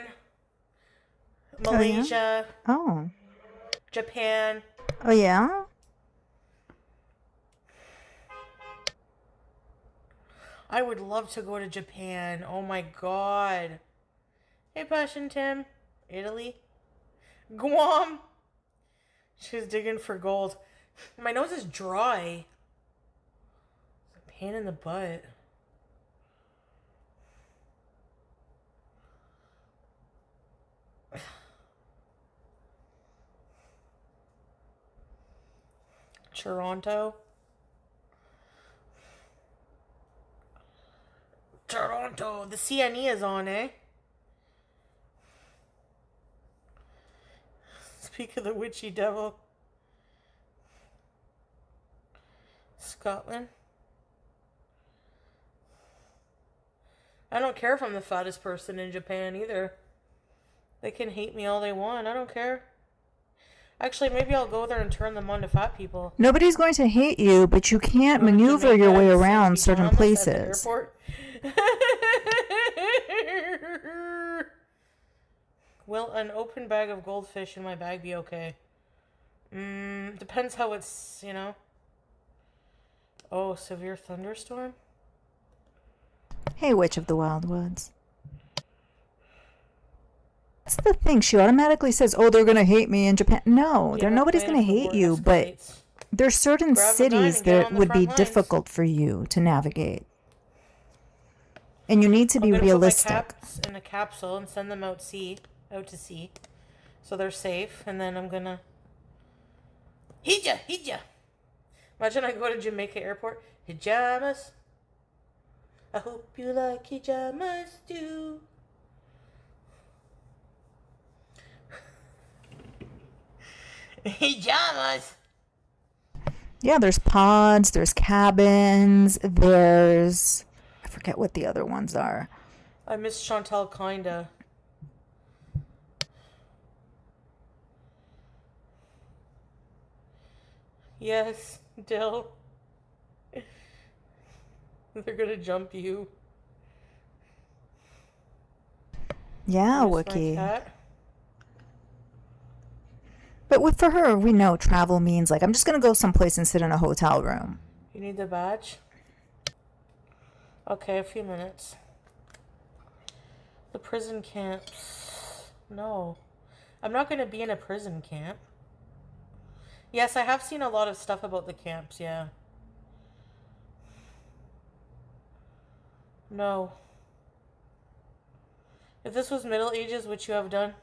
Malaysia, Oh. Japan. Oh, yeah? I would love to go to Japan. Oh my god. Hey, Passion Tim. Italy. Guam. She's digging for gold. My nose is dry. It's a pain in the butt. Toronto. Toronto. The CNE is on, eh? Speak of the witchy devil. Scotland. I don't care if I'm the fattest person in Japan either. They can hate me all they want. I don't care. Actually, maybe I'll go there and turn them on to fat people. Nobody's going to hate you, but you can't Go to maneuver Jamaica your way and send around certain pajamas at the places. airport. Will an open bag of goldfish in my bag be okay? Depends how it's, you know. Oh, severe thunderstorm? Hey, Witch of the Wildwoods. That's the thing. She automatically says, oh, they're going to hate me in Japan. No, Yeah, nobody's plan going to if the hate war you, but escalates. there's certain Grab a gun cities and get that on the would be front lines. difficult for you to navigate. And you need to be I'm gonna realistic. put my caps in a capsule and send them out to sea, so they're safe. And then I'm gonna hija. Imagine I go to Jamaica airport, hijamas. I hope you like hijamas too. Hijamas. Yeah, there's pods, there's cabins, there's... I forget what the other ones are. I miss Chantal kinda. Yes, Dill. They're gonna jump you. Yeah, Where's my Wookie. cat? But for her, we know travel means like, I'm just going to go someplace and sit in a hotel room. You need the badge? Okay, a few minutes. The prison camps. No. I'm not going to be in a prison camp. Yes, I have seen a lot of stuff about the camps, yeah. No. If this was Middle Ages, which you have done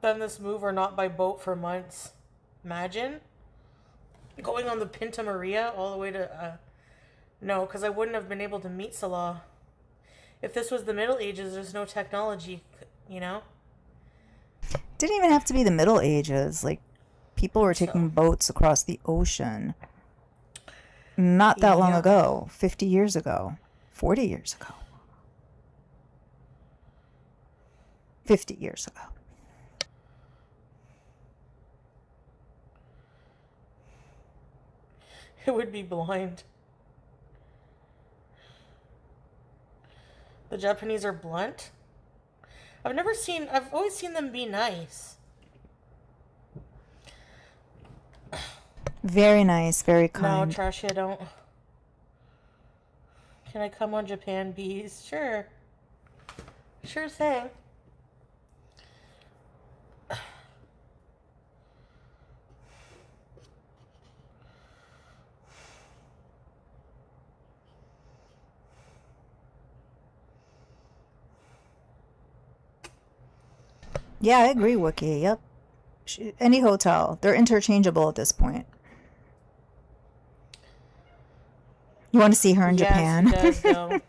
this move or not by boat for months. Imagine going on the Pinta Maria all the way to... no, because I wouldn't have been able to meet Salah. If this was the Middle Ages, there's no technology, you know? Didn't even have to be the Middle Ages. Like, people were taking boats across the ocean not that long ago. 50 years ago. 40 years ago. 50 years ago. It would be blind. The Japanese are blunt. I've always seen them be nice. Very nice, very kind. No, Trashy, I don't. Can I come on Japan Bees? Sure. Sure thing. Yeah, I agree, Wookie. Yep. Any hotel. They're interchangeable at this point. You want to see her in Japan? Yes, he does, though.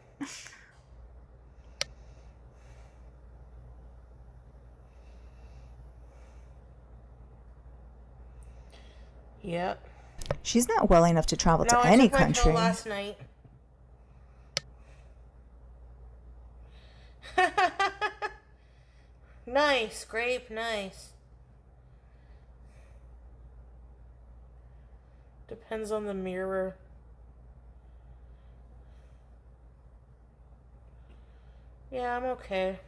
Yep. She's not well enough to travel to I any took my pill country. last night. Nice, grape, nice. Depends on the mirror. Yeah, I'm okay.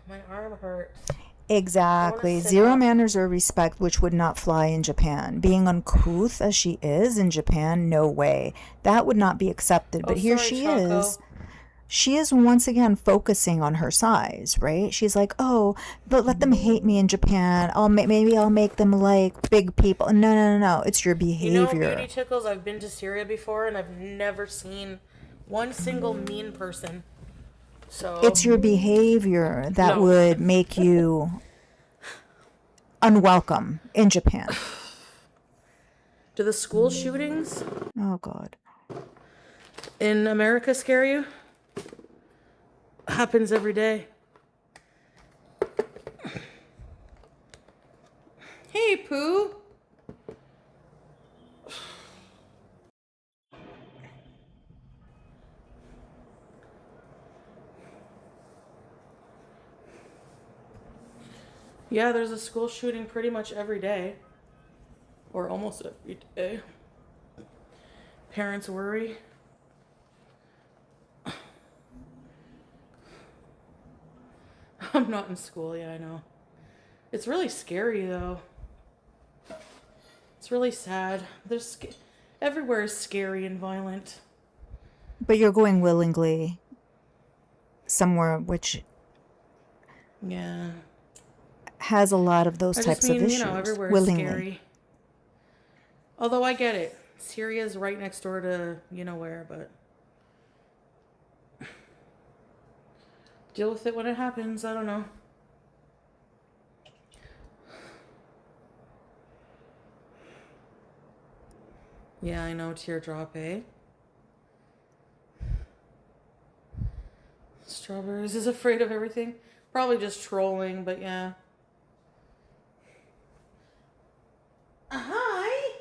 My arm hurts. Exactly. sit Zero up. manners or respect, which would not fly in Japan. Being uncouth as she is in Japan, no way. That would not be accepted. But here sorry, she Choco. is. She is once again focusing on her size, right? She's like, oh, but let them hate me in Japan. Maybe I'll make them like big people. No. It's your behavior. You know, Beauty Tickles, I've been to Syria before, and I've never seen one single mean person. So It's your behavior that No. would make you unwelcome in Japan. Do the school shootings Oh, God. in America scare you? Happens every day. Hey, Pooh. Yeah, there's a school shooting pretty much every day. Or almost every day. Parents worry. I'm not in school, yeah, I know. It's really scary, though. It's really sad. Everywhere is scary and violent. But you're going willingly somewhere which Yeah. has a lot of those I types just mean, of issues. you know, everywhere is willingly. scary. Although I get it. Syria's right next door to where, but deal with it when it happens. I don't know. Yeah, I know, teardrop, eh? Strawberries is afraid of everything. Probably just trolling, but yeah. Hi!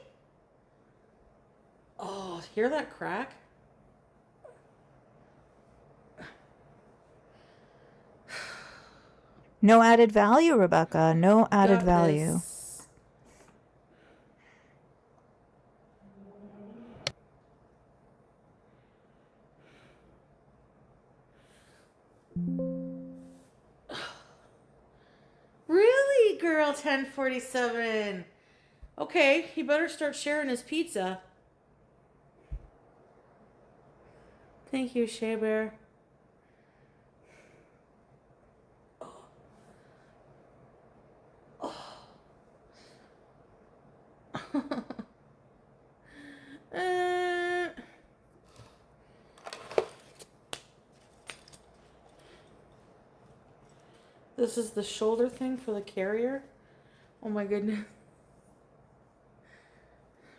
Oh, hear that crack? No added value, Rebecca. No added Got value. this. girl, 1047. Okay, he better start sharing his pizza. Thank you, Shea Bear. Uh, this is the shoulder thing for the carrier. Oh my goodness.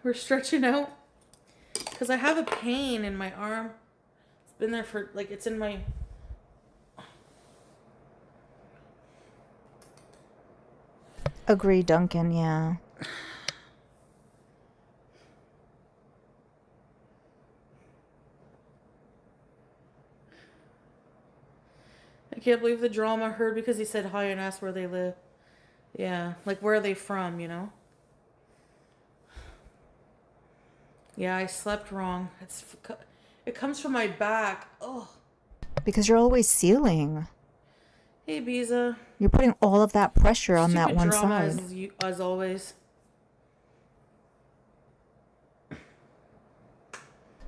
We're stretching out because I have a pain in my arm. It's been there for, like, it's in my... Agree, Duncan, yeah. I can't believe the drama I heard because he said hi and asked where they live. Yeah, like, where are they from, you know? Yeah, I slept wrong. It comes from my back. Oh. Because you're always sealing. Hey, Biza. You're putting all of that pressure on that Stupid one drama side. as always.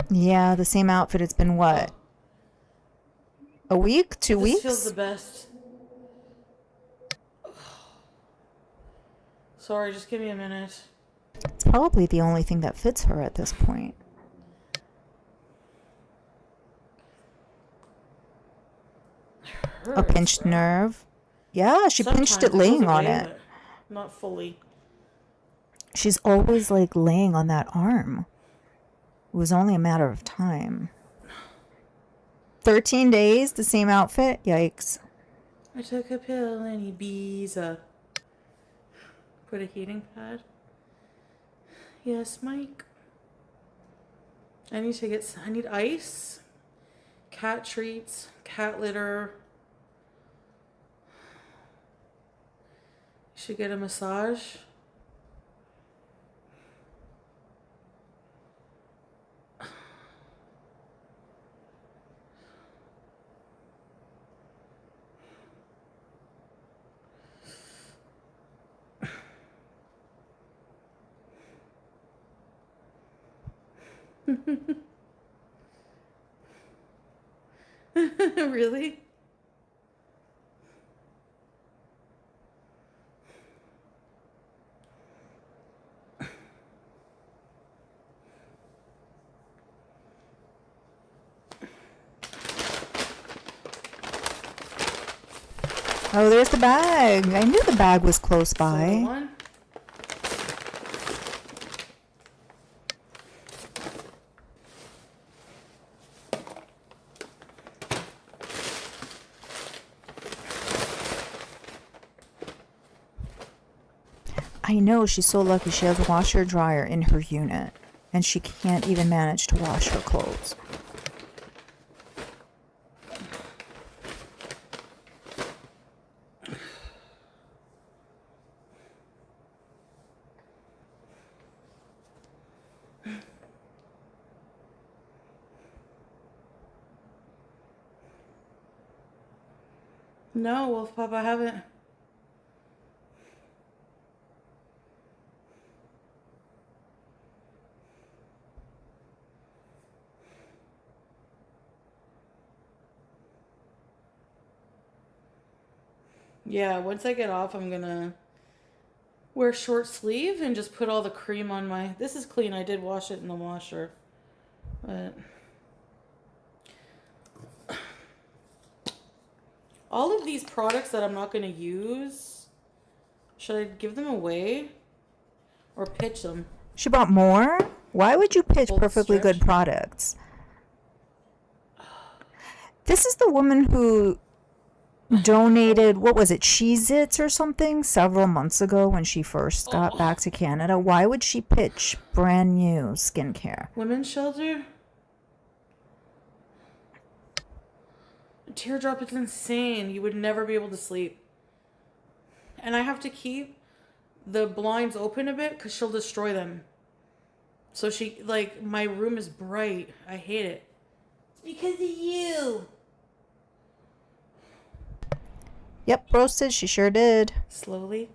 Yeah, the same outfit. It's been what? A week? 2 weeks? This feels the best. Sorry, just give me a minute. It's probably the only thing that fits her at this point. A pinched nerve. Yeah, she pinched it Sometimes laying goes on away, it. but not fully. She's always like laying on that arm. It was only a matter of time. 13 days, the same outfit? Yikes. I took a pill and he Biza. Put a heating pad. Yes, Mike. I need ice, cat treats, cat litter. Should get a massage. Really? Oh, there's the bag. I knew the bag was close Soda by. one. I know, she's so lucky she has a washer dryer in her unit. And she can't even manage to wash her clothes. No, Wolf Pup, I haven't. Yeah, once I get off, I'm gonna wear short sleeve and just put all the cream on my... This is clean. I did wash it in the washer. But... all of these products that I'm not going to use, should I give them away or pitch them? She bought more? Why would you pitch Old perfectly stretch. good products? This is the woman who donated, what was it, Cheez-Its or something, several months ago when she first got back to Canada. Why would she pitch brand new skincare? Women's shelter? Teardrop is insane. You would never be able to sleep. And I have to keep the blinds open a bit because she'll destroy them. So she, like, my room is bright. I hate it. It's because of you. Yep, roasted, she sure did. Slowly.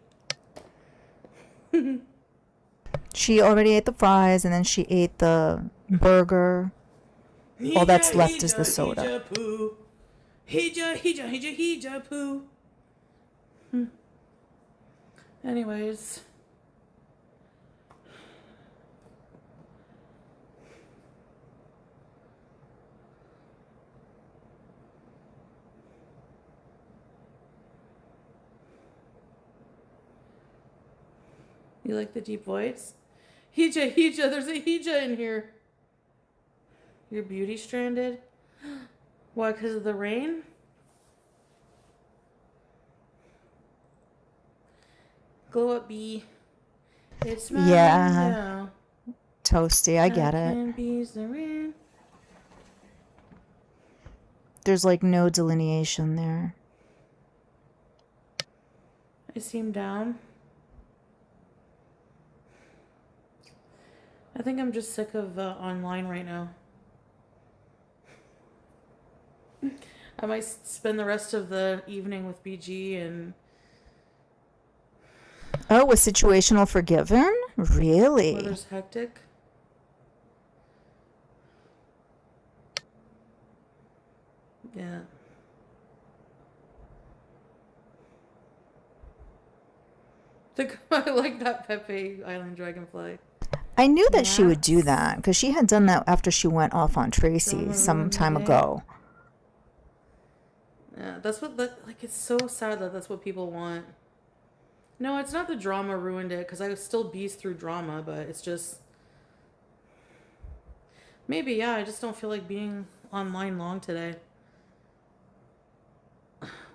She already ate the fries and then she ate the burger. All that's left is the soda. Hija poo. Anyways. You like the deep voice? Hija, there's a Hija in here. You're beauty stranded? Why, because of the rain? Glow up, bee. It's mine now. Toasty, I get it. Can bees the rain. There's like no delineation there. I seem down. I think I'm just sick of online right now. I might spend the rest of the evening with BG and... Oh, was situational forgiven? Really? Weather's hectic. Yeah. I like that Pepe Island Dragonfly. I knew that she would do that because she had done that after she went off on Tracy some time ago. Yeah, that's what, like, it's so sad that that's what people want. No, it's not the drama ruined it, because I still beast through drama, but it's just... Maybe, yeah, I just don't feel like being online long today.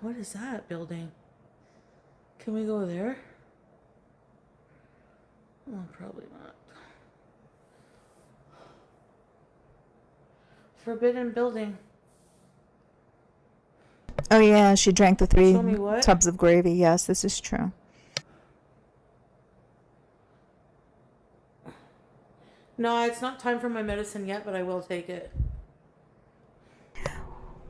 What is that building? Can we go there? Oh, probably not. Forbidden building. Oh yeah, she drank the 3 Tell me what? tubs of gravy. Yes, this is true. No, it's not time for my medicine yet, but I will take it.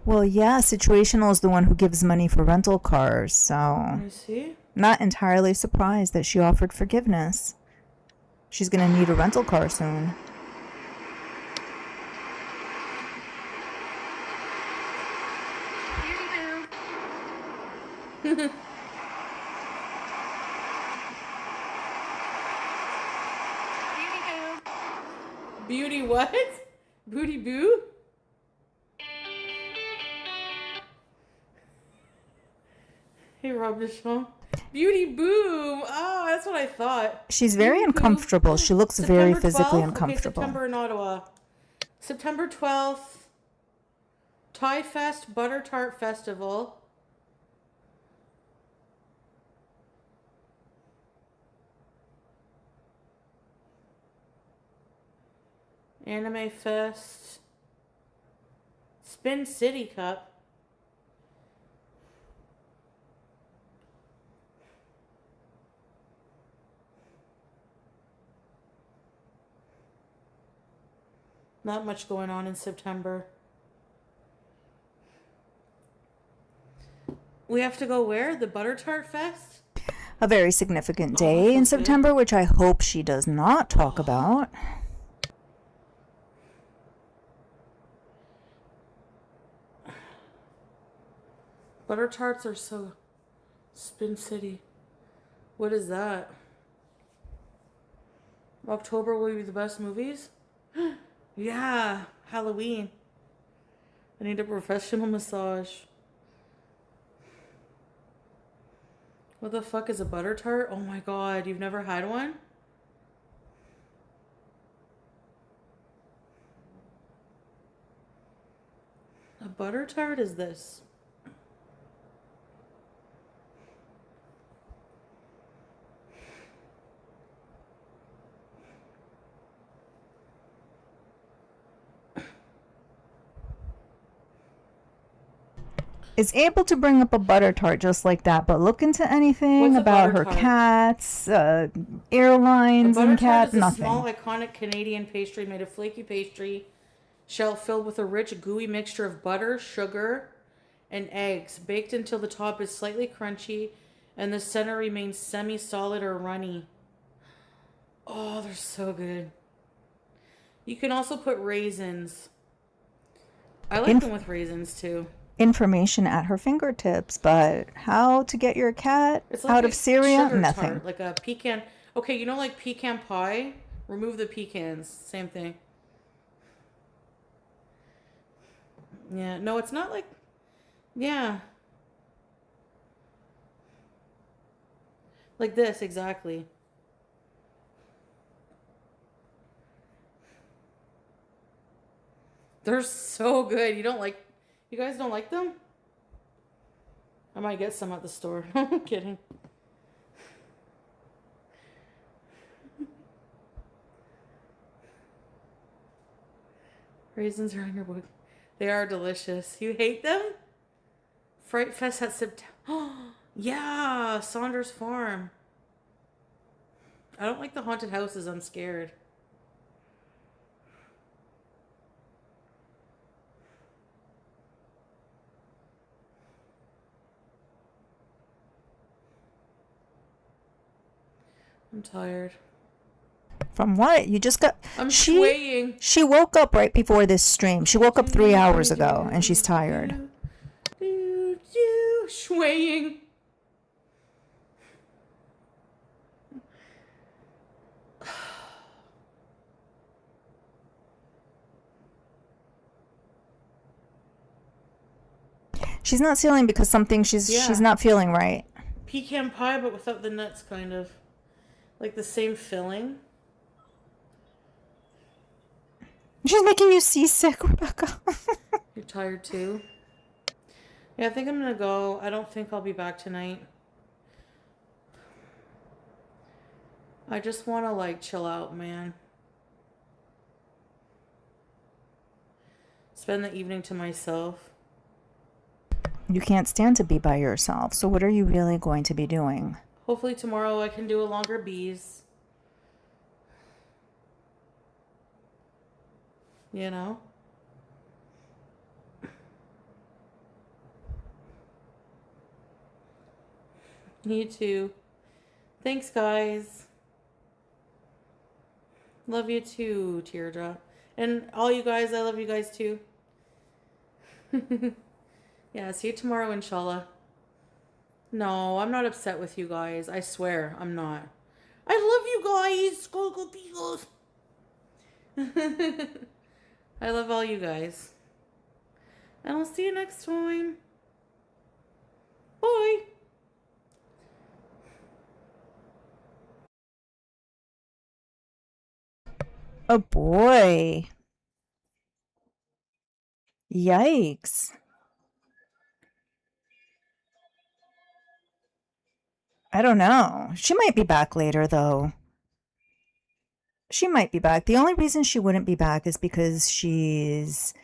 Well, yeah, situational is the one who gives money for rental cars, so I see. not entirely surprised that she offered forgiveness. She's gonna need a rental car soon. Beauty what? Booty boo? Hey, Rob Deschamps. Beauty boom. Oh, that's what I thought. She's very Beauty boo. uncomfortable. She looks very September physically 12th? uncomfortable. Okay, September in Ottawa. September 12th. Thai Fest Butter Tart Festival. Anime Fest. Spin City Cup. Not much going on in September. We have to go where? The Butter Tart Fest? A very significant day in September, which I hope she does not talk about. Butter tarts are so... Spin City. What is that? October will be the best movies? Yeah, Halloween. I need a professional massage. What the fuck is a butter tart? Oh my god, you've never had one? A butter tart is this? Is able to bring up a butter tart just like that, but look into anything What's a about butter her tart? cats, airlines A butter and tart cats, is a nothing. small, iconic Canadian pastry made of flaky pastry shell filled with a rich, gooey mixture of butter, sugar, and eggs, baked until the top is slightly crunchy and the center remains semi-solid or runny. Oh, they're so good. You can also put raisins. I like them with raisins too. Information at her fingertips, but how to get your cat It's like out a of Syria? sugar Nothing. tart, like a pecan. Okay, you know, like pecan pie? Remove the pecans. Same thing. Yeah, no, it's not like. Yeah. Like this, exactly. They're so good. You guys don't like them? I might get some at the store. I'm kidding. Raisins are in your book. They are delicious. You hate them? Fright Fest at September. Oh, yeah, Saunders Farm. I don't like the haunted houses. I'm scared. I'm tired. From what? You just got. I'm swaying. She woke up right before this stream. She woke up 3 hours ago and she's tired. Swaying. She's not feeling because something she's not feeling right. Pecan pie, but without the nuts, kind of. Like the same filling. She's making you seasick, Rebecca. You're tired too? Yeah, I think I'm gonna go. I don't think I'll be back tonight. I just want to like chill out, man. Spend the evening to myself. You can't stand to be by yourself. So what are you really going to be doing? Hopefully tomorrow I can do a longer bees. You know? You too. Thanks, guys. Love you too, Teardrop. And all you guys, I love you guys too. Yeah, see you tomorrow, inshallah. No, I'm not upset with you guys. I swear, I'm not. I love you guys. Go Beagles. I love all you guys. And I'll see you next time. Bye. Oh boy. Yikes. I don't know. She might be back later, though. She might be back. The only reason she wouldn't be back is because she's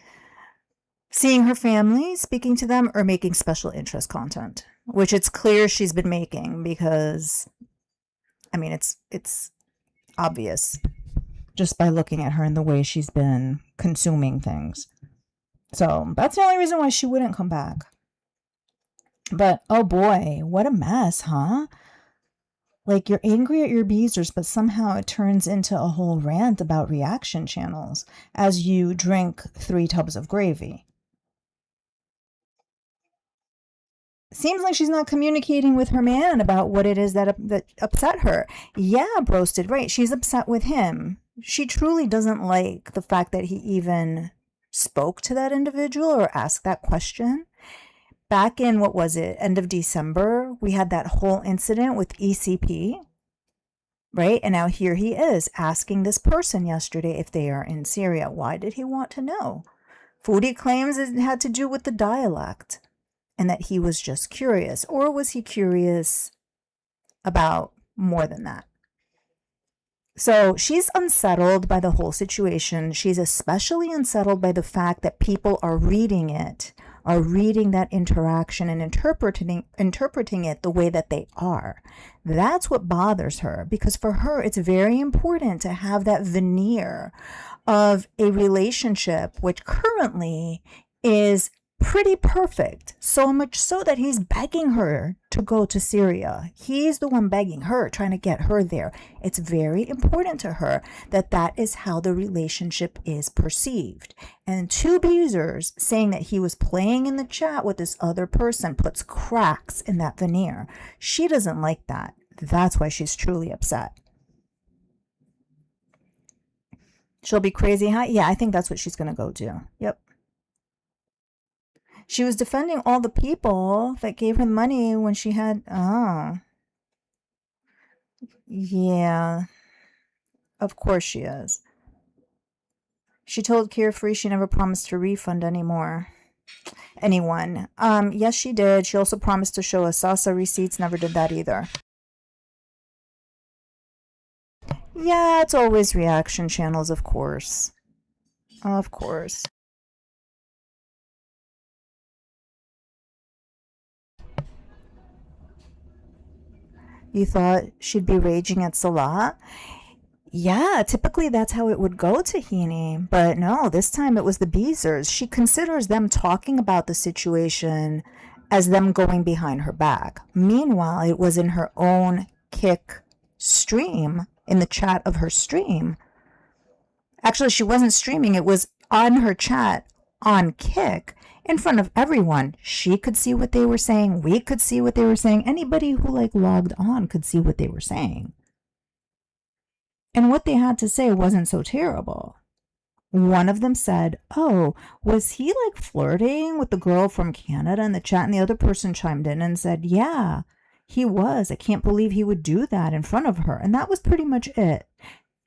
seeing her family, speaking to them, or making special interest content, which it's clear she's been making because, I mean, it's obvious just by looking at her and the way she's been consuming things. So that's the only reason why she wouldn't come back. But, oh boy, what a mess, huh? Like, you're angry at your beezers, but somehow it turns into a whole rant about reaction channels as you drink 3 tubs of gravy. Seems like she's not communicating with her man about what it is that upset her. Yeah, Broasted, right. She's upset with him. She truly doesn't like the fact that he even spoke to that individual or asked that question. Back in, what was it, end of December, we had that whole incident with ECP, right? And now here he is asking this person yesterday if they are in Syria. Why did he want to know? Foodie claims it had to do with the dialect and that he was just curious. Or was he curious about more than that? So she's unsettled by the whole situation. She's especially unsettled by the fact that people are reading it, are reading that interaction and interpreting it the way that they are. That's what bothers her, because for her, it's very important to have that veneer of a relationship, which currently is pretty perfect. So much so that he's begging her to go to Syria. He's the one begging her, trying to get her there. It's very important to her that that is how the relationship is perceived. And two abusers saying that he was playing in the chat with this other person puts cracks in that veneer. She doesn't like that. That's why she's truly upset. She'll be crazy high? Yeah, I think that's what she's going to go do. Yep. She was defending all the people that gave her money when she had... Oh. Yeah. Of course she is. She told Carefree she never promised to refund anyone. Yes, she did. She also promised to show us Sasa receipts. Never did that either. Yeah, it's always reaction channels, of course. Of course. You thought she'd be raging at Salah? Yeah, typically that's how it would go, Tahini. But no, this time it was the Beezers. She considers them talking about the situation as them going behind her back. Meanwhile, it was in her own Kick stream, in the chat of her stream. Actually, she wasn't streaming. It was on her chat on Kick in front of everyone. She could see what they were saying. We could see what they were saying. Anybody who logged on could see what they were saying. And what they had to say wasn't so terrible. One of them said, oh, was he flirting with the girl from Canada in the chat? And the other person chimed in and said, yeah, he was. I can't believe he would do that in front of her. And that was pretty much it.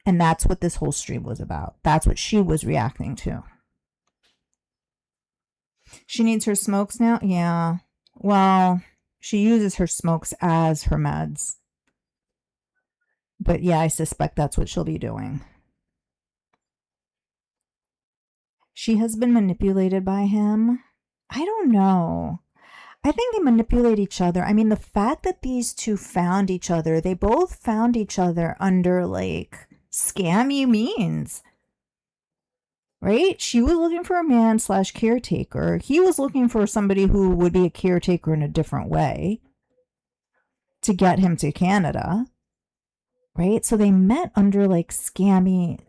And that's what this whole stream was about. That's what she was reacting to. She needs her smokes now? Yeah. Well, she uses her smokes as her meds. But yeah, I suspect that's what she'll be doing. She has been manipulated by him. I don't know. I think they manipulate each other. I mean, the fact that these two found each other, they both found each other under scammy means. Right? She was looking for a man / caretaker. He was looking for somebody who would be a caretaker in a different way to get him to Canada. Right? So they met under scammy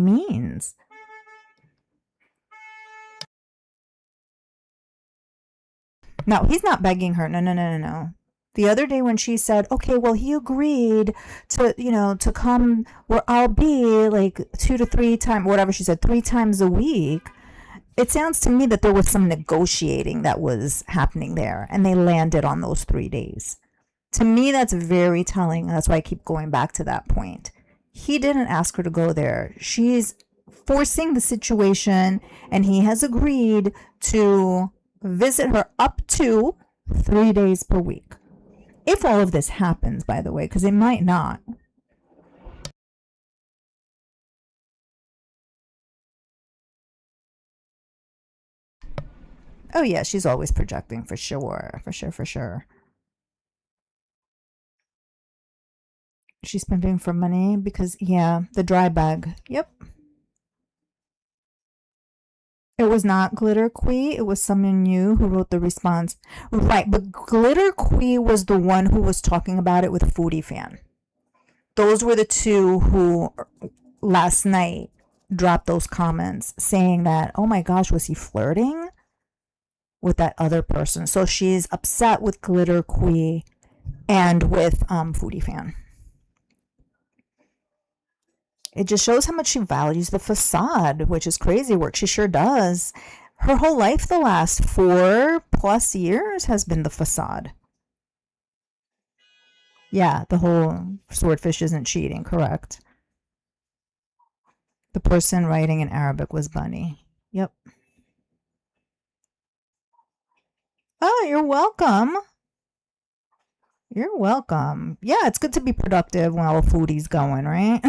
means. No, he's not begging her. No. The other day when she said, okay, well, he agreed to, to come where I'll be 2 to 3 times, whatever she said, 3 times a week. It sounds to me that there was some negotiating that was happening there, and they landed on those 3 days. To me, that's very telling. That's why I keep going back to that point. He didn't ask her to go there. She's forcing the situation, and he has agreed to visit her up to 3 days per week. If all of this happens, by the way, because it might not. Oh yeah, she's always projecting for sure. For sure. She's spending for money because, yeah, the dry bag. Yep. It was not Glitter Quee. It was someone new who wrote the response. Right, but Glitter Quee was the one who was talking about it with Foodie Fan. Those were the two who last night dropped those comments saying that, oh my gosh, was he flirting with that other person? So she's upset with Glitter Quee and with Foodie Fan. It just shows how much she values the facade, which is crazy work. She sure does. Her whole life, the last 4+ years, has been the facade. Yeah, the whole swordfish isn't cheating, correct. The person writing in Arabic was Bunny. Yep. Oh, you're welcome. You're welcome. Yeah, it's good to be productive while foodie's going, right?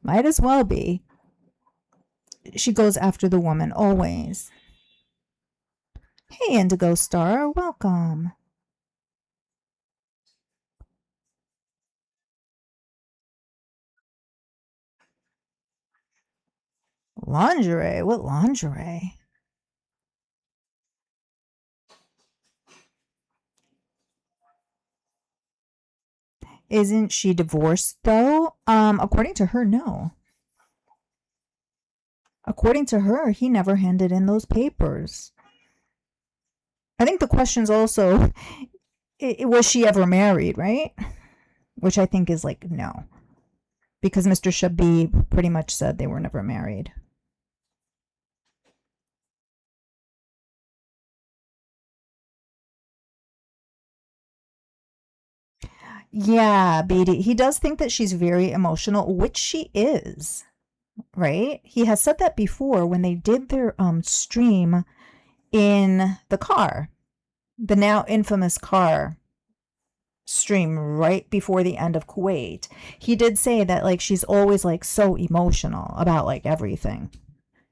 Might as well be. She goes after the woman, always. Hey, Indigo Star, welcome. Lingerie? What lingerie? Isn't she divorced though? According to her, no. According to her, he never handed in those papers. I think the question's also, was she ever married, right? Which I think is like, no. Because Mr. Shabib pretty much said they were never married. Yeah, Beatty. He does think that she's very emotional, which she is, right? He has said that before when they did their stream in the car, the now infamous car stream right before the end of Kuwait. He did say that like she's always like so emotional about like everything.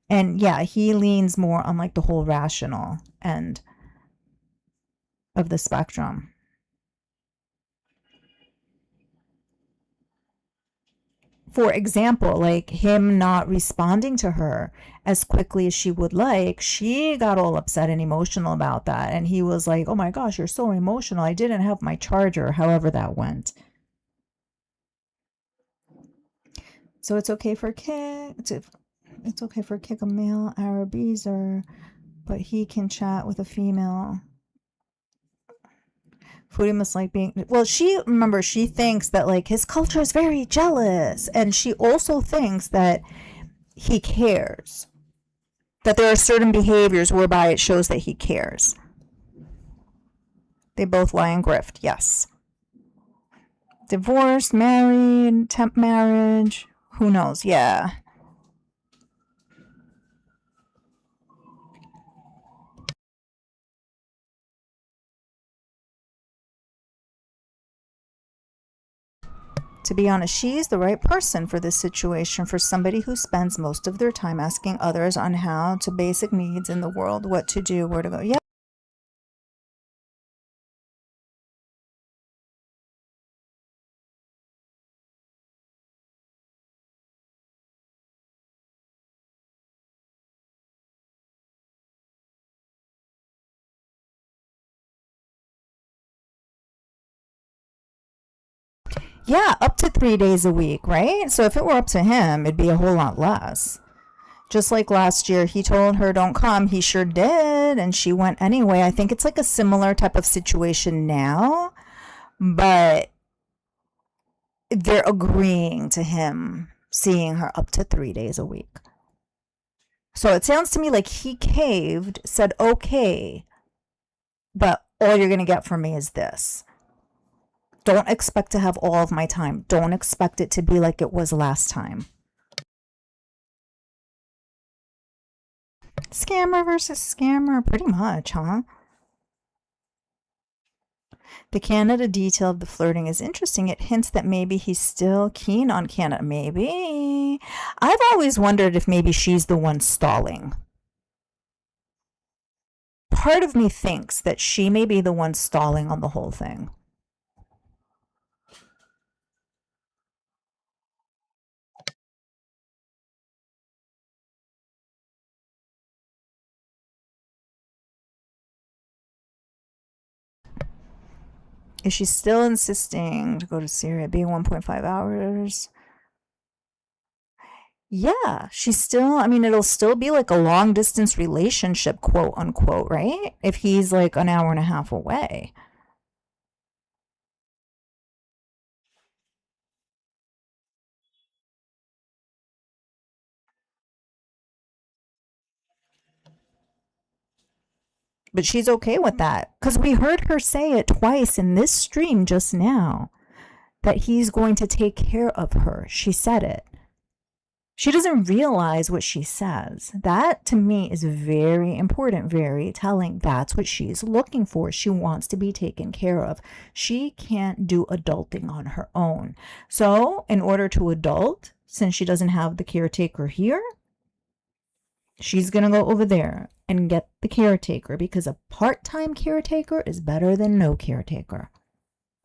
And yeah, he leans more on like the whole rational end of the spectrum. For example, like him not responding to her as quickly as she would like, she got all upset and emotional about that. And he was like, oh my gosh, you're so emotional. I didn't have my charger, however that went. So it's okay for it's okay for kick a male Arabizer, but he can chat with a female. Foodie must like being, well, she thinks that like his culture is very jealous, and she also thinks that he cares, that there are certain behaviors whereby it shows that he cares. They both lie in grift, yes. Divorced, married, temp marriage, who knows? Yeah. To be honest, she's the right person for this situation, for somebody who spends most of their time asking others on how to basic needs in the world, what to do, where to go. Yeah. Yeah, up to 3 days a week, right? So if it were up to him, it'd be a whole lot less. Just like last year, he told her don't come. He sure did, and she went anyway. I think it's like a similar type of situation now, but they're agreeing to him seeing her up to 3 days a week. So it sounds to me like he caved, said okay, but all you're going to get from me is this. Don't expect to have all of my time. Don't expect it to be like it was last time. Scammer versus scammer, pretty much, huh? The Canada detail of the flirting is interesting. It hints that maybe he's still keen on Canada. Maybe. I've always wondered if maybe she's the one stalling. Part of me thinks that she may be the one stalling on the whole thing. Is she still insisting to go to Syria, being 1.5 hours? Yeah, she's still, I mean, it'll still be like a long distance relationship, quote unquote, right? If he's like an hour and a half away. But she's okay with that because we heard her say it twice in this stream just now that he's going to take care of her. She said it. She doesn't realize what she says. That to me is very important, very telling. That's what she's looking for. She wants to be taken care of. She can't do adulting on her own. So in order to adult, since she doesn't have the caretaker here, she's going to go over there and get the caretaker, because a part-time caretaker is better than no caretaker.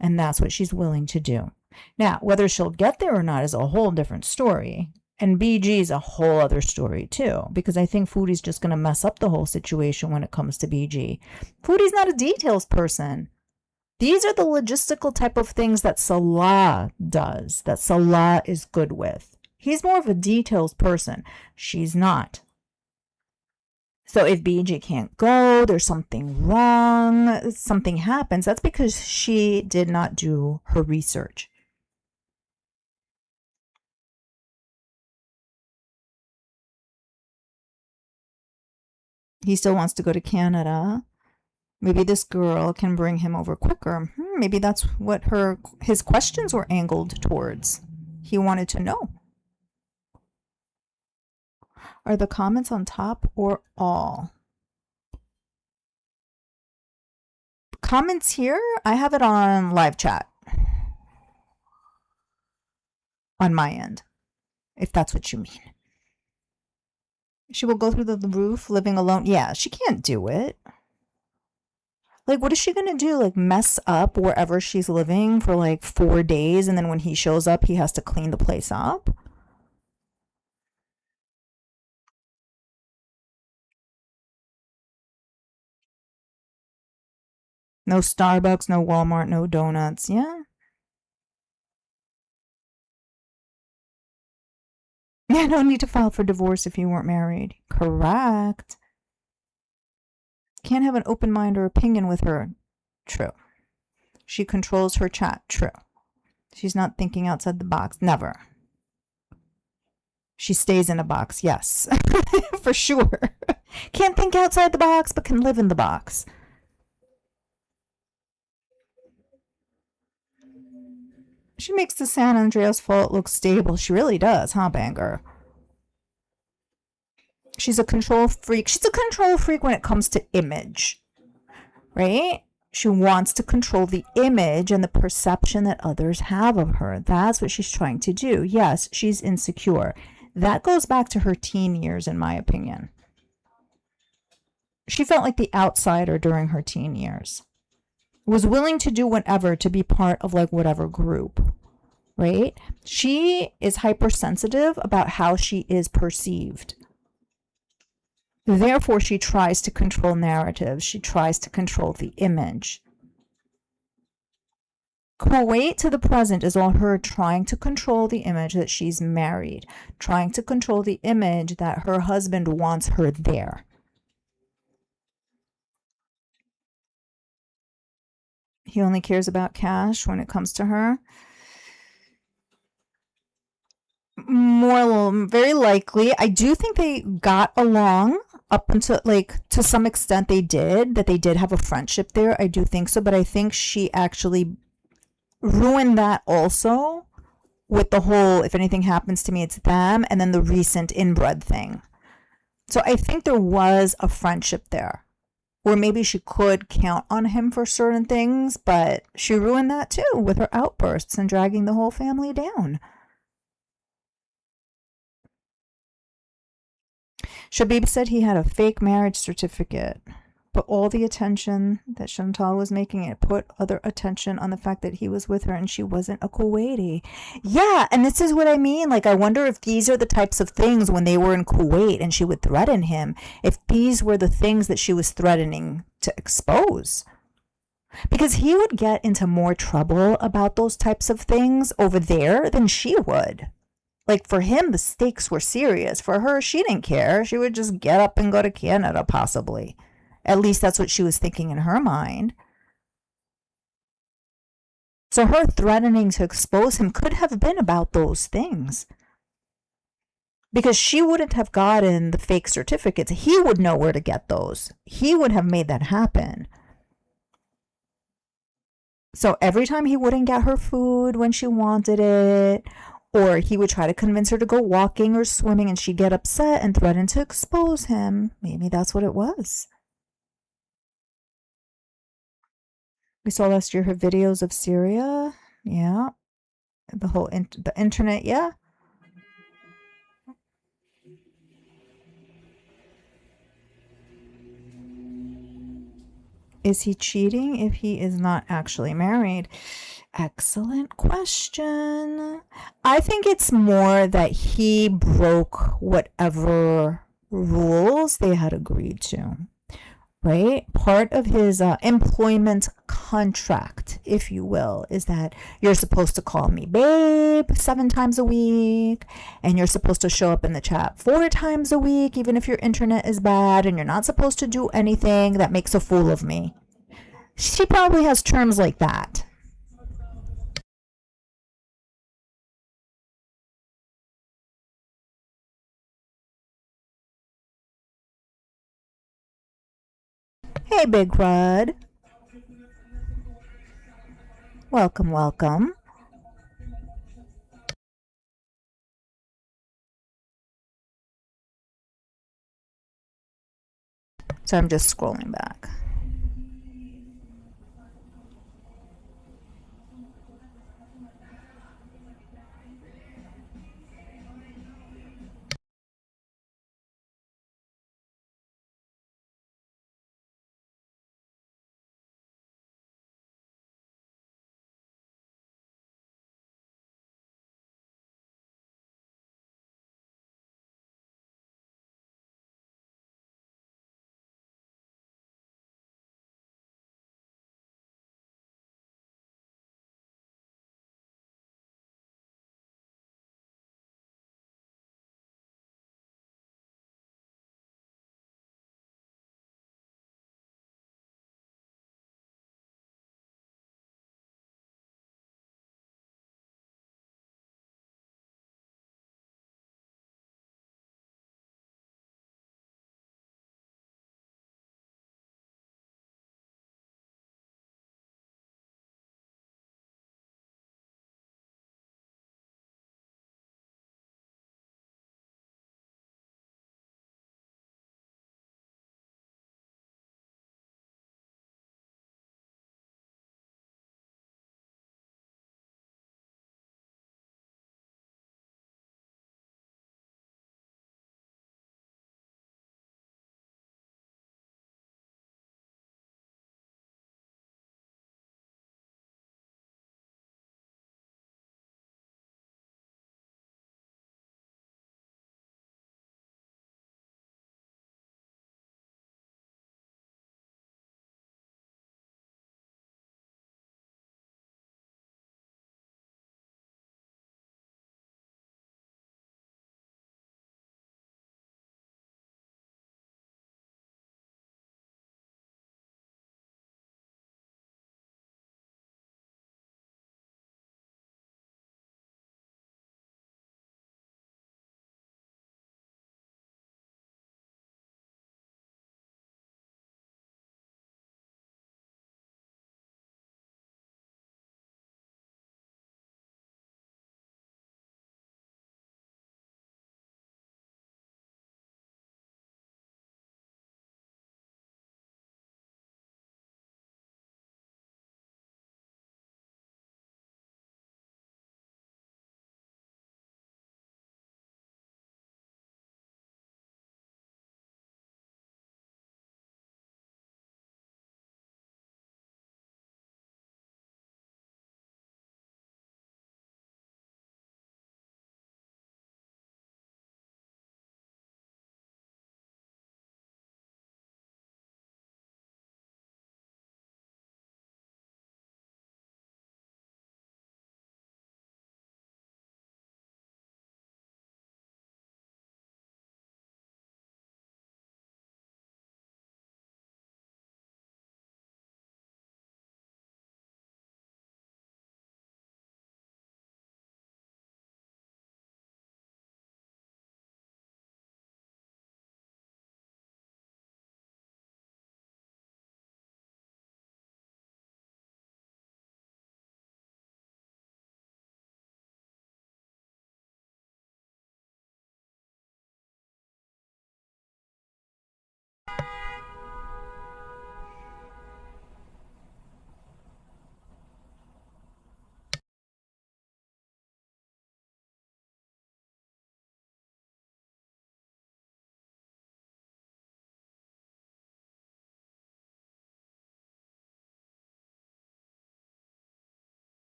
And that's what she's willing to do. Now, whether she'll get there or not is a whole different story. And BG is a whole other story too, because I think Foodie's just going to mess up the whole situation when it comes to BG. Foodie's not a details person. These are the logistical type of things that Salah does, that Salah is good with. He's more of a details person. She's not. So if BG can't go, there's something wrong, something happens, that's because she did not do her research. He still wants to go to Canada. Maybe this girl can bring him over quicker. Maybe that's what his questions were angled towards. He wanted to know. Are the comments on top or all? Comments here? I have it on live chat. On my end. If that's what you mean. She will go through the roof living alone. Yeah, she can't do it. Like, what is she going to do? Like, mess up wherever she's living for like 4 days, and then when he shows up, he has to clean the place up? No Starbucks, no Walmart, no donuts. Yeah. Yeah, no need to file for divorce if you weren't married. Correct. Can't have an open mind or opinion with her. True. She controls her chat. True. She's not thinking outside the box. Never. She stays in a box. Yes. For sure. Can't think outside the box, but can live in the box. She makes the San Andreas fault look stable. She really does, huh, Banger? She's a control freak. She's a control freak when it comes to image, right? She wants to control the image and the perception that others have of her. That's what she's trying to do. Yes, she's insecure. That goes back to her teen years, in my opinion. She felt like the outsider during her teen years. Was willing to do whatever to be part of like whatever group, right? She is hypersensitive about how she is perceived. Therefore, she tries to control narratives. She tries to control the image. Kuwait to the present is all her trying to control the image that she's married, trying to control the image that her husband wants her there. He only cares about cash when it comes to her. Very likely. I do think they got along up until, like, to some extent they did, that they did have a friendship there. I do think so, but I think she actually ruined that also with the whole, if anything happens to me, it's them, and then the recent inbred thing. So I think there was a friendship there. Or maybe she could count on him for certain things, but she ruined that too with her outbursts and dragging the whole family down. Shabib said he had a fake marriage certificate, but all the attention that Chantal was making, it put other attention on the fact that he was with her and she wasn't a Kuwaiti. Yeah, and this is what I mean. Like, I wonder if these are the types of things when they were in Kuwait and she would threaten him, if these were the things that she was threatening to expose. Because he would get into more trouble about those types of things over there than she would. Like, for him, the stakes were serious. For her, she didn't care. She would just get up and go to Canada, possibly. At least that's what she was thinking in her mind. So her threatening to expose him could have been about those things. Because she wouldn't have gotten the fake certificates. He would know where to get those. He would have made that happen. So every time he wouldn't get her food when she wanted it, or he would try to convince her to go walking or swimming and she'd get upset and threaten to expose him. Maybe that's what it was. We saw last year her videos of Syria. Yeah. The whole the internet. Yeah. Is he cheating if he is not actually married? Excellent question. I think it's more that he broke whatever rules they had agreed to. right? Part of his employment contract, if you will, is that you're supposed to call me babe 7 times a week, and you're supposed to show up in the chat 4 times a week, even if your internet is bad, and you're not supposed to do anything that makes a fool of me. She probably has terms like that. Hey, Big Rud. Welcome, welcome. So I'm just scrolling back.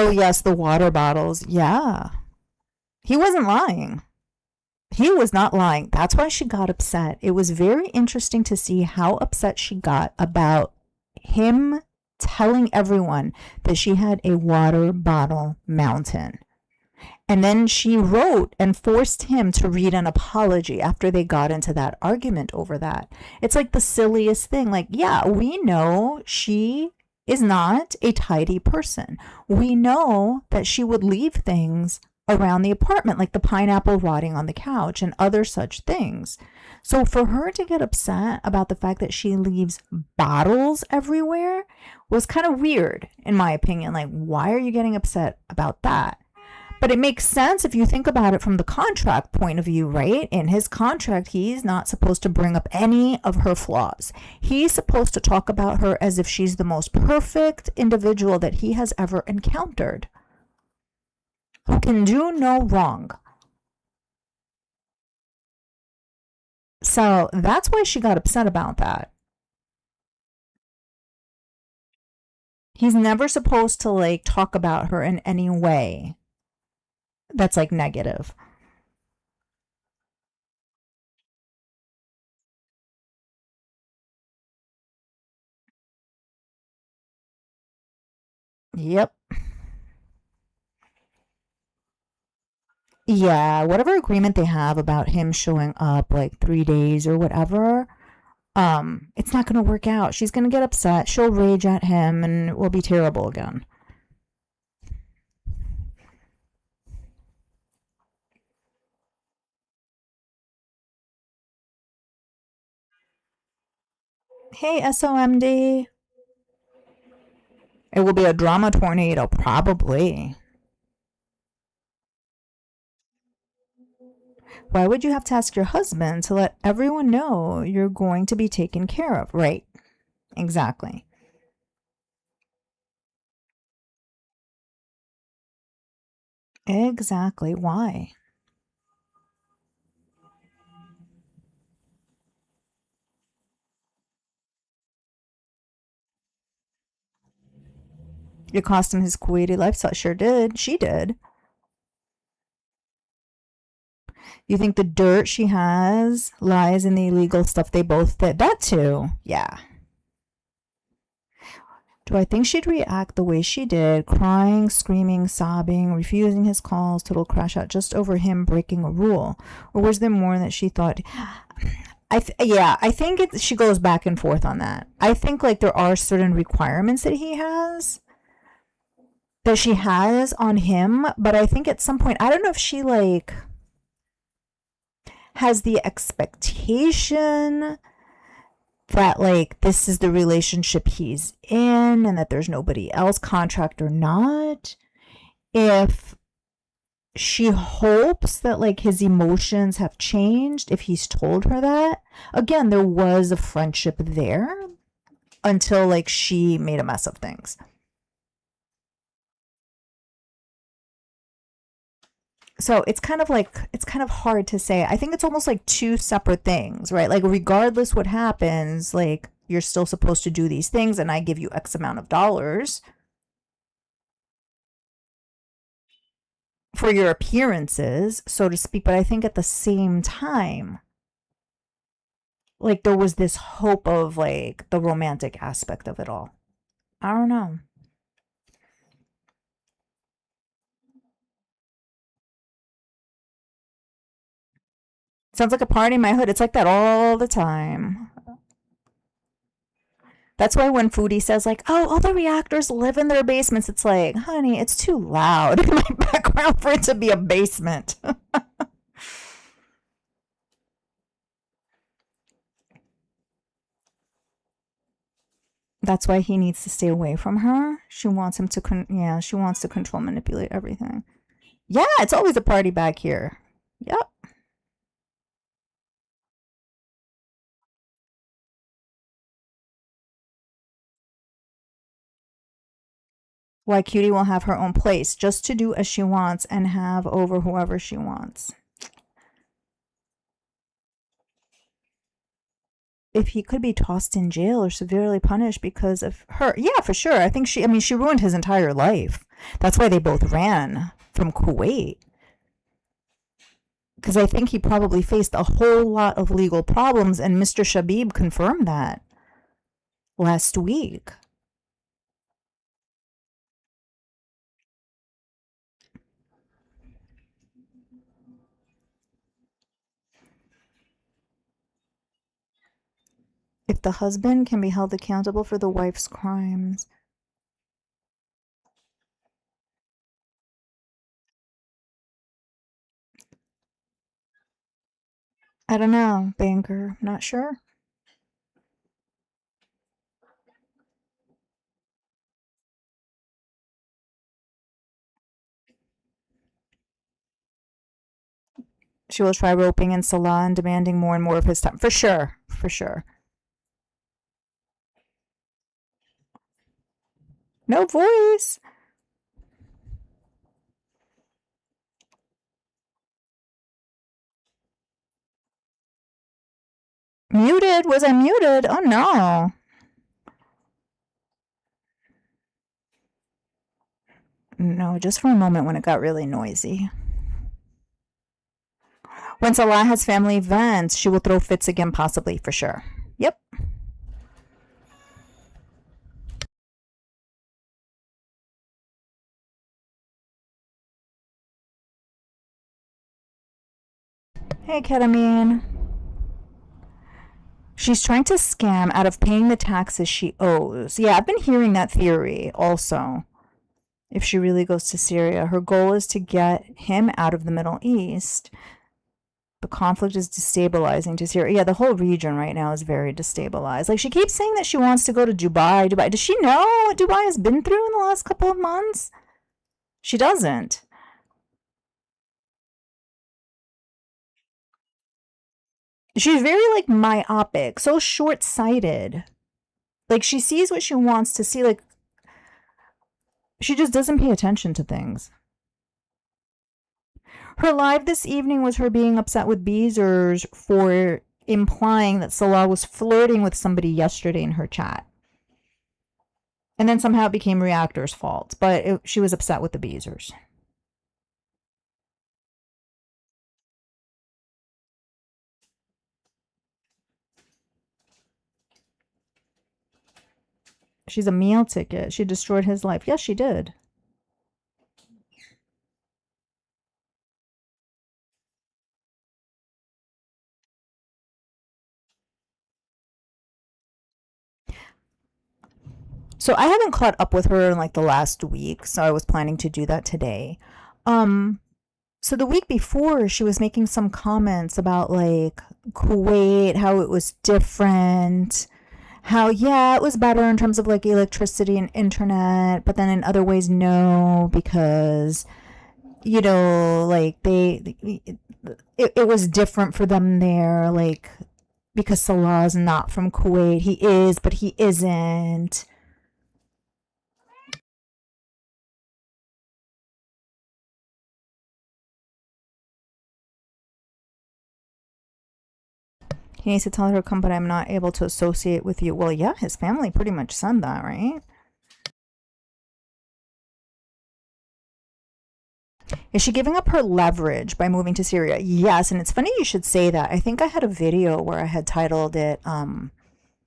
Oh, yes, the water bottles. Yeah. He wasn't lying. He was not lying. That's why she got upset. It was very interesting to see how upset she got about him telling everyone that she had a water bottle mountain. And then she wrote and forced him to read an apology after they got into that argument over that. It's like the silliest thing. Like, yeah, we know she is not a tidy person. We know that she would leave things around the apartment, like the pineapple rotting on the couch and other such things. So for her to get upset about the fact that she leaves bottles everywhere was kind of weird, in my opinion. Like, why are you getting upset about that? But it makes sense if you think about it from the contract point of view, right? In his contract, he's not supposed to bring up any of her flaws. He's supposed to talk about her as if she's the most perfect individual that he has ever encountered, who can do no wrong. So that's why she got upset about that. He's never supposed to like talk about her in any way that's like negative. Yep. Yeah, whatever agreement they have about him showing up like 3 days or whatever, it's not gonna work out. She's gonna get upset, she'll rage at him, and it will be terrible again. Hey, SOMD. It will be a drama tornado, probably. Why would you have to ask your husband to let everyone know you're going to be taken care of? Right. Exactly. Exactly. Why? It cost him his Kuwaiti lifestyle. Sure did. She did. You think the dirt she has lies in the illegal stuff they both did? That too. Yeah. Do I think she'd react the way she did, crying, screaming, sobbing, refusing his calls, total crash out just over him breaking a rule? Or was there more that she thought? I think she goes back and forth on that. I think like there are certain requirements that he has, that she has on him, but I think at some point, I don't know if she like has the expectation that like this is the relationship he's in and that there's nobody else, contract or not. If she hopes that like his emotions have changed, if he's told her that. Again, there was a friendship there until like she made a mess of things. So it's kind of hard to say. I think it's almost like two separate things, right? Like regardless what happens, like you're still supposed to do these things and I give you X amount of dollars for your appearances, so to speak. But I think at the same time, like there was this hope of like the romantic aspect of it all. I don't know. Sounds like a party in my hood. It's like that all the time. That's why when Foodie says like, "Oh, all the reactors live in their basements," it's like, honey, it's too loud in my background for it to be a basement. That's why he needs to stay away from her. She wants him to she wants to control, manipulate everything. Yeah, it's always a party back here. Yep. Why Cutie will have her own place just to do as she wants and have over whoever she wants. If he could be tossed in jail or severely punished because of her. Yeah, for sure. I think she ruined his entire life. That's why they both ran from Kuwait. Because I think he probably faced a whole lot of legal problems, and Mr. Shabib confirmed that last week. If the husband can be held accountable for the wife's crimes. I don't know, banker. Not sure. She will try roping in Salah and demanding more and more of his time. For sure. For sure. No voice. Muted? Was I muted? Oh no. No, just for a moment when it got really noisy. When Salah has family events, she will throw fits again, possibly, for sure. Yep. Hey, ketamine. She's trying to scam out of paying the taxes she owes. Yeah, I've been hearing that theory also. If she really goes to Syria, her goal is to get him out of the Middle East. The conflict is destabilizing to Syria. Yeah, the whole region right now is very destabilized. Like, she keeps saying that she wants to go to Dubai. Does she know what Dubai has been through in the last couple of months? She doesn't. She's very, like, myopic, so short-sighted. Like, she sees what she wants to see. Like, she just doesn't pay attention to things. Her live this evening was her being upset with Beezers for implying that Salah was flirting with somebody yesterday in her chat. And then somehow it became Reactor's fault. But she was upset with the Beezers. She's a meal ticket. She destroyed his life. Yes, she did. So I haven't caught up with her in like the last week, so I was planning to do that today. So the week before, she was making some comments about like Kuwait, how it was different, how yeah, it was better in terms of like electricity and internet, but then in other ways no, because you know, like it was different for them there, like because Salah's not from Kuwait. He is, but he isn't. He needs to tell her, come, but I'm not able to associate with you. Well, yeah, his family pretty much said that, right? Is she giving up her leverage by moving to Syria? Yes, and it's funny you should say that. I think I had a video where I had titled it,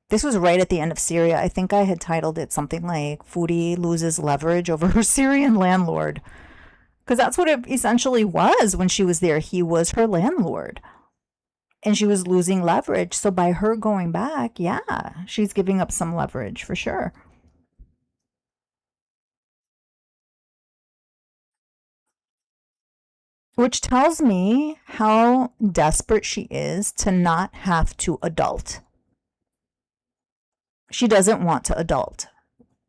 this was right at the end of Syria. I think I had titled it something like, Foodie loses leverage over her Syrian landlord. Because that's what it essentially was when she was there. He was her landlord. And she was losing leverage. So by her going back, yeah, she's giving up some leverage for sure. Which tells me how desperate she is to not have to adult. She doesn't want to adult.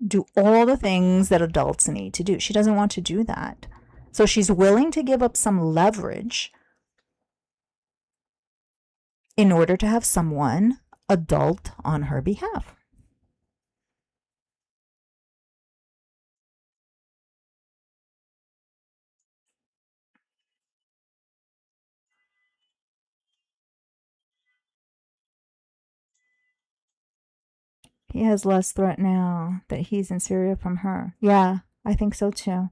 Do all the things that adults need to do. She doesn't want to do that. So she's willing to give up some leverage in order to have someone adult on her behalf. He has less threat now that he's in Syria from her. Yeah, I think so too.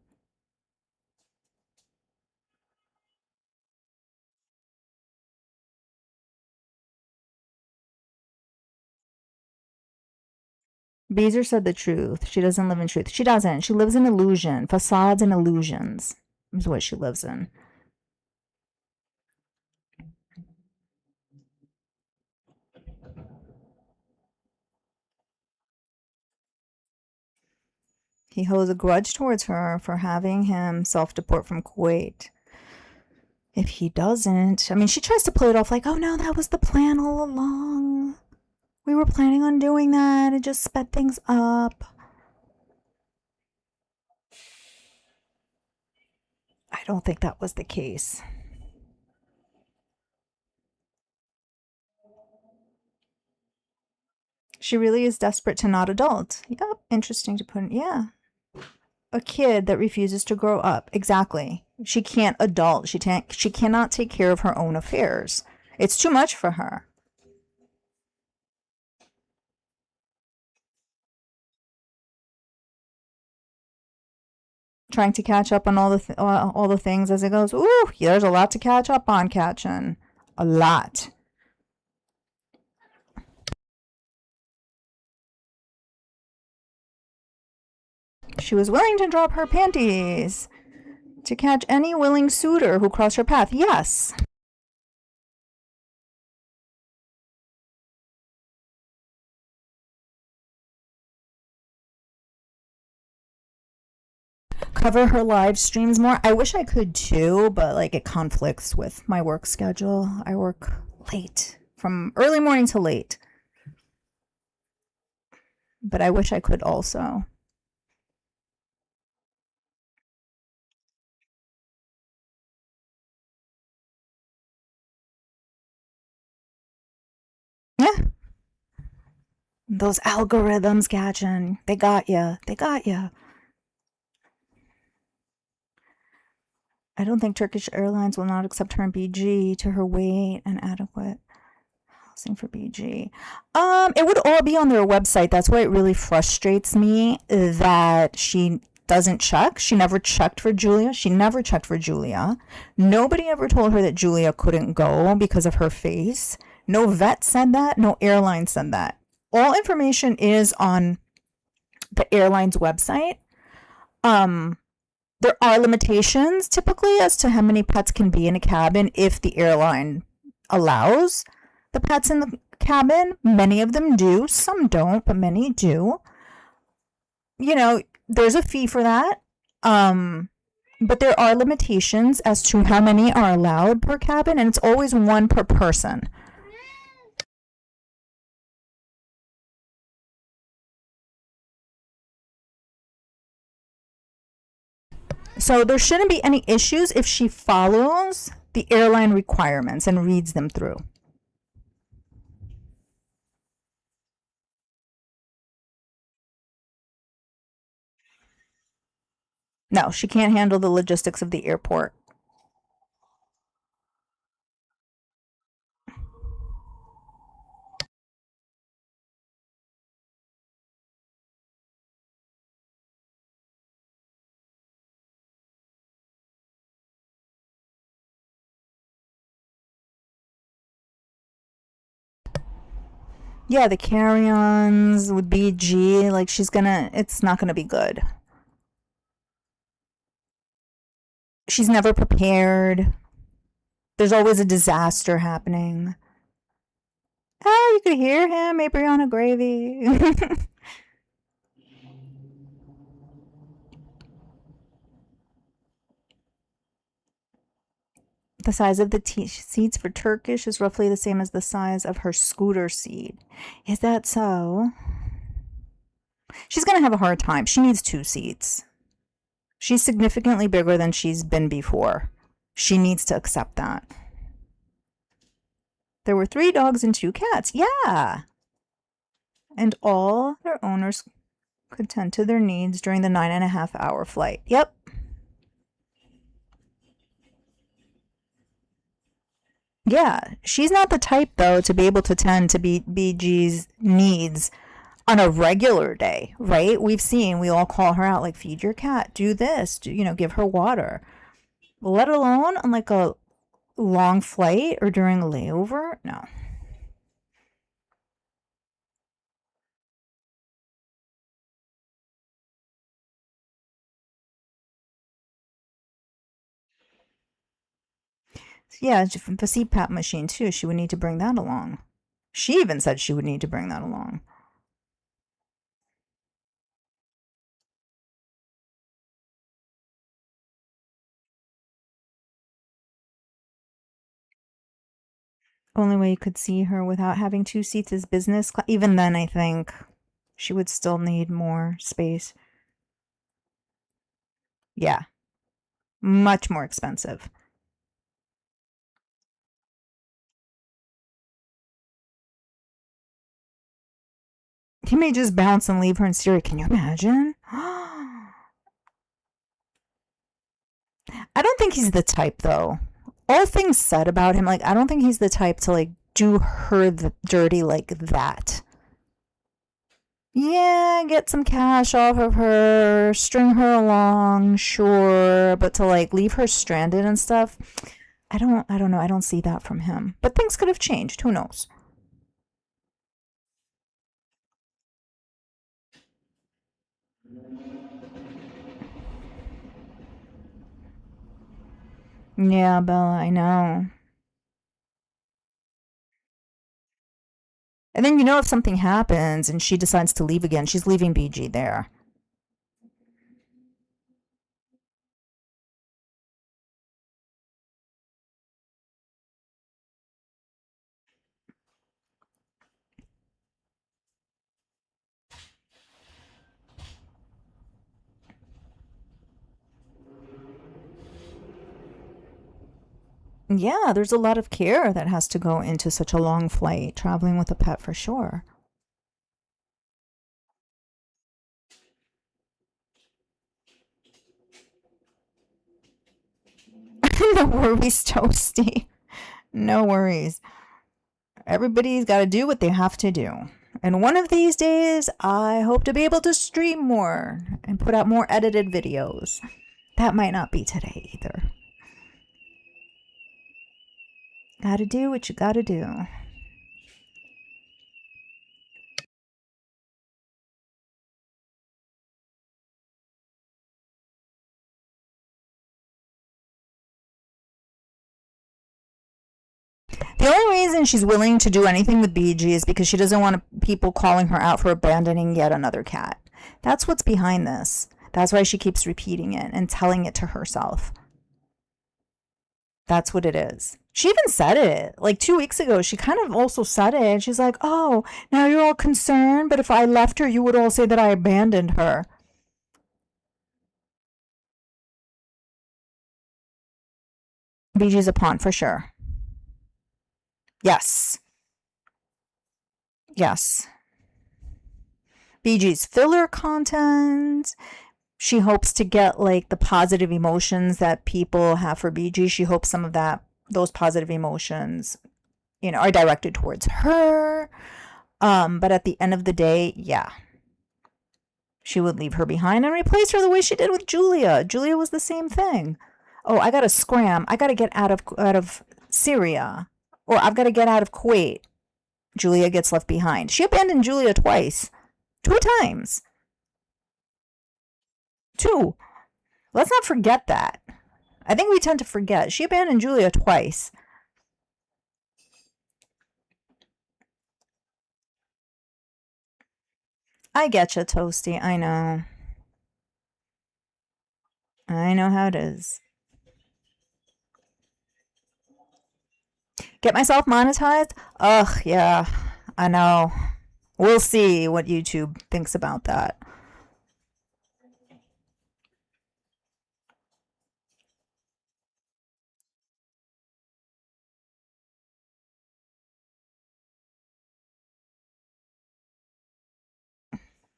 Beezer said the truth. She doesn't live in truth. She doesn't. She lives in illusion. Facades and illusions is what she lives in. He holds a grudge towards her for having him self-deport from Kuwait. If he doesn't, I mean, she tries to play it off like, oh no, that was the plan all along. We were planning on doing that. It just sped things up. I don't think that was the case. She really is desperate to not adult. Yep, interesting to put in. Yeah. A kid that refuses to grow up. Exactly. She can't adult. She cannot take care of her own affairs. It's too much for her. Trying to catch up on all the things as it goes. Ooh, there's a lot to catch up on, Catchin. A lot. She was willing to drop her panties to catch any willing suitor who crossed her path. Yes. Cover her live streams more. I wish I could too, but like it conflicts with my work schedule. I work late, from early morning to late. But I wish I could also. Yeah. Those algorithms, Catchin. They got ya. They got ya. I don't think Turkish Airlines will not accept her in BG to her weight and adequate housing for BG. It would all be on their website. That's why it really frustrates me that she doesn't check. She never checked for Julia. She never checked for Julia. Nobody ever told her that Julia couldn't go because of her face. No vet said that. No airline said that. All information is on the airline's website. There are limitations typically as to how many pets can be in a cabin if the airline allows the pets in the cabin. Many of them do. Some don't, but many do. You know, there's a fee for that. But there are limitations as to how many are allowed per cabin, and it's always one per person. So there shouldn't be any issues if she follows the airline requirements and reads them through. No, she can't handle the logistics of the airport. Yeah, the carry-ons with BG, like it's not gonna be good. She's never prepared. There's always a disaster happening. Oh, you could hear him, Abriana Gravy. The size of the seats for Turkish is roughly the same as the size of her scooter seat. Is that so? She's going to have a hard time. She needs 2 seats. She's significantly bigger than she's been before. She needs to accept that. There were 3 dogs and 2 cats. Yeah. And all their owners could tend to their needs during the 9.5-hour flight. Yep. Yeah, she's not the type though to be able to tend to BG's needs on a regular day, right? We all call her out, like, feed your cat, do this, give her water. Let alone on like a long flight or during a layover. No. Yeah, the CPAP machine too. She would need to bring that along. She even said she would need to bring that along. Only way you could see her without having two seats is business class. Even then, I think she would still need more space. Yeah, much more expensive. He may just bounce and leave her in Syria. Can you imagine? I don't think he's the type, though. All things said about him, like, I don't think he's the type to, like, do her dirty like that. Yeah, get some cash off of her, string her along, sure, but to, like, leave her stranded and stuff, I don't know. I don't see that from him. But things could have changed. Who knows? Yeah, Bella, I know. And then, if something happens and she decides to leave again, she's leaving BG there. Yeah, there's a lot of care that has to go into such a long flight, traveling with a pet for sure. No worries, Toasty. No worries. Everybody's got to do what they have to do. And one of these days, I hope to be able to stream more and put out more edited videos. That might not be today either. Gotta do what you gotta do. The only reason she's willing to do anything with BG is because she doesn't want people calling her out for abandoning yet another cat. That's what's behind this. That's why she keeps repeating it and telling it to herself. That's what it is. She even said it. Like 2 weeks ago, she kind of also said it. She's like, oh, now you're all concerned, but if I left her, you would all say that I abandoned her. BG's a pawn for sure. Yes. Yes. BG's filler content. She hopes to get like the positive emotions that people have for BG. She hopes some of those positive emotions, are directed towards her. But at the end of the day, yeah, she would leave her behind and replace her the way she did with Julia. Julia was the same thing. Oh, I gotta scram. I gotta get out of Syria, or I've got to get out of Kuwait. Julia gets left behind. She abandoned Julia twice, 2 times. 2. Let's not forget that. I think we tend to forget. She abandoned Julia twice. I getcha, Toasty. I know. I know how it is. Get myself monetized? Ugh, yeah. I know. We'll see what YouTube thinks about that.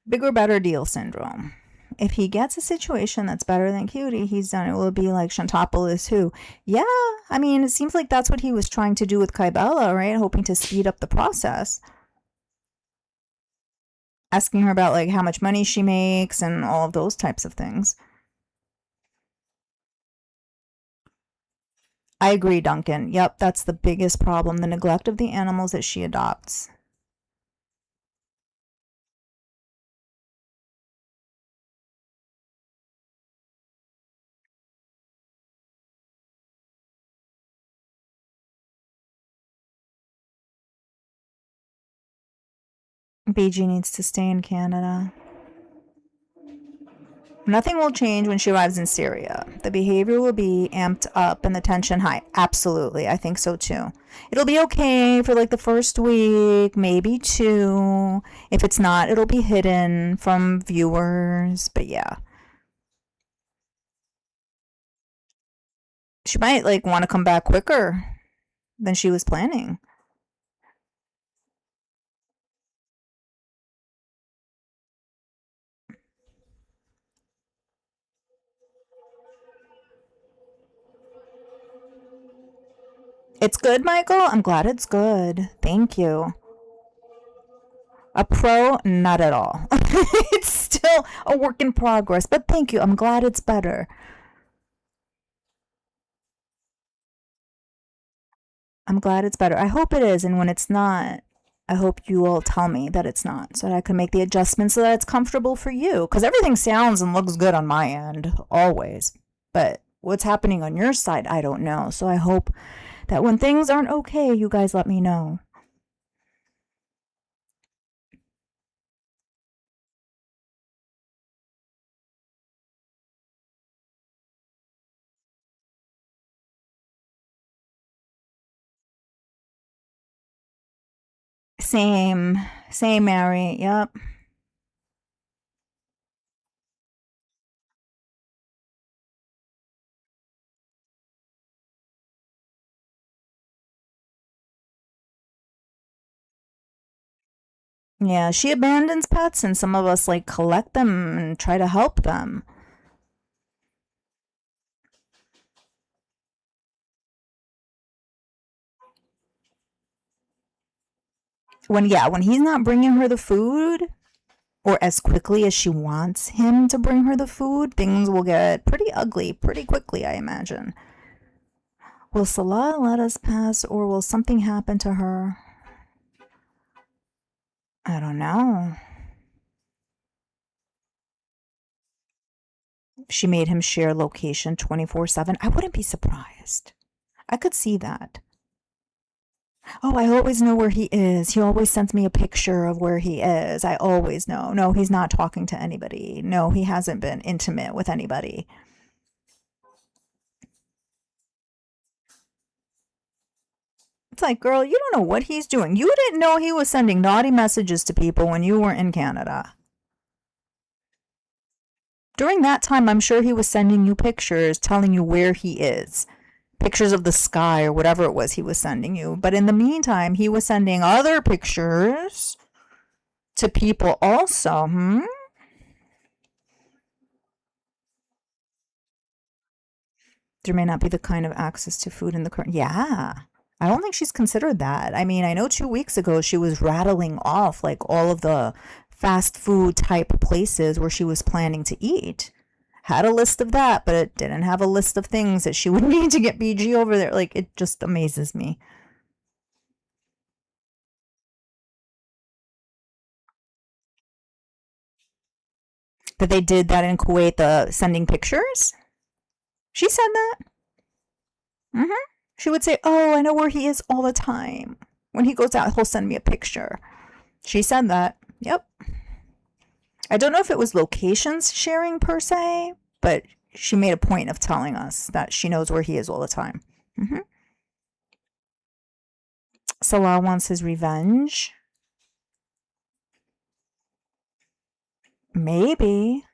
Bigger, better deal syndrome. If he gets a situation that's better than Cutie, he's done. It will be like Shantopoulos, who, yeah, I mean, it seems like that's what he was trying to do with Kybella, right? Hoping to speed up the process. asking her about like how much money she makes and all of those types of things. I agree, Duncan. Yep, that's the biggest problem, the neglect of the animals that she adopts. BG needs to stay in Canada. Nothing will change when she arrives in Syria. The behavior will be amped up and the tension high. Absolutely. I think so too. It'll be okay for like the first week, maybe two. If it's not, it'll be hidden from viewers. But yeah. She might like want to come back quicker than she was planning. It's good, Michael. I'm glad it's good. Thank you. A pro, not at all. It's still a work in progress, but thank you. I'm glad it's better. I'm glad it's better. I hope it is, and when it's not, I hope you will tell me that it's not, so that I can make the adjustments so that it's comfortable for you. Because everything sounds and looks good on my end, always. But what's happening on your side, I don't know. So I hope that when things aren't okay, you guys let me know. Same. Same, Mary. Yep. Yeah, she abandons pets, and some of us like collect them and try to help them. When he's not bringing her the food, or as quickly as she wants him to bring her the food, things will get pretty ugly pretty quickly, I imagine. Will Salah let us pass, or will something happen to her? I don't know. She made him share location 24/7. I wouldn't be surprised. I could see that. Oh, I always know where he is. He always sends me a picture of where he is. I always know. No, he's not talking to anybody. No, he hasn't been intimate with anybody. It's like, girl, you don't know what he's doing. You didn't know he was sending naughty messages to people when you were in Canada. During that time, I'm sure he was sending you pictures telling you where he is. Pictures of the sky or whatever it was he was sending you. But in the meantime, he was sending other pictures to people also. There may not be the kind of access to food in the current. Yeah. I don't think she's considered that. I mean, I know 2 weeks ago she was rattling off like all of the fast food type places where she was planning to eat. Had a list of that, but it didn't have a list of things that she would need to get BG over there. Like, it just amazes me. That they did that in Kuwait, the sending pictures? She said that. She would say, "Oh, I know where he is all the time. When he goes out, he'll send me a picture." She said that. Yep. I don't know if it was locations sharing per se, but she made a point of telling us that she knows where he is all the time. Salah wants his revenge. Maybe.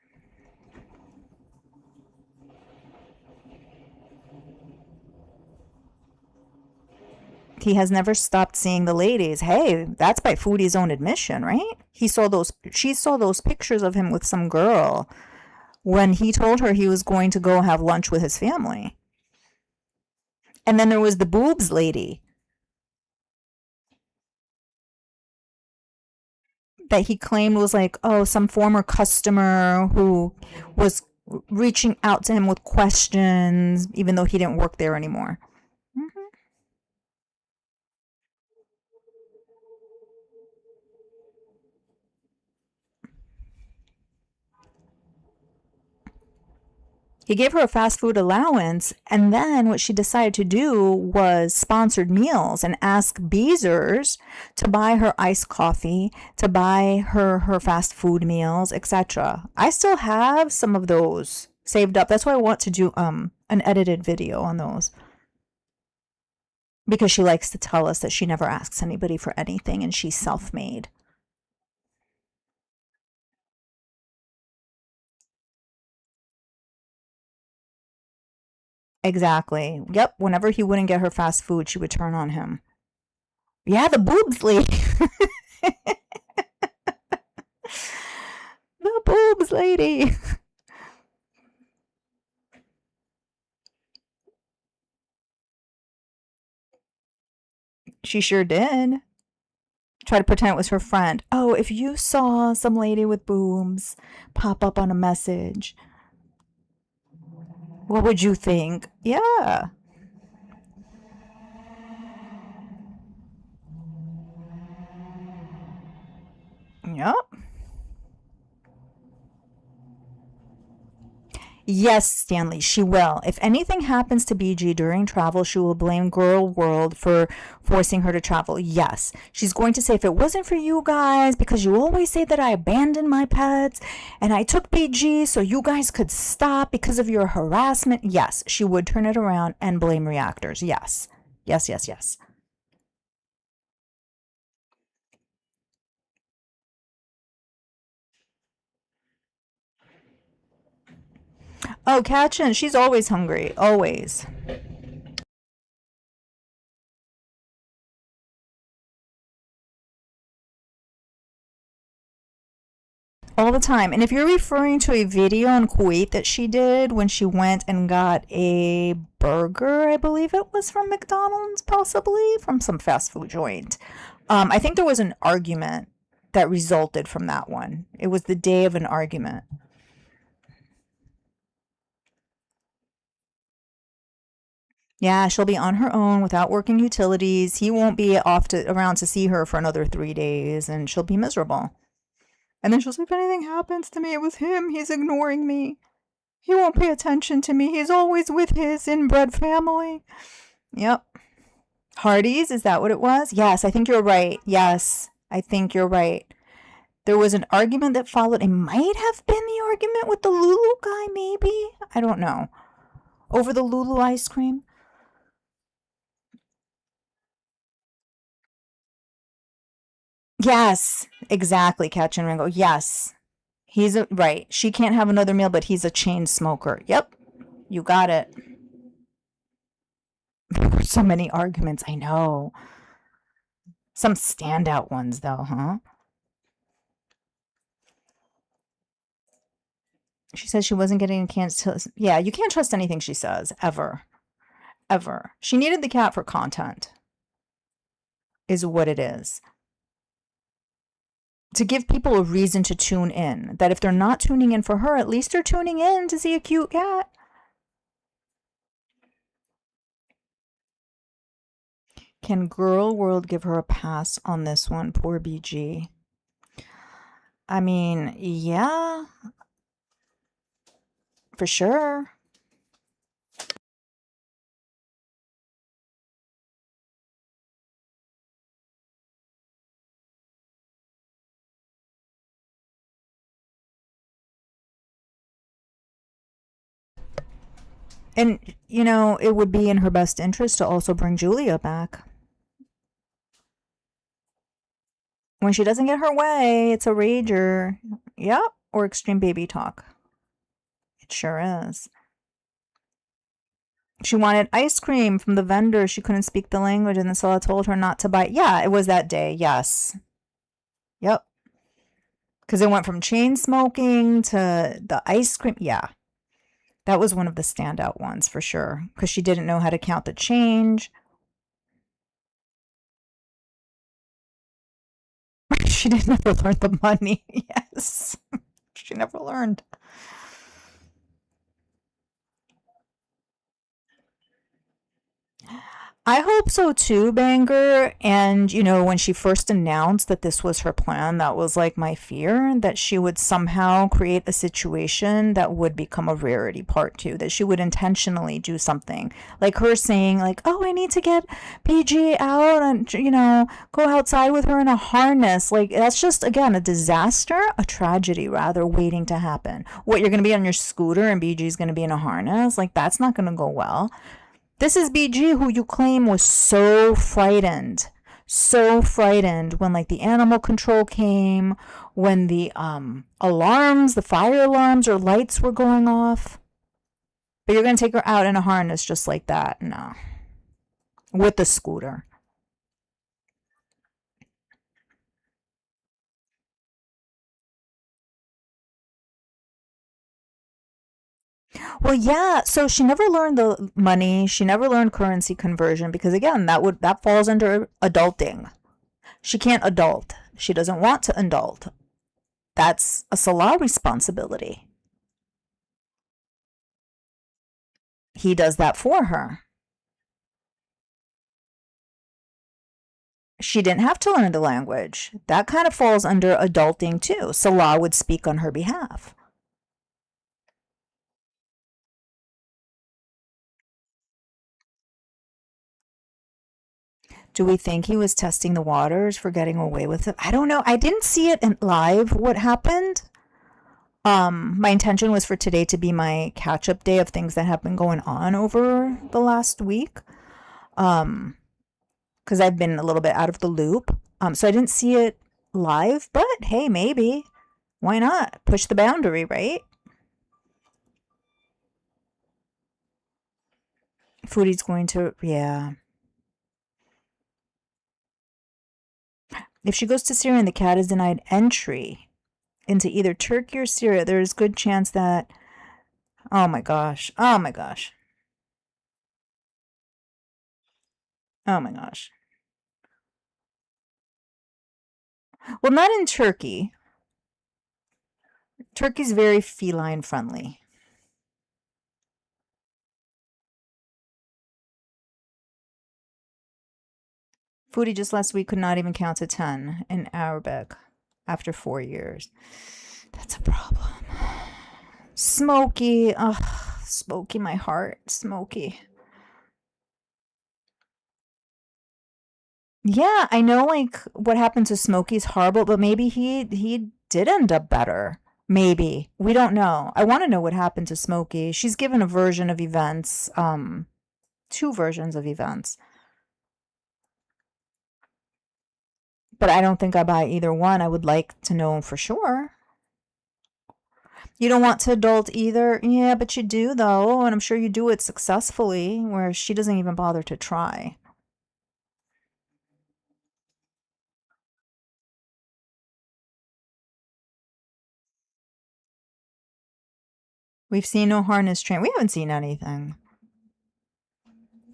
He has never stopped seeing the ladies. Hey, that's by Foodie's own admission, right? She saw those pictures of him with some girl when he told her he was going to go have lunch with his family. And then there was the boobs lady. that he claimed was like, oh, some former customer who was reaching out to him with questions, even though he didn't work there anymore. He gave her a fast food allowance, and then what she decided to do was sponsored meals and ask Beezers to buy her iced coffee, to buy her fast food meals, etc. I still have some of those saved up. That's why I want to do an edited video on those. Because she likes to tell us that she never asks anybody for anything and she's self-made. Exactly. Yep. Whenever he wouldn't get her fast food, she would turn on him. Yeah, the boobs lady. The boobs lady. She sure did. Try to pretend it was her friend. Oh, if you saw some lady with boobs pop up on a message, what would you think? Yeah. Yep. Yes, Stanley, she will. If anything happens to BG during travel, she will blame Girl World for forcing her to travel. Yes. She's going to say, if it wasn't for you guys, because you always say that I abandoned my pets and I took BG so you guys could stop because of your harassment. Yes, she would turn it around and blame reactors. Yes. Yes, yes, yes. Oh, Katrin, she's always hungry. Always. All the time. And if you're referring to a video in Kuwait that she did when she went and got a burger, I believe it was from McDonald's, possibly from some fast food joint. I think there was an argument that resulted from that one. It was the day of an argument. Yeah, she'll be on her own without working utilities. He won't be around to see her for another 3 days, and she'll be miserable. And then she'll say, if anything happens to me, it was him. He's ignoring me. He won't pay attention to me. He's always with his inbred family. Yep. Hardee's, is that what it was? Yes, I think you're right. Yes, I think you're right. There was an argument that followed. It might have been the argument with the Lulu guy, maybe? I don't know. Over the Lulu ice cream? Yes, exactly, Catch and Ringo. Yes. Right. She can't have another meal, but he's a chain smoker. Yep. You got it. There were so many arguments, I know. Some standout ones, though, huh? She says she wasn't getting a chance to. Yeah, you can't trust anything she says, ever. Ever. She needed the cat for content, is what it is. To give people a reason to tune in. That if they're not tuning in for her, at least they're tuning in to see a cute cat. Can Girl World give her a pass on this one? Poor BG. I mean, yeah. For sure. And, you know, it would be in her best interest to also bring Julia back. When she doesn't get her way, it's a rager. Yep. Or extreme baby talk. It sure is. She wanted ice cream from the vendor. She couldn't speak the language, and then Salah told her not to buy. Yeah, it was that day. Yes. Yep. Because it went from chain smoking to the ice cream. Yeah. That was one of the standout ones for sure. Because she didn't know how to count the change. She did never learn the money. Yes. She never learned. I hope so too, Banger. And, when she first announced that this was her plan, that was like my fear that she would somehow create a situation that would become a rarity part two, that she would intentionally do something. Like her saying, like, oh, I need to get PG out and, go outside with her in a harness. Like, that's just, again, a disaster, a tragedy, rather, waiting to happen. What, you're going to be on your scooter and BG's going to be in a harness? Like, that's not going to go well. This is BG, who you claim was so frightened when like the animal control came, when the alarms, the fire alarms or lights were going off. But you're going to take her out in a harness just like that? No. With the scooter. Well, yeah, so she never learned the money, she never learned currency conversion because again, that falls under adulting. She can't adult. She doesn't want to adult. That's a Salah responsibility. He does that for her. She didn't have to learn the language. That kind of falls under adulting too. Salah would speak on her behalf. Do we think he was testing the waters for getting away with it? I don't know. I didn't see it in live what happened. My intention was for today to be my catch-up day of things that have been going on over the last week. Because I've been a little bit out of the loop. So I didn't see it live, but hey, maybe. Why not? Push the boundary, right? Foodie's going to, yeah. If she goes to Syria and the cat is denied entry into either Turkey or Syria, there's good chance that, oh my gosh, oh my gosh, oh my gosh. Well, not in Turkey. Turkey's very feline friendly. Foodie just last week could not even count to 10 in Arabic after 4 years. That's a problem. Smokey. Ugh, Smokey, my heart. Smokey. Yeah, I know like what happened to Smokey's horrible, but maybe he did end up better. Maybe. We don't know. I want to know what happened to Smokey. She's given a version of events, two versions of events. But I don't think I buy either one. I would like to know for sure. You don't want to adult either? Yeah, but you do though, and I'm sure you do it successfully, where she doesn't even bother to try. We've seen no harness train. We haven't seen anything.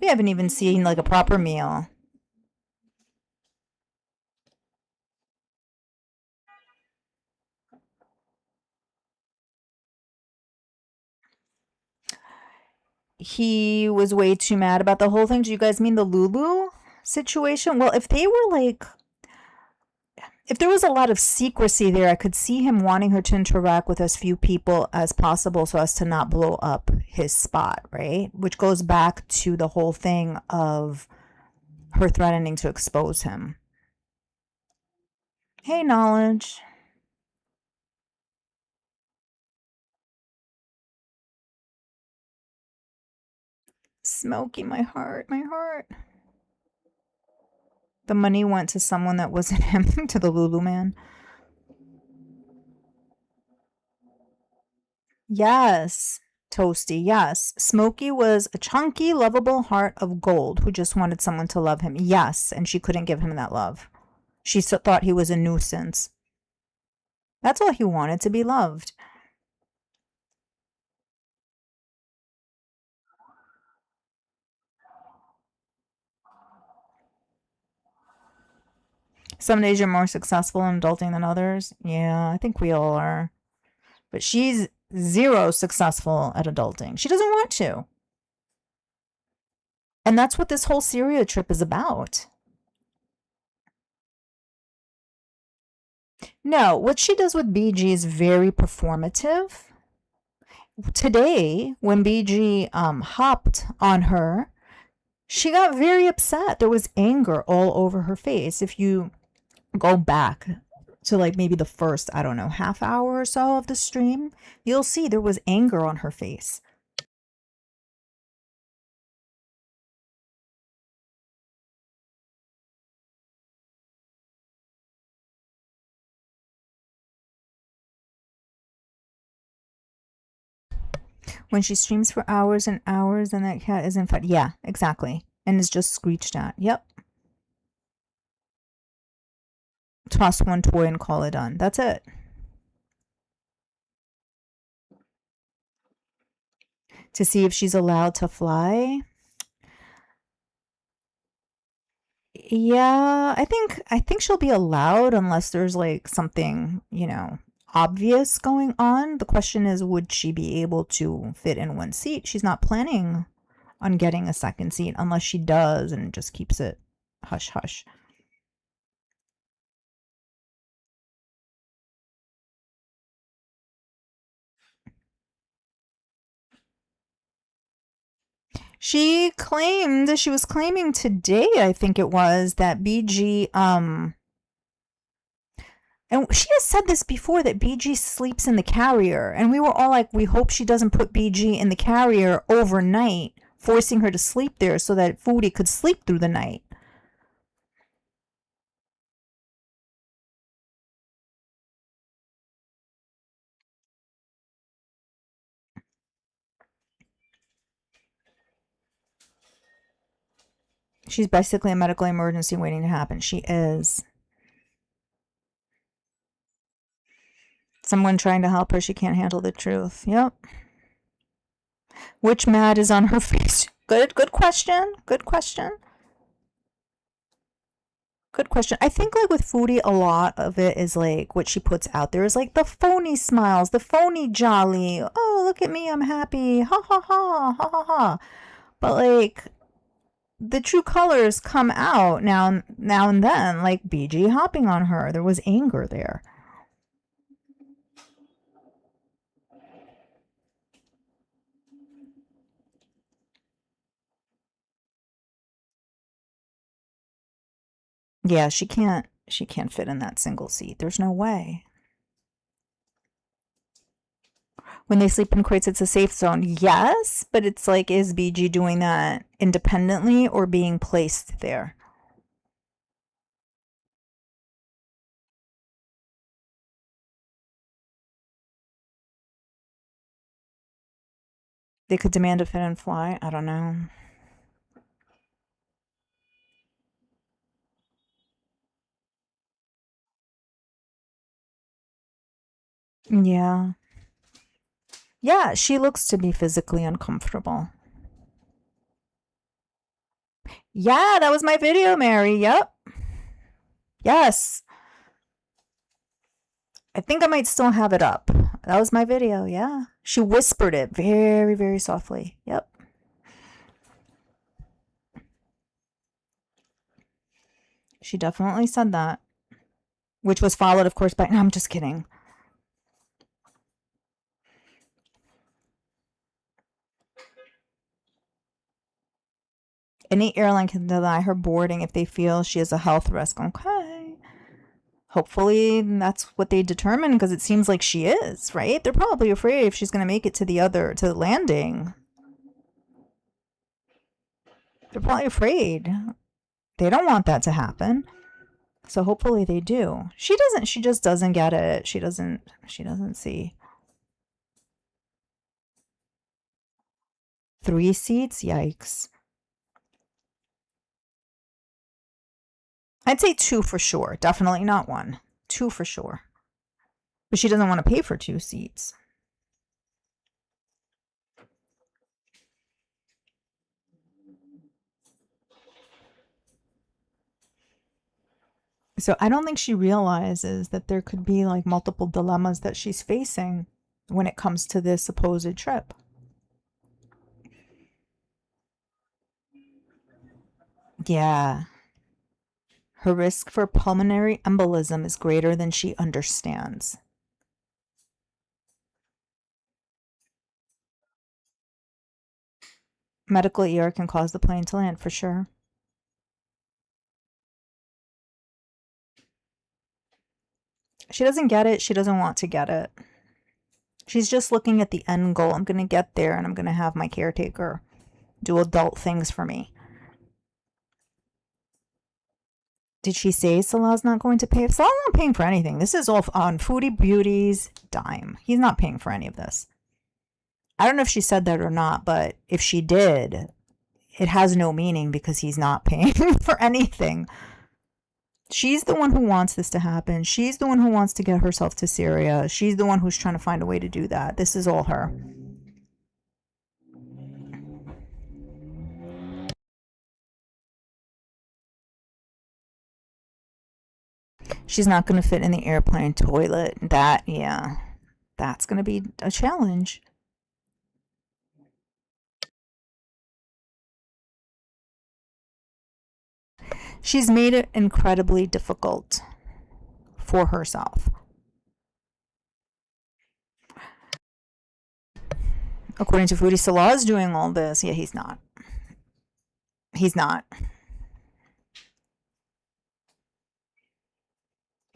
We haven't even seen like a proper meal. He was way too mad about the whole thing. Do you guys mean the Lulu situation? Well, if they were like, if there was a lot of secrecy there, I could see him wanting her to interact with as few people as possible so as to not blow up his spot, right? Which goes back to the whole thing of her threatening to expose him. Hey, Knowledge. Smokey, my heart, my heart. The money went to someone that wasn't him, to the Lulu man. Yes, Toasty, yes. Smokey was a chunky, lovable heart of gold who just wanted someone to love him. Yes, and she couldn't give him that love. She thought he was a nuisance. That's all he wanted, to be loved. Some days you're more successful in adulting than others. Yeah, I think we all are. But she's zero successful at adulting. She doesn't want to. And that's what this whole Syria trip is about. No, what she does with BG is very performative. Today, when BG hopped on her, she got very upset. There was anger all over her face. If you go back to like maybe the first, I don't know, half hour or so of the stream, you'll see there was anger on her face. When she streams for hours and hours and that cat isn't fed. Yeah, exactly. And is just screeched at. Yep. Toss one toy and call it done. That's it. To see if she's allowed to fly. Yeah, I think she'll be allowed unless there's like something, obvious going on. The question is, would she be able to fit in one seat? She's not planning on getting a second seat unless she does and just keeps it hush hush. She was claiming today, I think it was, that BG and she has said this before, that BG sleeps in the carrier, and we were all like, we hope she doesn't put BG in the carrier overnight, forcing her to sleep there so that Foodie could sleep through the night. She's basically a medical emergency waiting to happen. She is. Someone trying to help her. She can't handle the truth. Yep. Which mad is on her face? Good question. Good question. Good question. I think like with Foodie, a lot of it is like what she puts out there is like the phony smiles, the phony jolly. Oh, look at me, I'm happy. Ha ha ha, ha ha ha. But like the true colors come out now and then, like BG hopping on her. There was anger there. Yeah, she can't fit in that single seat. There's no way. When they sleep in crates, it's a safe zone. Yes, but it's like, is BG doing that independently or being placed there? They could demand a fit and fly. I don't know. Yeah. Yeah, she looks to be physically uncomfortable. Yeah, that was my video, Mary. Yep. Yes. I think I might still have it up. That was my video, yeah. She whispered it very, very softly. Yep. She definitely said that. Which was followed, of course, by... No, I'm just kidding. Any airline can deny her boarding if they feel she has a health risk. Okay. Hopefully that's what they determine, because it seems like she is, right? They're probably afraid if she's going to make it to the landing. They're probably afraid. They don't want that to happen. So hopefully they do. She just doesn't get it. She doesn't see. 3 seats? Yikes. I'd say 2 for sure. Definitely not 1. 2 for sure. But she doesn't want to pay for 2 seats. So I don't think she realizes that there could be like multiple dilemmas that she's facing when it comes to this supposed trip. Yeah. Her risk for pulmonary embolism is greater than she understands. Medical ER can cause the plane to land for sure. She doesn't get it. She doesn't want to get it. She's just looking at the end goal. I'm going to get there and I'm going to have my caretaker do adult things for me. Did she say Salah's not going to pay? Salah's not paying for anything. This is all on Foodie Beauty's dime. He's not paying for any of this. I don't know if she said that or not, but if she did, it has no meaning because he's not paying for anything. She's the one who wants this to happen. She's the one who wants to get herself to Syria. She's the one who's trying to find a way to do that. This is all her. She's not going to fit in the airplane toilet. Yeah, that's going to be a challenge. She's made it incredibly difficult for herself. According to Foodie, Salah is doing all this. Yeah, he's not. He's not.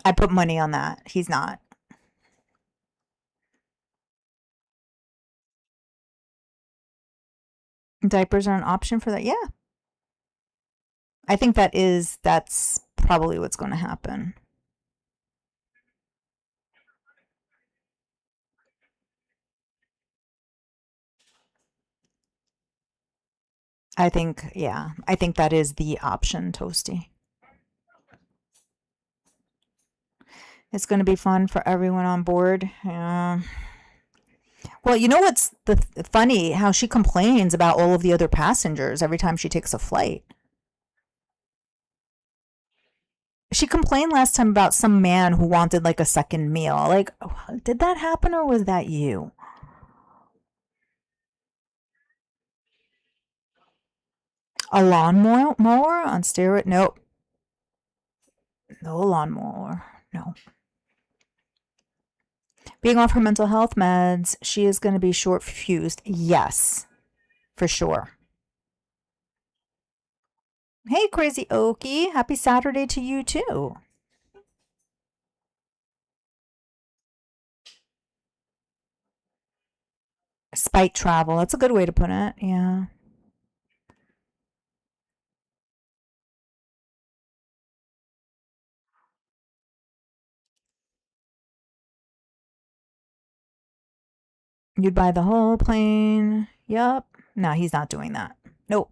I put money on that. He's not. Diapers are an option for that. Yeah. I think that's probably what's going to happen. I think that is the option, Toasty. It's going to be fun for everyone on board. Yeah. Well, you know what's funny? How she complains about all of the other passengers every time she takes a flight. She complained last time about some man who wanted like a second meal. Like, did that happen or was that you? A lawnmower on steroid? Nope. No lawnmower. No. Being off her mental health meds, she is going to be short fused. Yes, for sure. Hey, Crazy Okie. Happy Saturday to you, too. Spite travel. That's a good way to put it. Yeah. You'd buy the whole plane. Yup. No, he's not doing that. Nope.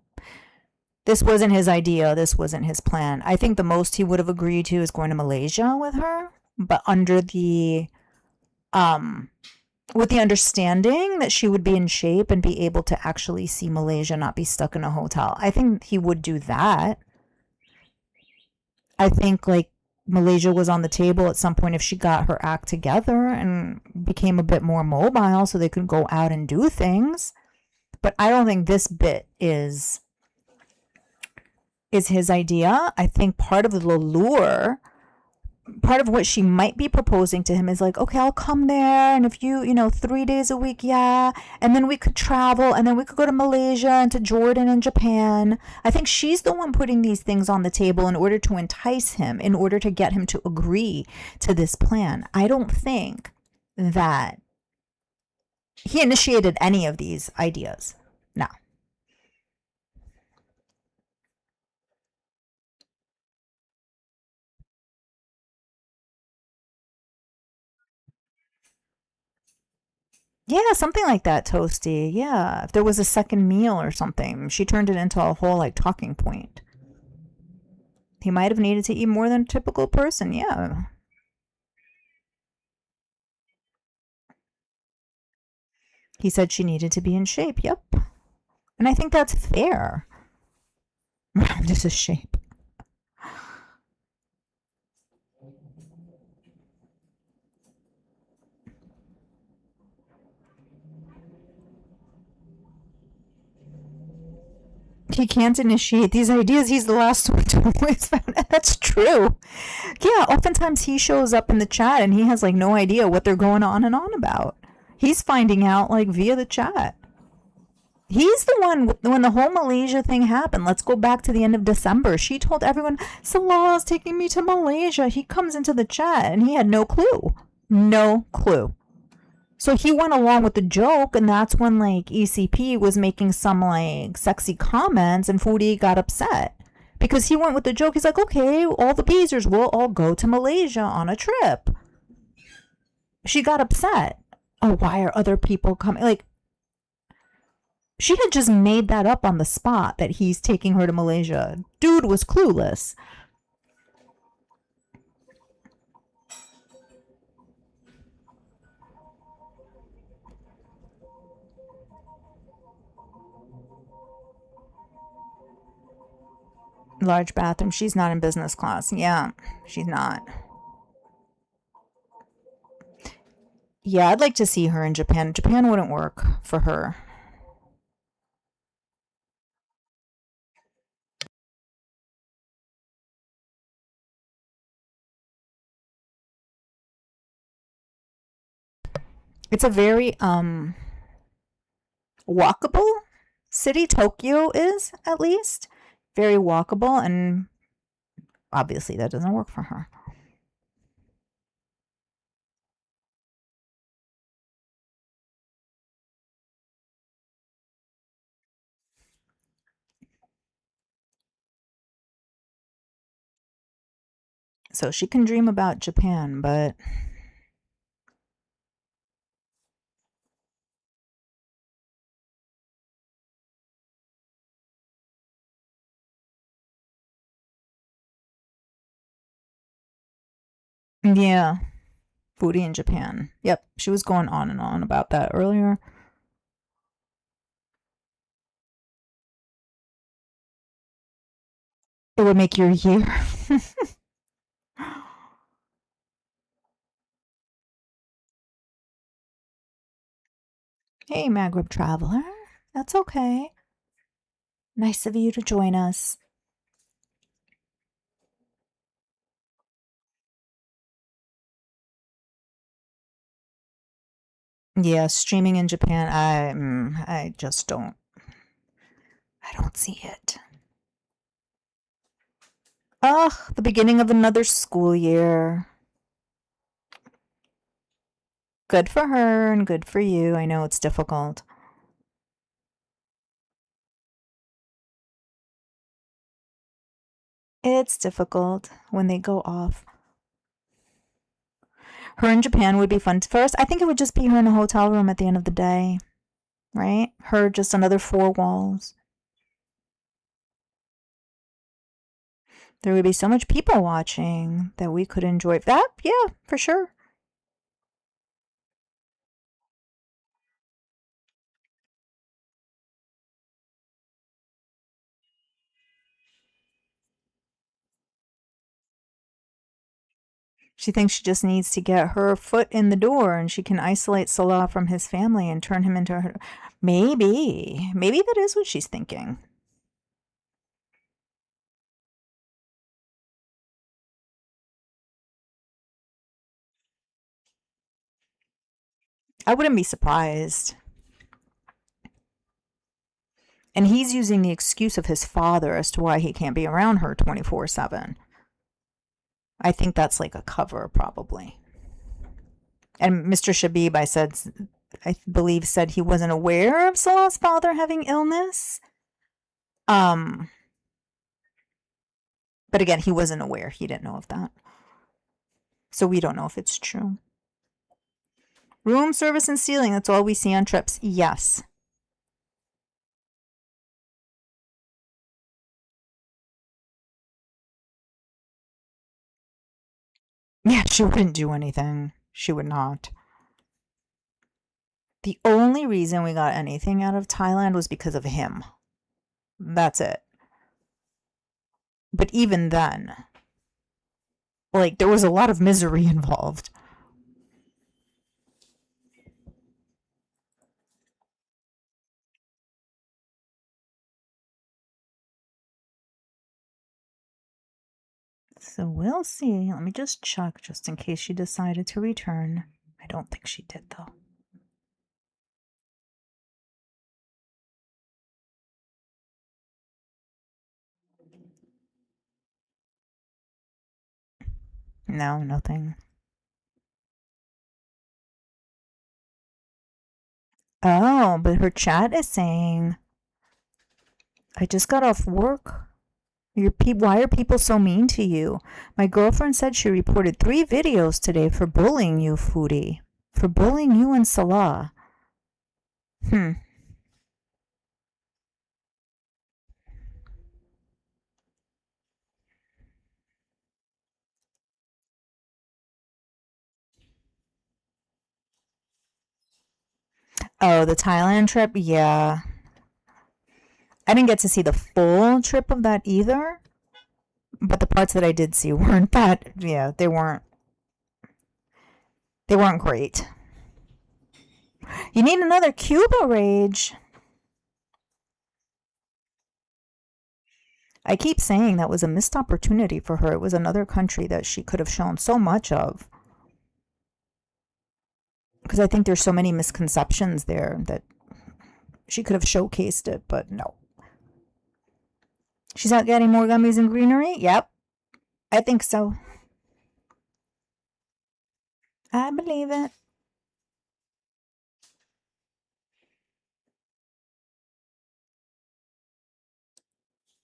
This wasn't his idea. This wasn't his plan. I think the most he would have agreed to is going to Malaysia with her, but under the with the understanding that she would be in shape and be able to actually see Malaysia, not be stuck in a hotel. I think he would do that. I think like Malaysia was on the table at some point if she got her act together and became a bit more mobile so they could go out and do things. But I don't think this bit is his idea. I think part of the lure, part of what she might be proposing to him is like, okay, I'll come there, and if you 3 days a week, yeah, and then we could travel, and then we could go to Malaysia and to Jordan and Japan. I think she's the one putting these things on the table in order to entice him, in order to get him to agree to this plan. I don't think that he initiated any of these ideas. No. Yeah, something like that, Toasty. Yeah, if there was a second meal or something, she turned it into a whole like talking point. He might have needed to eat more than a typical person. Yeah. He said she needed to be in shape. Yep. And I think that's fair. This is shape. he can't initiate these ideas, he's the last one to always find out. That's true. Yeah, oftentimes he shows up in the chat and he has like no idea what they're going on and on about. He's finding out like via the chat. He's the one, when the whole Malaysia thing happened, let's go back to the end of December. She told everyone, Salah's taking me to Malaysia. He comes into the chat and he had no clue. No clue. So he went along with the joke, and that's when like ECP was making some like sexy comments and Foodie got upset. Because he went with the joke. He's like, okay, all the Beezers will all go to Malaysia on a trip. She got upset. Oh, why are other people coming? Like, she had just made that up on the spot that he's taking her to Malaysia. Dude was clueless. Large bathroom. She's not in business class. Yeah, she's not. Yeah, I'd like to see her in Japan. Japan wouldn't work for her. It's a very walkable city. Tokyo is, at least, very walkable, and obviously that doesn't work for her. So she can dream about Japan, but yeah, foodie in Japan. Yep, she was going on and on about that earlier. It would make your year. Hey, Maghreb traveler. That's okay. Nice of you to join us. Yeah, streaming in Japan, I just don't. I don't see it. Ugh, the beginning of another school year. Good for her and good for you. I know it's difficult. It's difficult when they go off. Her in Japan would be fun. First, I think it would just be her in a hotel room at the end of the day, right? Her just another four walls. There would be so much people watching that we could enjoy that. Yeah, for sure. She thinks she just needs to get her foot in the door and she can isolate Salah from his family and turn him into her. Maybe. Maybe that is what she's thinking. I wouldn't be surprised. And he's using the excuse of his father as to why he can't be around her 24/7. I think that's like a cover, probably. And Mr. Shabib, I believe, said he wasn't aware of Salah's father having illness. But again, he wasn't aware. He didn't know of that. So we don't know if it's true. Room service and ceiling, that's all we see on trips. Yes. Yeah, she wouldn't do anything. She would not. The only reason we got anything out of Thailand was because of him. That's it. But even then, like, there was a lot of misery involved. So we'll see. Let me just check just in case she decided to return. I don't think she did, though. No, nothing. Oh, but her chat is saying, I just got off work. Why are people so mean to you? My girlfriend said she reported 3 videos today for bullying you, Foodie. For bullying you and Salah. Oh, the Thailand trip? Yeah. I didn't get to see the full trip of that either. But the parts that I did see weren't that, yeah, they weren't great. You need another Cuba rage. I keep saying that was a missed opportunity for her. It was another country that she could have shown so much of. Because I think there's so many misconceptions there that she could have showcased it, but no. She's not getting more gummies and greenery? Yep. I think so. I believe it.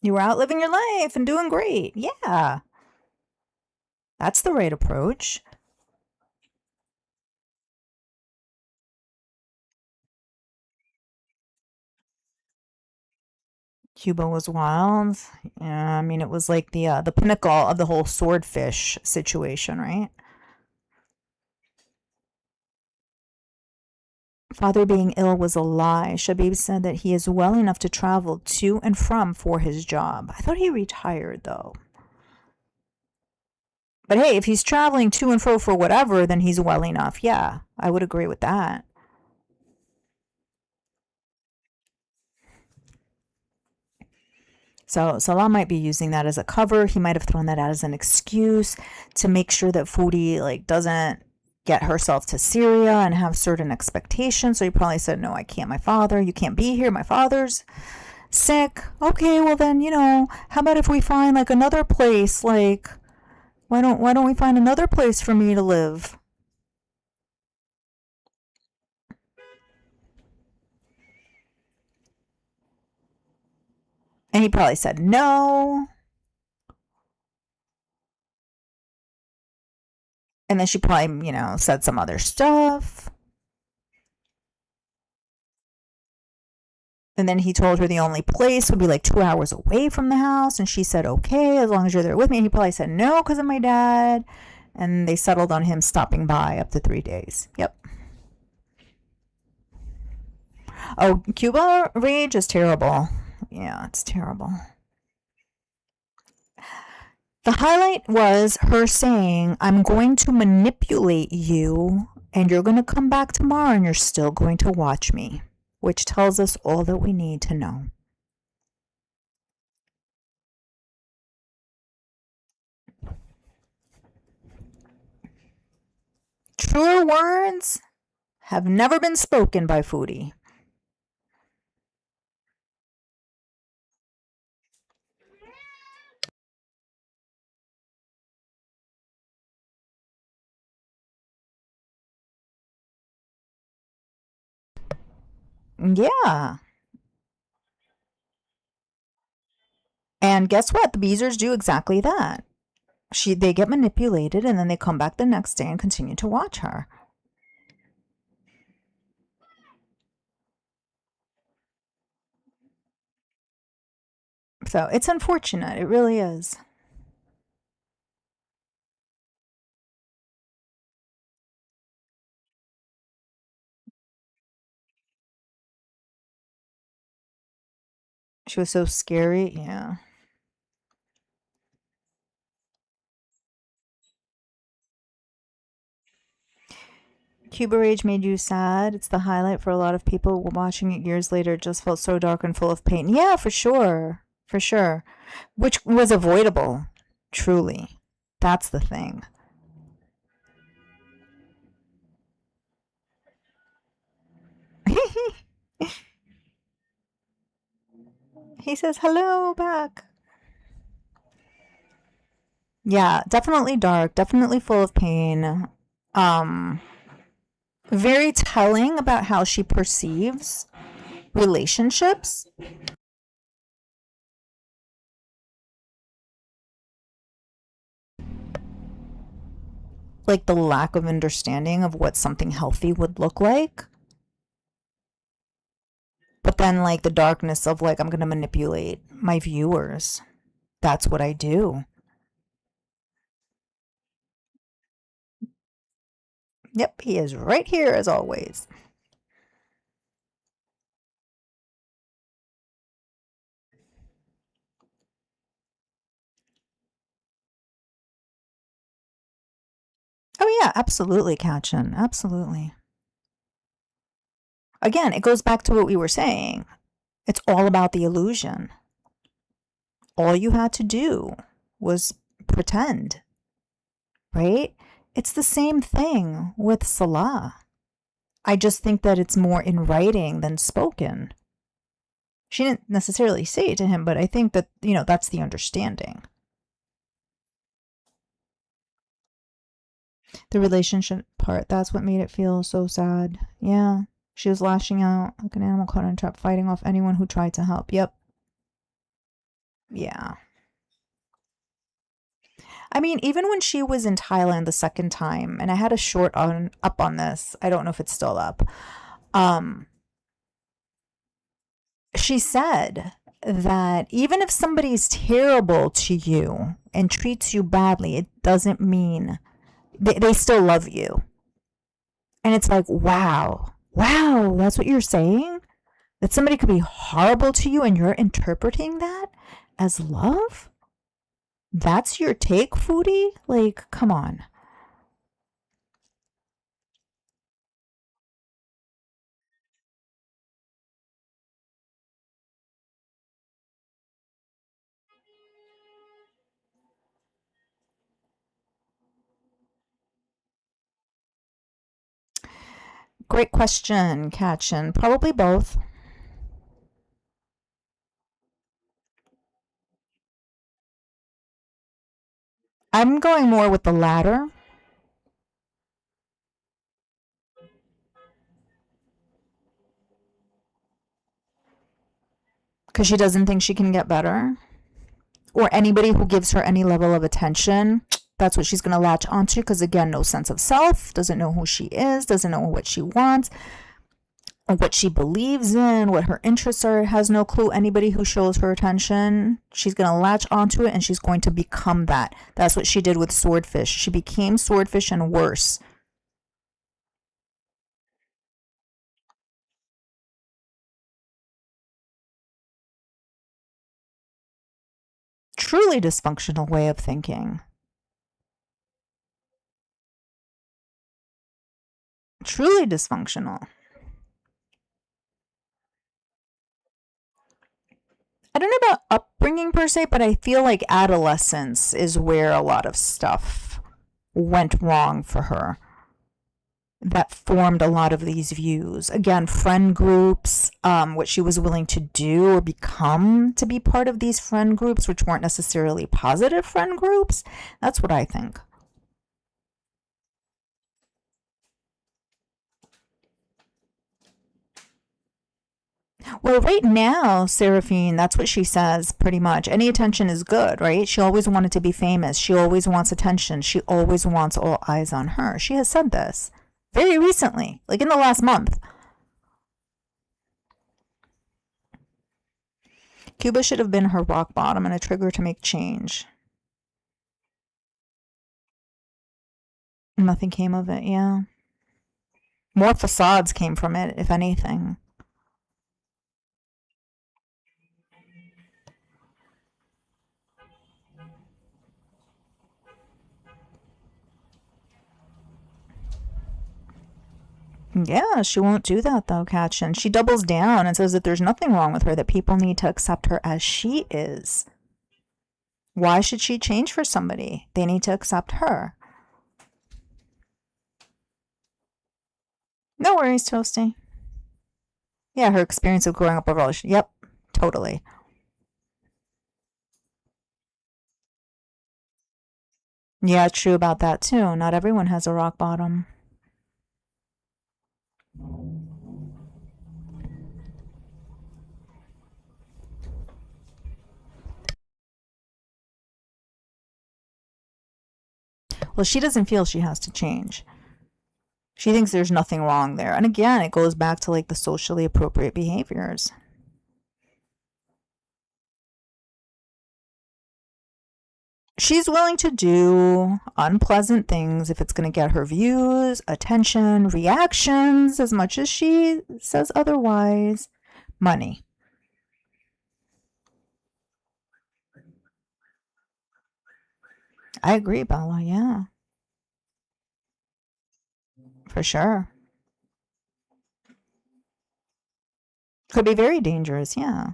You were out living your life and doing great. Yeah. That's the right approach. Cuba was wild. Yeah, I mean, it was like the pinnacle of the whole swordfish situation, right? Father being ill was a lie. Shabib said that he is well enough to travel to and from for his job. I thought he retired, though. But hey, if he's traveling to and fro for whatever, then he's well enough. Yeah, I would agree with that. So Salah might be using that as a cover. He might have thrown that out as an excuse to make sure that Foodie doesn't get herself to Syria and have certain expectations. So he probably said, no, I can't. My father, you can't be here. My father's sick. Okay, well then, how about if we find like another place? Like, why don't we find another place for me to live? And he probably said no. And then she probably, said some other stuff. And then he told her the only place would be like 2 hours away from the house. And she said, okay, as long as you're there with me. And he probably said no because of my dad. And they settled on him stopping by up to 3 days. Yep. Oh, Cuba rage is terrible. Yeah, it's terrible. The highlight was her saying, I'm going to manipulate you and you're going to come back tomorrow and you're still going to watch me, which tells us all that we need to know. Truer words have never been spoken by Foodie. Yeah. And guess what? The Beezers do exactly that. They get manipulated and then they come back the next day and continue to watch her. So it's unfortunate. It really is. She was so scary. Yeah. Cuba Rage made you sad. It's the highlight for a lot of people. Watching it years later, it just felt so dark and full of pain. Yeah, for sure. For sure. Which was avoidable. Truly. That's the thing. He says, hello back. Yeah, definitely dark, definitely full of pain. Very telling about how she perceives relationships. Like the lack of understanding of what something healthy would look like. But then like the darkness of like, I'm going to manipulate my viewers. That's what I do. Yep, he is right here as always. Oh yeah, absolutely, Katchen. Absolutely. Again, it goes back to what we were saying. It's all about the illusion. All you had to do was pretend, right? It's the same thing with Salah. I just think that it's more in writing than spoken. She didn't necessarily say it to him, but I think that, that's the understanding. The relationship part, that's what made it feel so sad. Yeah. She was lashing out like an animal caught in a trap, fighting off anyone who tried to help. Yep. Yeah. I mean, even when she was in Thailand the second time, and I had a short up on this, I don't know if it's still up. She said that even if somebody's terrible to you and treats you badly, it doesn't mean they still love you. And it's like, wow, that's what you're saying? That somebody could be horrible to you and you're interpreting that as love? That's your take, Foodie? Like, come on. Great question, Katchen. Probably both. I'm going more with the latter. Because she doesn't think she can get better. Or anybody who gives her any level of attention, that's what she's going to latch onto. Because again, no sense of self, doesn't know who she is, doesn't know what she wants, or what she believes in, what her interests are, has no clue. Anybody who shows her attention, she's going to latch onto it and she's going to become that. That's what she did with Swordfish. She became Swordfish and worse. Truly dysfunctional way of thinking. Truly dysfunctional. I don't know about upbringing per se, but I feel like adolescence is where a lot of stuff went wrong for her. That formed a lot of these views. Again, friend groups, what she was willing to do or become to be part of these friend groups, which weren't necessarily positive friend groups. That's what I think. Well, right now, Seraphine, that's what she says pretty much. Any attention is good, right? She always wanted to be famous. She always wants attention. She always wants all eyes on her. She has said this very recently, like in the last month. Cuba should have been her rock bottom and a trigger to make change. Nothing came of it, yeah. More facades came from it, if anything. Yeah, she won't do that though, Katchen. She doubles down and says that there's nothing wrong with her, that people need to accept her as she is. Why should she change for somebody? They need to accept her. No worries, Toasty. Yeah, her experience of growing up overall. Yep, totally. Yeah, true about that too. Not everyone has a rock bottom. Well, she doesn't feel she has to change. She thinks there's nothing wrong there. And again, it goes back to like the socially appropriate behaviors. She's willing to do unpleasant things if it's going to get her views, attention, reactions, as much as she says otherwise, money. I agree, Bella. Yeah. For sure. Could be very dangerous. Yeah.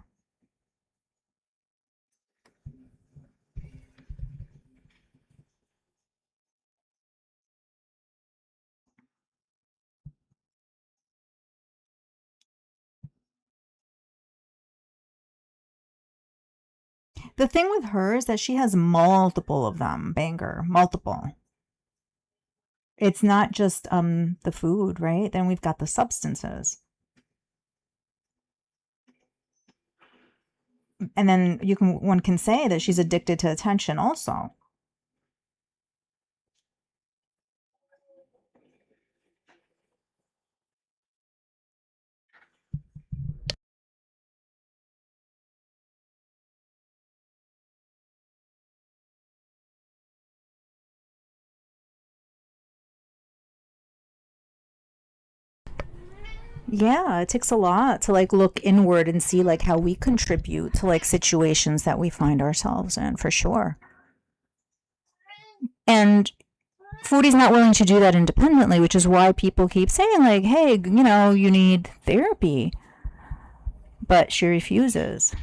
The thing with her is that she has multiple of them, Banger, multiple. It's not just the food, right? Then we've got the substances. And then one can say that she's addicted to attention also. Yeah, it takes a lot to like look inward and see like how we contribute to like situations that we find ourselves in, for sure. And Foodie's not willing to do that independently, which is why people keep saying like, hey, you need therapy. But she refuses.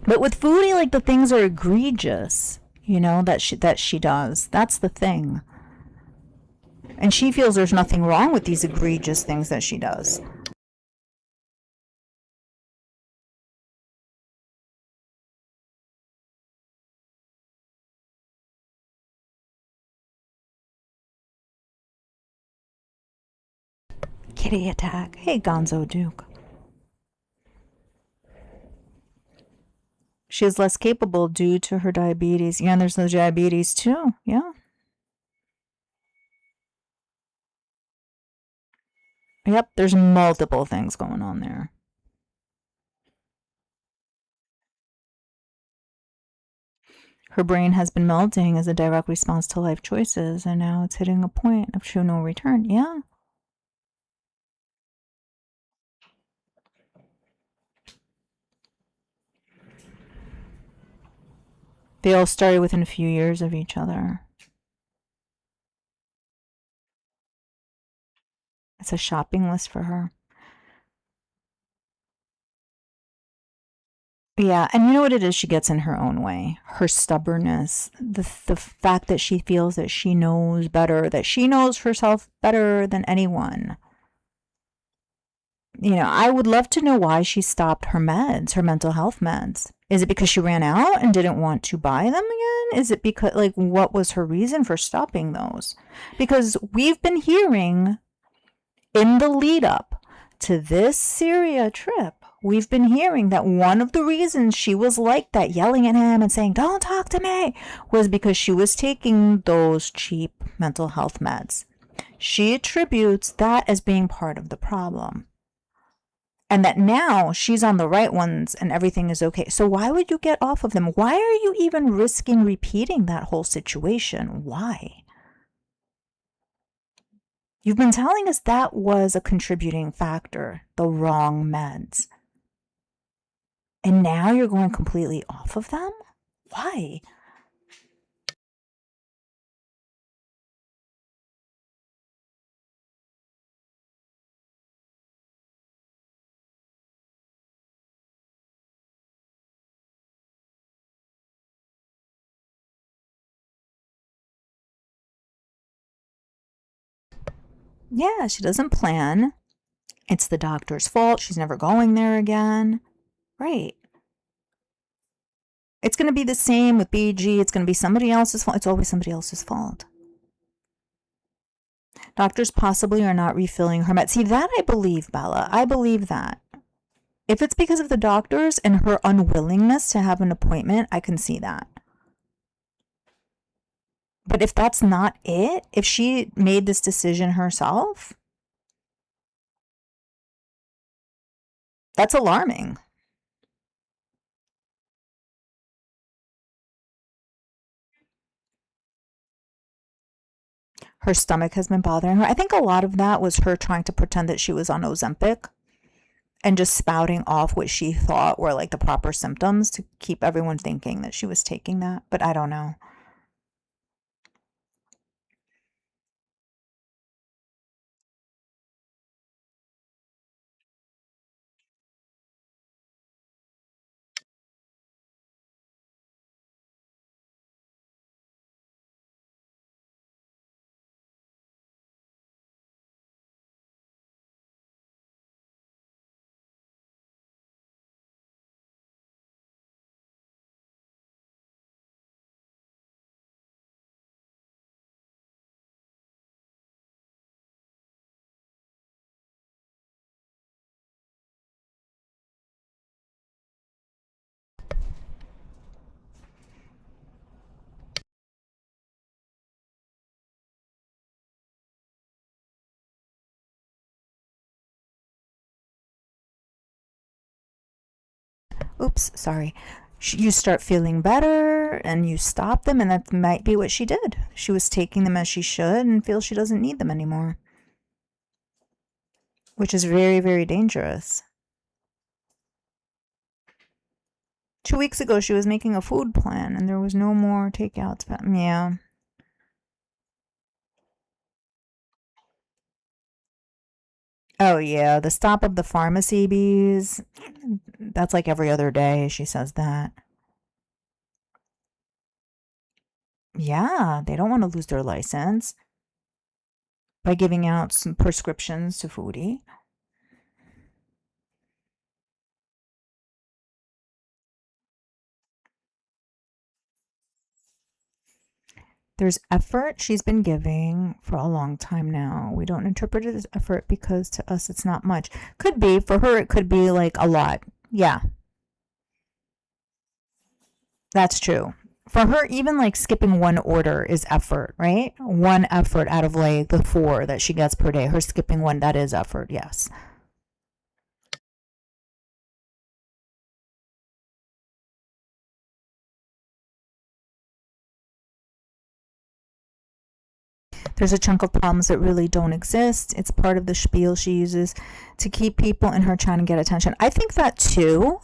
But with Foodie, like the things are egregious, that she does. That's the thing. And she feels there's nothing wrong with these egregious things that she does. Kitty attack. Hey, Gonzo Duke. She is less capable due to her diabetes. Yeah, and there's the diabetes too. Yeah. Yep, there's multiple things going on there. Her brain has been melting as a direct response to life choices, and now it's hitting a point of true no return. Yeah. They all started within a few years of each other. It's a shopping list for her. Yeah, and you know what it is? She gets in her own way. Her stubbornness, the fact that she feels that she knows better, that she knows herself better than anyone. I would love to know why she stopped her meds, her mental health meds. Is it because she ran out and didn't want to buy them again? Is it because, like, what was her reason for stopping those? Because we've been hearing in the lead up to this Syria trip, we've been hearing that one of the reasons she was like that, yelling at him and saying, don't talk to me, was because she was taking those cheap mental health meds. She attributes that as being part of the problem. And that now she's on the right ones and everything is okay. So why would you get off of them? Why are you even risking repeating that whole situation? Why? You've been telling us that was a contributing factor, the wrong meds. And now you're going completely off of them? Why? Yeah, she doesn't plan. It's the doctor's fault. She's never going there again. Right. It's going to be the same with BG. It's going to be somebody else's fault. It's always somebody else's fault. Doctors possibly are not refilling her meds. See, that I believe, Bella. I believe that. If it's because of the doctors and her unwillingness to have an appointment, I can see that. But if that's not it, if she made this decision herself, that's alarming. Her stomach has been bothering her. I think a lot of that was her trying to pretend that she was on Ozempic and just spouting off what she thought were like the proper symptoms to keep everyone thinking that she was taking that. But I don't know. Oops, sorry. You start feeling better and you stop them, and that might be what she did. She was taking them as she should and feels she doesn't need them anymore, which is very, very dangerous. 2 weeks ago, she was making a food plan and there was no more takeouts. Yeah. Oh, yeah. The stop of the pharmacy bees. That's like every other day she says that. Yeah, they don't want to lose their license by giving out some prescriptions to Foodie. There's effort she's been giving for a long time now. We don't interpret it as effort because to us it's not much. Could be. For her, it could be like a lot. Yeah, that's true. For her, even like skipping one order is effort, right? One effort out of like the 4 that she gets per day. Her skipping one, that is effort, yes. There's a chunk of problems that really don't exist. It's part of the spiel she uses to keep people in her trying to get attention. I think that too.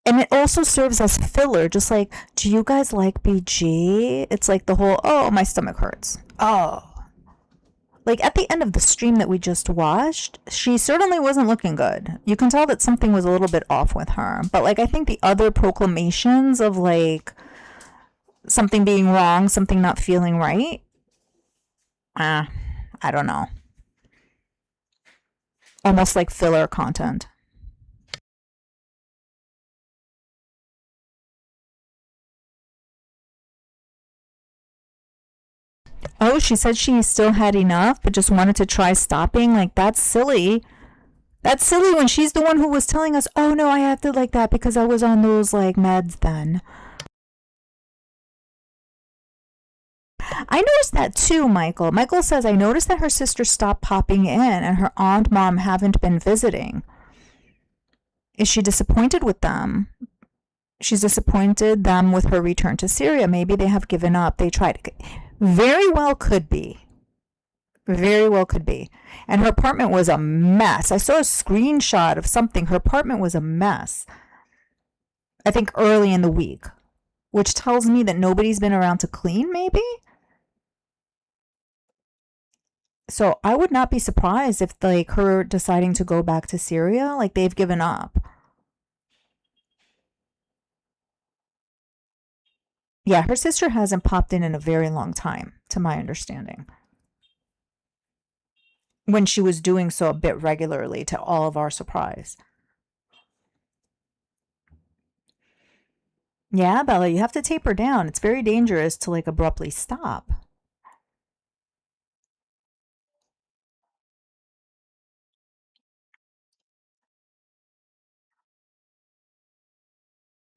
And it also serves as filler, just like, do you guys like BG? It's like the whole, oh, my stomach hurts. Oh. Like at the end of the stream that we just watched, she certainly wasn't looking good. You can tell that something was a little bit off with her. But like I think the other proclamations of like something being wrong, something not feeling right, I don't know. Almost like filler content. Oh, she said she still had enough, but just wanted to try stopping. Like, that's silly. That's silly when she's the one who was telling us, oh no, I acted like that because I was on those like meds then. I noticed that too, Michael. Michael says, I noticed that her sister stopped popping in and her aunt, mom haven't been visiting. Is she disappointed with them? She's disappointed them with her return to Syria. Maybe they have given up. They tried. Very well could be. Very well could be. And her apartment was a mess. I saw a screenshot of something. Her apartment was a mess. I think early in the week, which tells me that nobody's been around to clean, maybe? So I would not be surprised if like her deciding to go back to Syria, like they've given up. Yeah, her sister hasn't popped in a very long time, to my understanding. When she was doing so a bit regularly, to all of our surprise. Yeah, Bella, you have to taper down. It's very dangerous to like abruptly stop.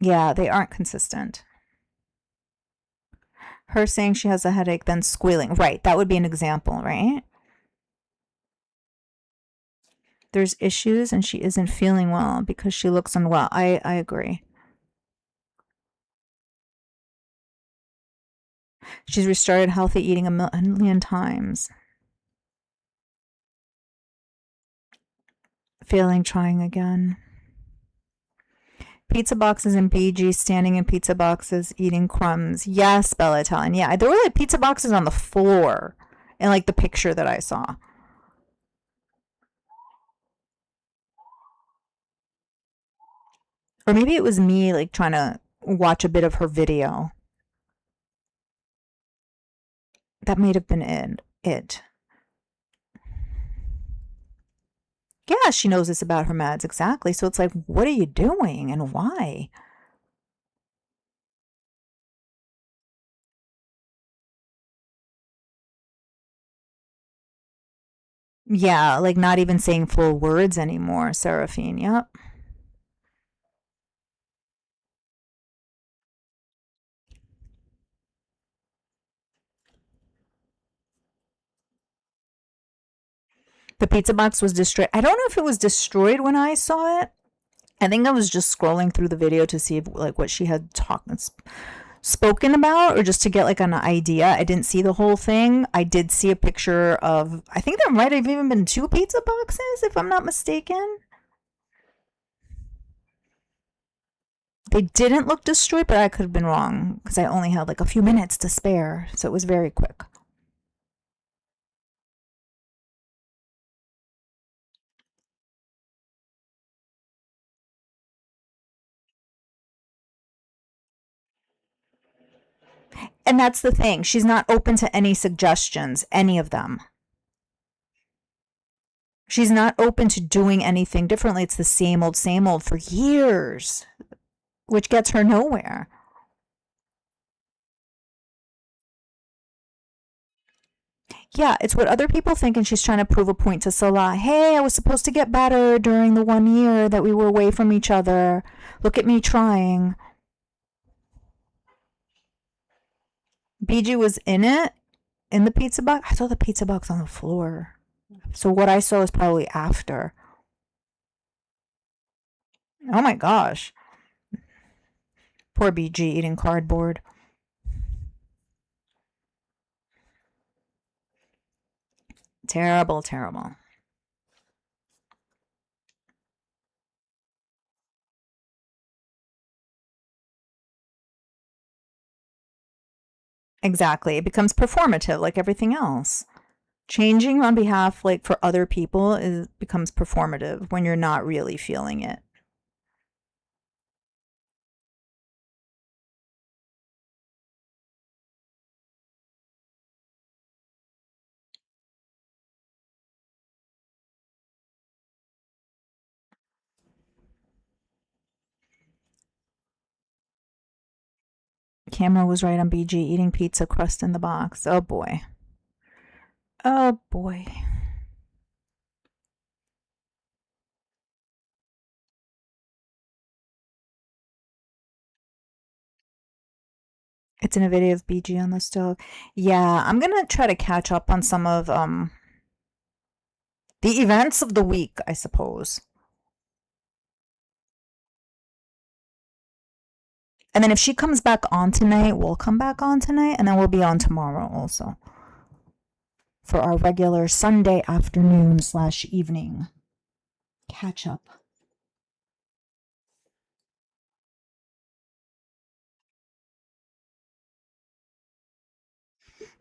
Yeah, they aren't consistent. Her saying she has a headache, then squealing. Right, that would be an example, right? There's issues and she isn't feeling well because she looks unwell. I agree. She's restarted healthy eating a million times. Failing, trying again. Pizza boxes and BG standing in pizza boxes eating crumbs. Yes, Bella Italian. Yeah, there were like pizza boxes on the floor in like the picture that I saw. Or maybe it was me like trying to watch a bit of her video. That might have been it. Yeah, she knows this about her meds, exactly. So it's like, what are you doing and why? Yeah, like not even saying full words anymore, Seraphine. Yep. The pizza box was destroyed. I don't know if it was destroyed when I saw it. I think I was just scrolling through the video to see if, like what she had spoken about, or just to get like an idea. I didn't see the whole thing. I did see a picture of, I think there might have even been two pizza boxes, if I'm not mistaken. They didn't look destroyed, but I could have been wrong because I only had like a few minutes to spare, so it was very quick. And that's the thing. She's not open to any suggestions, any of them. She's not open to doing anything differently. It's the same old for years, which gets her nowhere. Yeah, it's what other people think, and she's trying to prove a point to Salah. Hey, I was supposed to get better during the 1 year that we were away from each other. Look at me trying. BG was in it, in the pizza box. I saw the pizza box on the floor. So what I saw is probably after. Oh my gosh. Poor BG eating cardboard. Terrible, terrible. Exactly. It becomes performative like everything else. Changing on behalf like for other people is becomes performative when you're not really feeling it. Camera was right on BG eating pizza crust in the box. Oh boy. Oh boy. It's in a video of BG on the stove. Yeah, I'm gonna try to catch up on some of the events of the week, I suppose. And then if she comes back on tonight, we'll come back on tonight, and then we'll be on tomorrow also for our regular Sunday afternoon / evening catch up.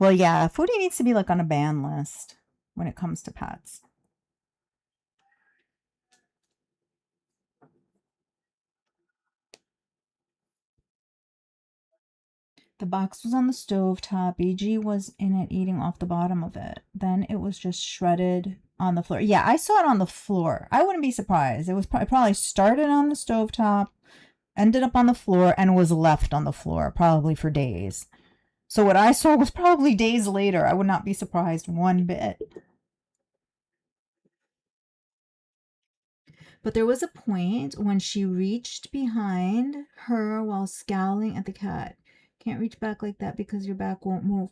Well, yeah, Foodie needs to be like on a ban list when it comes to pets. The box was on the stove top. BG was in it eating off the bottom of it. Then it was just shredded on the floor. Yeah, I saw it on the floor. I wouldn't be surprised. It was probably started on the stove top, ended up on the floor, and was left on the floor probably for days. So what I saw was probably days later. I would not be surprised one bit. But there was a point when she reached behind her while scowling at the cat. Can't reach back like that because your back won't move.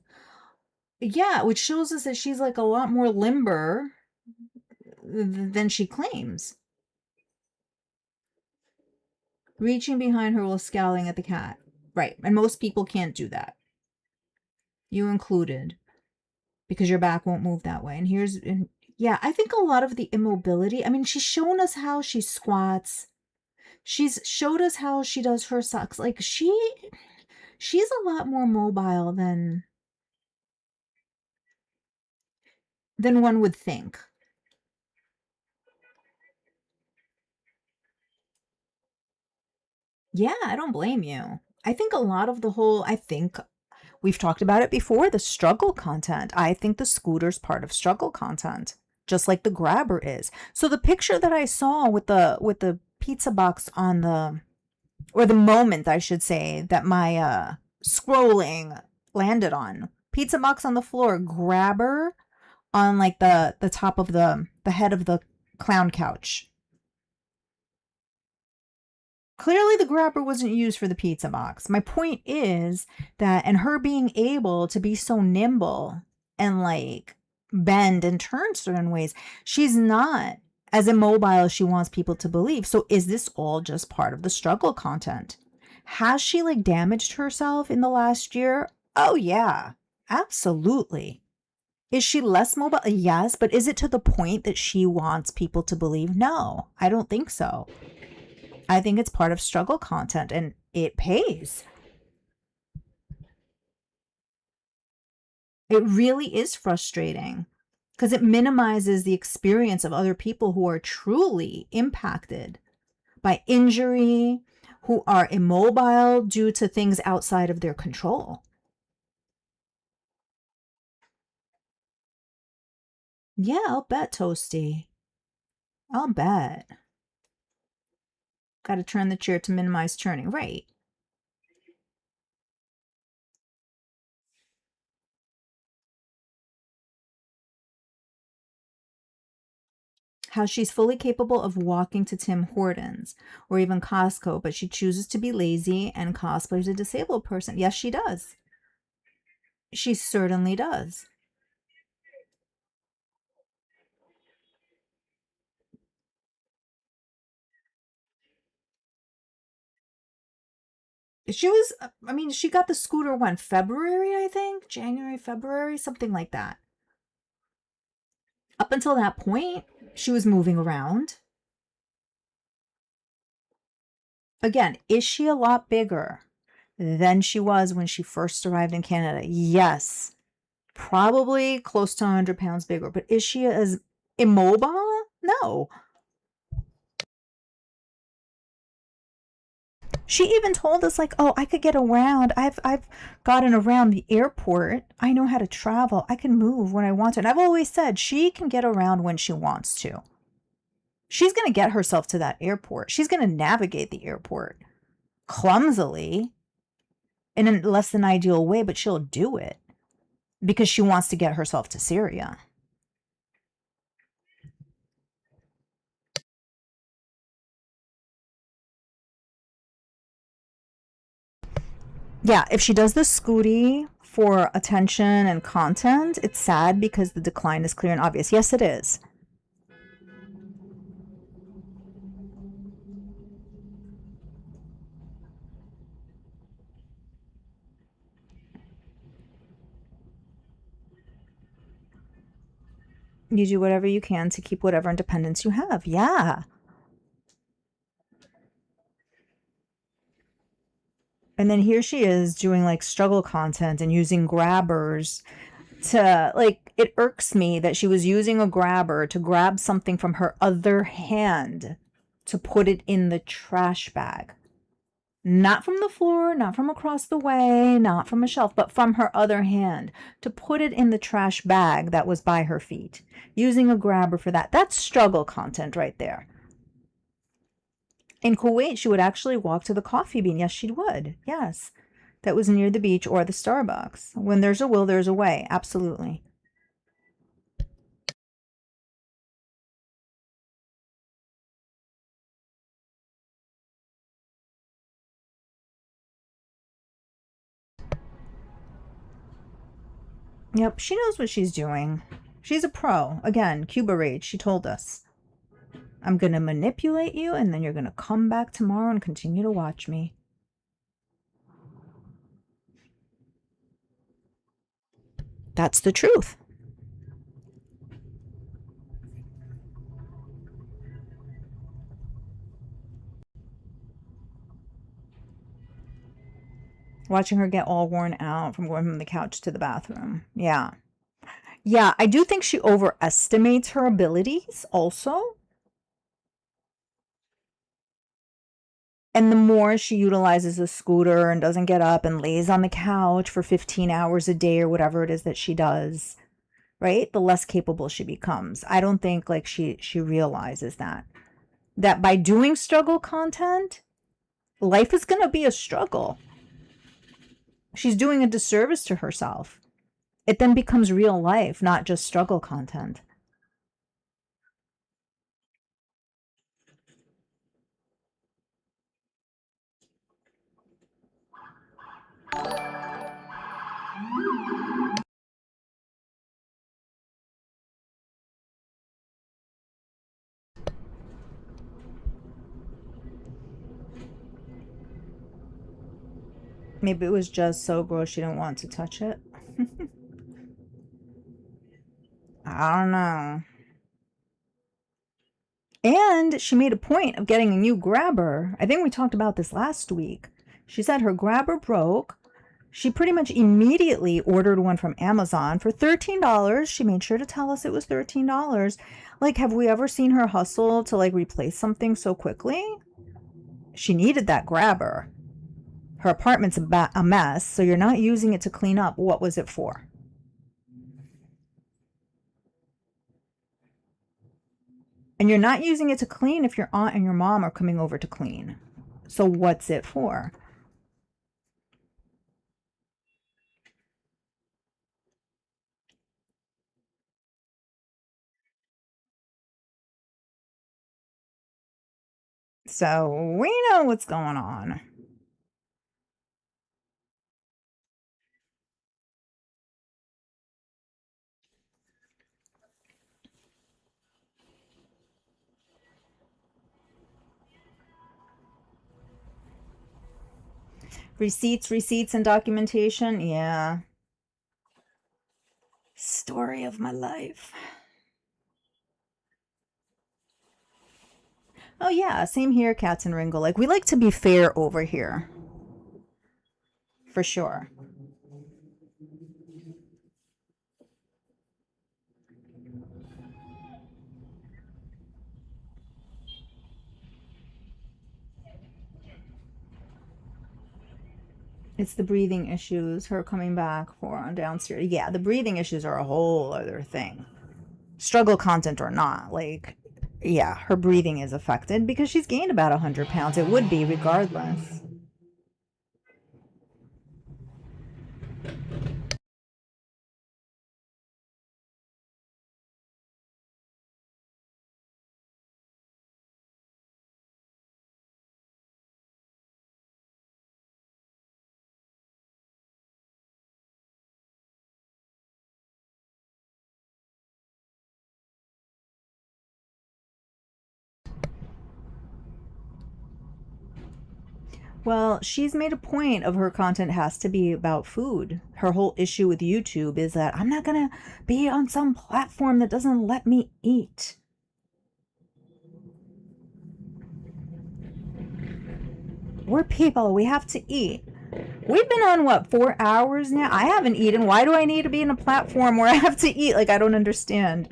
Yeah, which shows us that she's like a lot more limber than she claims. Reaching behind her while scowling at the cat. Right, and most people can't do that. You included. Because your back won't move that way. And yeah, I think a lot of the immobility, I mean, she's shown us how she squats. She's showed us how she does her socks. Like she's a lot more mobile than one would think. Yeah, I don't blame you. I think a lot of we've talked about it before, the struggle content. I think the scooter's part of struggle content, just like the grabber is. So the picture that I saw with the pizza box on the moment, I should say, that my scrolling landed on. Pizza box on the floor, grabber on like the top of the head of the clown couch. Clearly the grabber wasn't used for the pizza box. My point is that, and her being able to be so nimble and like bend and turn certain ways, she's not as immobile as she wants people to believe. So is this all just part of the struggle content? Has she like damaged herself in the last year? Oh yeah, absolutely. Is she less mobile? Yes, but is it to the point that she wants people to believe? No, I don't think so. I think it's part of struggle content and it pays. It really is frustrating because it minimizes the experience of other people who are truly impacted by injury, who are immobile due to things outside of their control. Yeah, I'll bet, Toasty. I'll bet. Got to turn the chair to minimize turning. Right. How she's fully capable of walking to Tim Hortons or even Costco, but she chooses to be lazy and cosplays a disabled person. Yes, she does. She certainly does. She got the scooter when? February, I think? January, February, something like that. Up until that point, she was moving around. Again, is she a lot bigger than she was when she first arrived in Canada? Yes. Probably close to 100 pounds bigger. But is she as immobile? No. She even told us like, "Oh, I could get around. I've gotten around the airport. I know how to travel. I can move when I want to." And I've always said she can get around when she wants to. She's going to get herself to that airport. She's going to navigate the airport clumsily in a less than ideal way, but she'll do it because she wants to get herself to Syria. Yeah, if she does the Scooty for attention and content, it's sad because the decline is clear and obvious. Yes, it is. You do whatever you can to keep whatever independence you have. Yeah. And then here she is doing like struggle content and using grabbers to like, it irks me that she was using a grabber to grab something from her other hand to put it in the trash bag. Not from the floor, not from across the way, not from a shelf, but from her other hand to put it in the trash bag that was by her feet, using a grabber for that. That's struggle content right there. In Kuwait, she would actually walk to the coffee bean. Yes, she would. Yes. That was near the beach or the Starbucks. When there's a will, there's a way. Absolutely. Yep, she knows what she's doing. She's a pro. Again, Cuba Rage, she told us. I'm going to manipulate you, and then you're going to come back tomorrow and continue to watch me. That's the truth. Watching her get all worn out from going from the couch to the bathroom. Yeah. Yeah, I do think she overestimates her abilities also. And the more she utilizes the scooter and doesn't get up and lays on the couch for 15 hours a day or whatever it is that she does, right? The less capable she becomes. I don't think like she realizes that by doing struggle content, life is going to be a struggle. She's doing a disservice to herself. It then becomes real life, not just struggle content. Maybe it was just so gross she didn't want to touch it. I don't know. And she made a point of getting a new grabber. I think we talked about this last week. She said her grabber broke. She pretty much immediately ordered one from Amazon for $13. She made sure to tell us it was $13. Like, have we ever seen her hustle to like replace something so quickly? She needed that grabber. Her apartment's a mess, so you're not using it to clean up. What was it for? And you're not using it to clean if your aunt and your mom are coming over to clean. So what's it for? So we know what's going on. Receipts, and documentation. Yeah. Story of my life. Oh, yeah. Same here, Cats and Ringo. Like, we like to be fair over here. For sure. It's the breathing issues, her coming back for downstairs. Yeah, the breathing issues are a whole other thing. Struggle content or not, like, yeah, her breathing is affected because she's gained about 100 pounds. It would be regardless. Well, she's made a point of her content has to be about food. Her whole issue with YouTube is that I'm not going to be on some platform that doesn't let me eat. We're people. We have to eat. We've been on, what, 4 hours now? I haven't eaten. Why do I need to be in a platform where I have to eat? Like, I don't understand.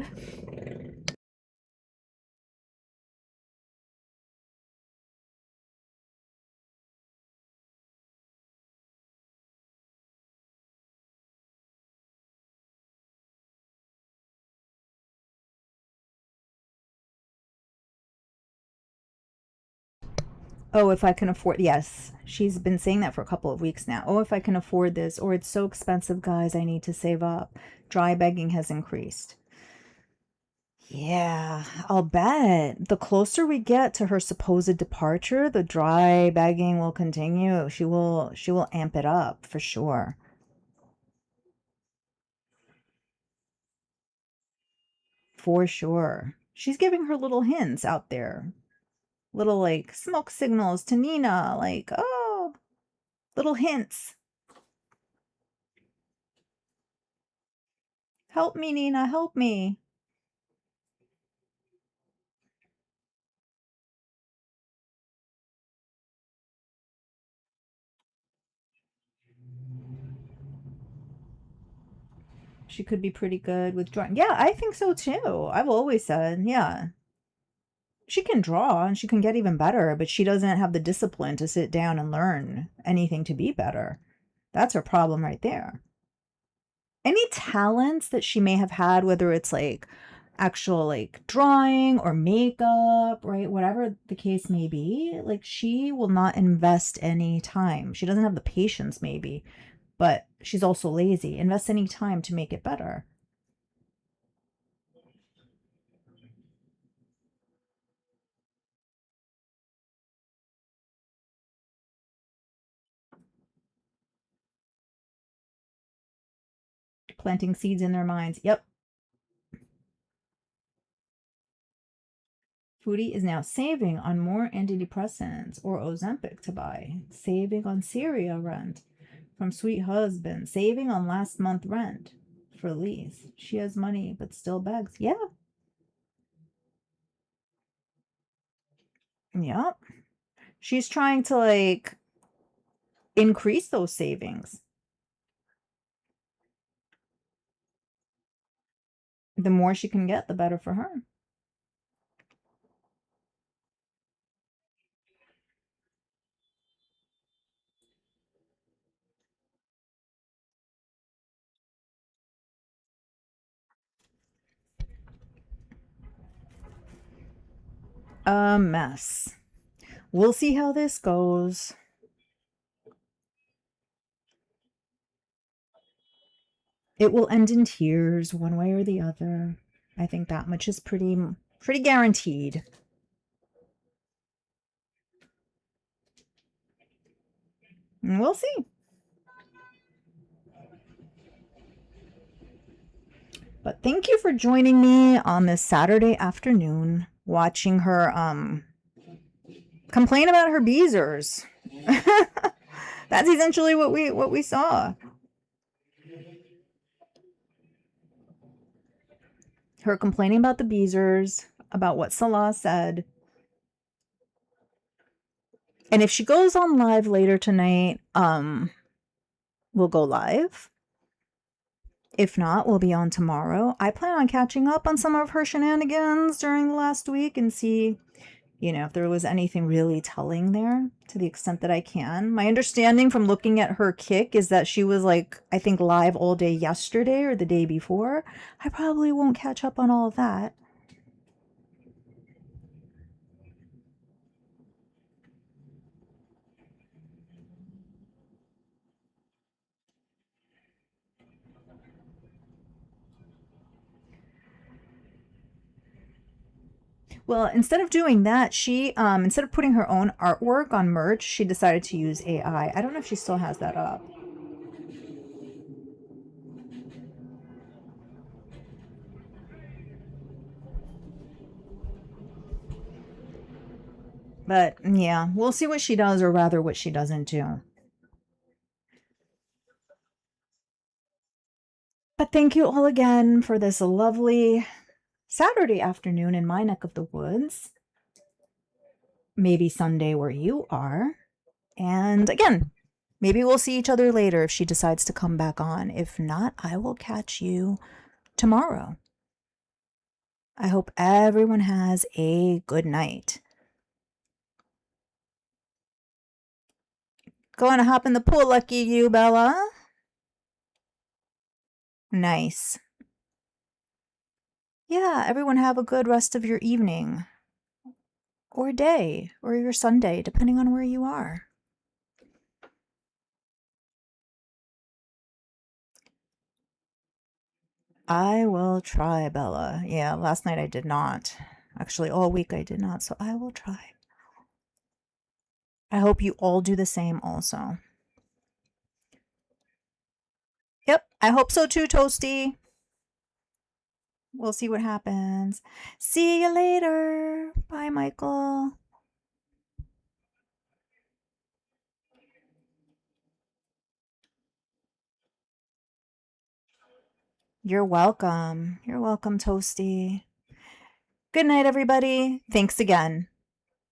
Oh, if I can afford, yes, she's been saying that for a couple of weeks now. Oh, if I can afford this, or it's so expensive, guys, I need to save up. Dry begging has increased. Yeah, I'll bet. The closer we get to her supposed departure, the dry begging will continue. She will amp it up for sure. For sure. She's giving her little hints out there. Little like smoke signals to Nina, like, oh, little hints. Help me, Nina, help me. She could be pretty good with drawing. Yeah, I think so too. I've always said, yeah. She can draw and she can get even better, but she doesn't have the discipline to sit down and learn anything to be better. That's her problem right there. Any talents that she may have had, whether it's like actual like drawing or makeup, right? Whatever the case may be, like she will not invest any time. She doesn't have the patience, maybe, but she's also lazy. Invest any time to make it better. Planting seeds in their minds. Yep. Foodie is now saving on more antidepressants or Ozempic to buy. Saving on Syria rent from sweet husband. Saving on last month rent for lease. She has money but still begs. Yeah. Yep. She's trying to like increase those savings. The more she can get, the better for her. A mess. We'll see how this goes. It will end in tears one way or the other. I think that much is pretty guaranteed. And we'll see. But thank you for joining me on this Saturday afternoon, watching her complain about her beezers. That's essentially what we saw. Her complaining about the beezers, about what Salah said. And if she goes on live later tonight, we'll go live. If not, we'll be on tomorrow. I plan on catching up on some of her shenanigans during the last week and see, if there was anything really telling there to the extent that I can. My understanding from looking at her kick is that she was like, I think live all day yesterday or the day before. I probably won't catch up on all of that. Well, instead of doing that, she instead of putting her own artwork on merch, she decided to use AI. I don't know if she still has that up. But yeah, we'll see what she does, or rather what she doesn't do. But thank you all again for this lovely Saturday afternoon in my neck of the woods. Maybe Sunday where you are. And again, maybe we'll see each other later if she decides to come back on. If not, I will catch you tomorrow. I hope everyone has a good night. Going to hop in the pool, lucky you, Bella. Nice. Yeah, everyone have a good rest of your evening. or day or your Sunday, depending on where you are. I will try, Bella. Yeah, last night I did not. Actually, all week I did not, so I will try. I hope you all do the same also. Yep, I hope so too, Toasty. We'll see what happens. See you later. Bye, Michael. You're welcome. You're welcome, Toasty. Good night, everybody. Thanks again.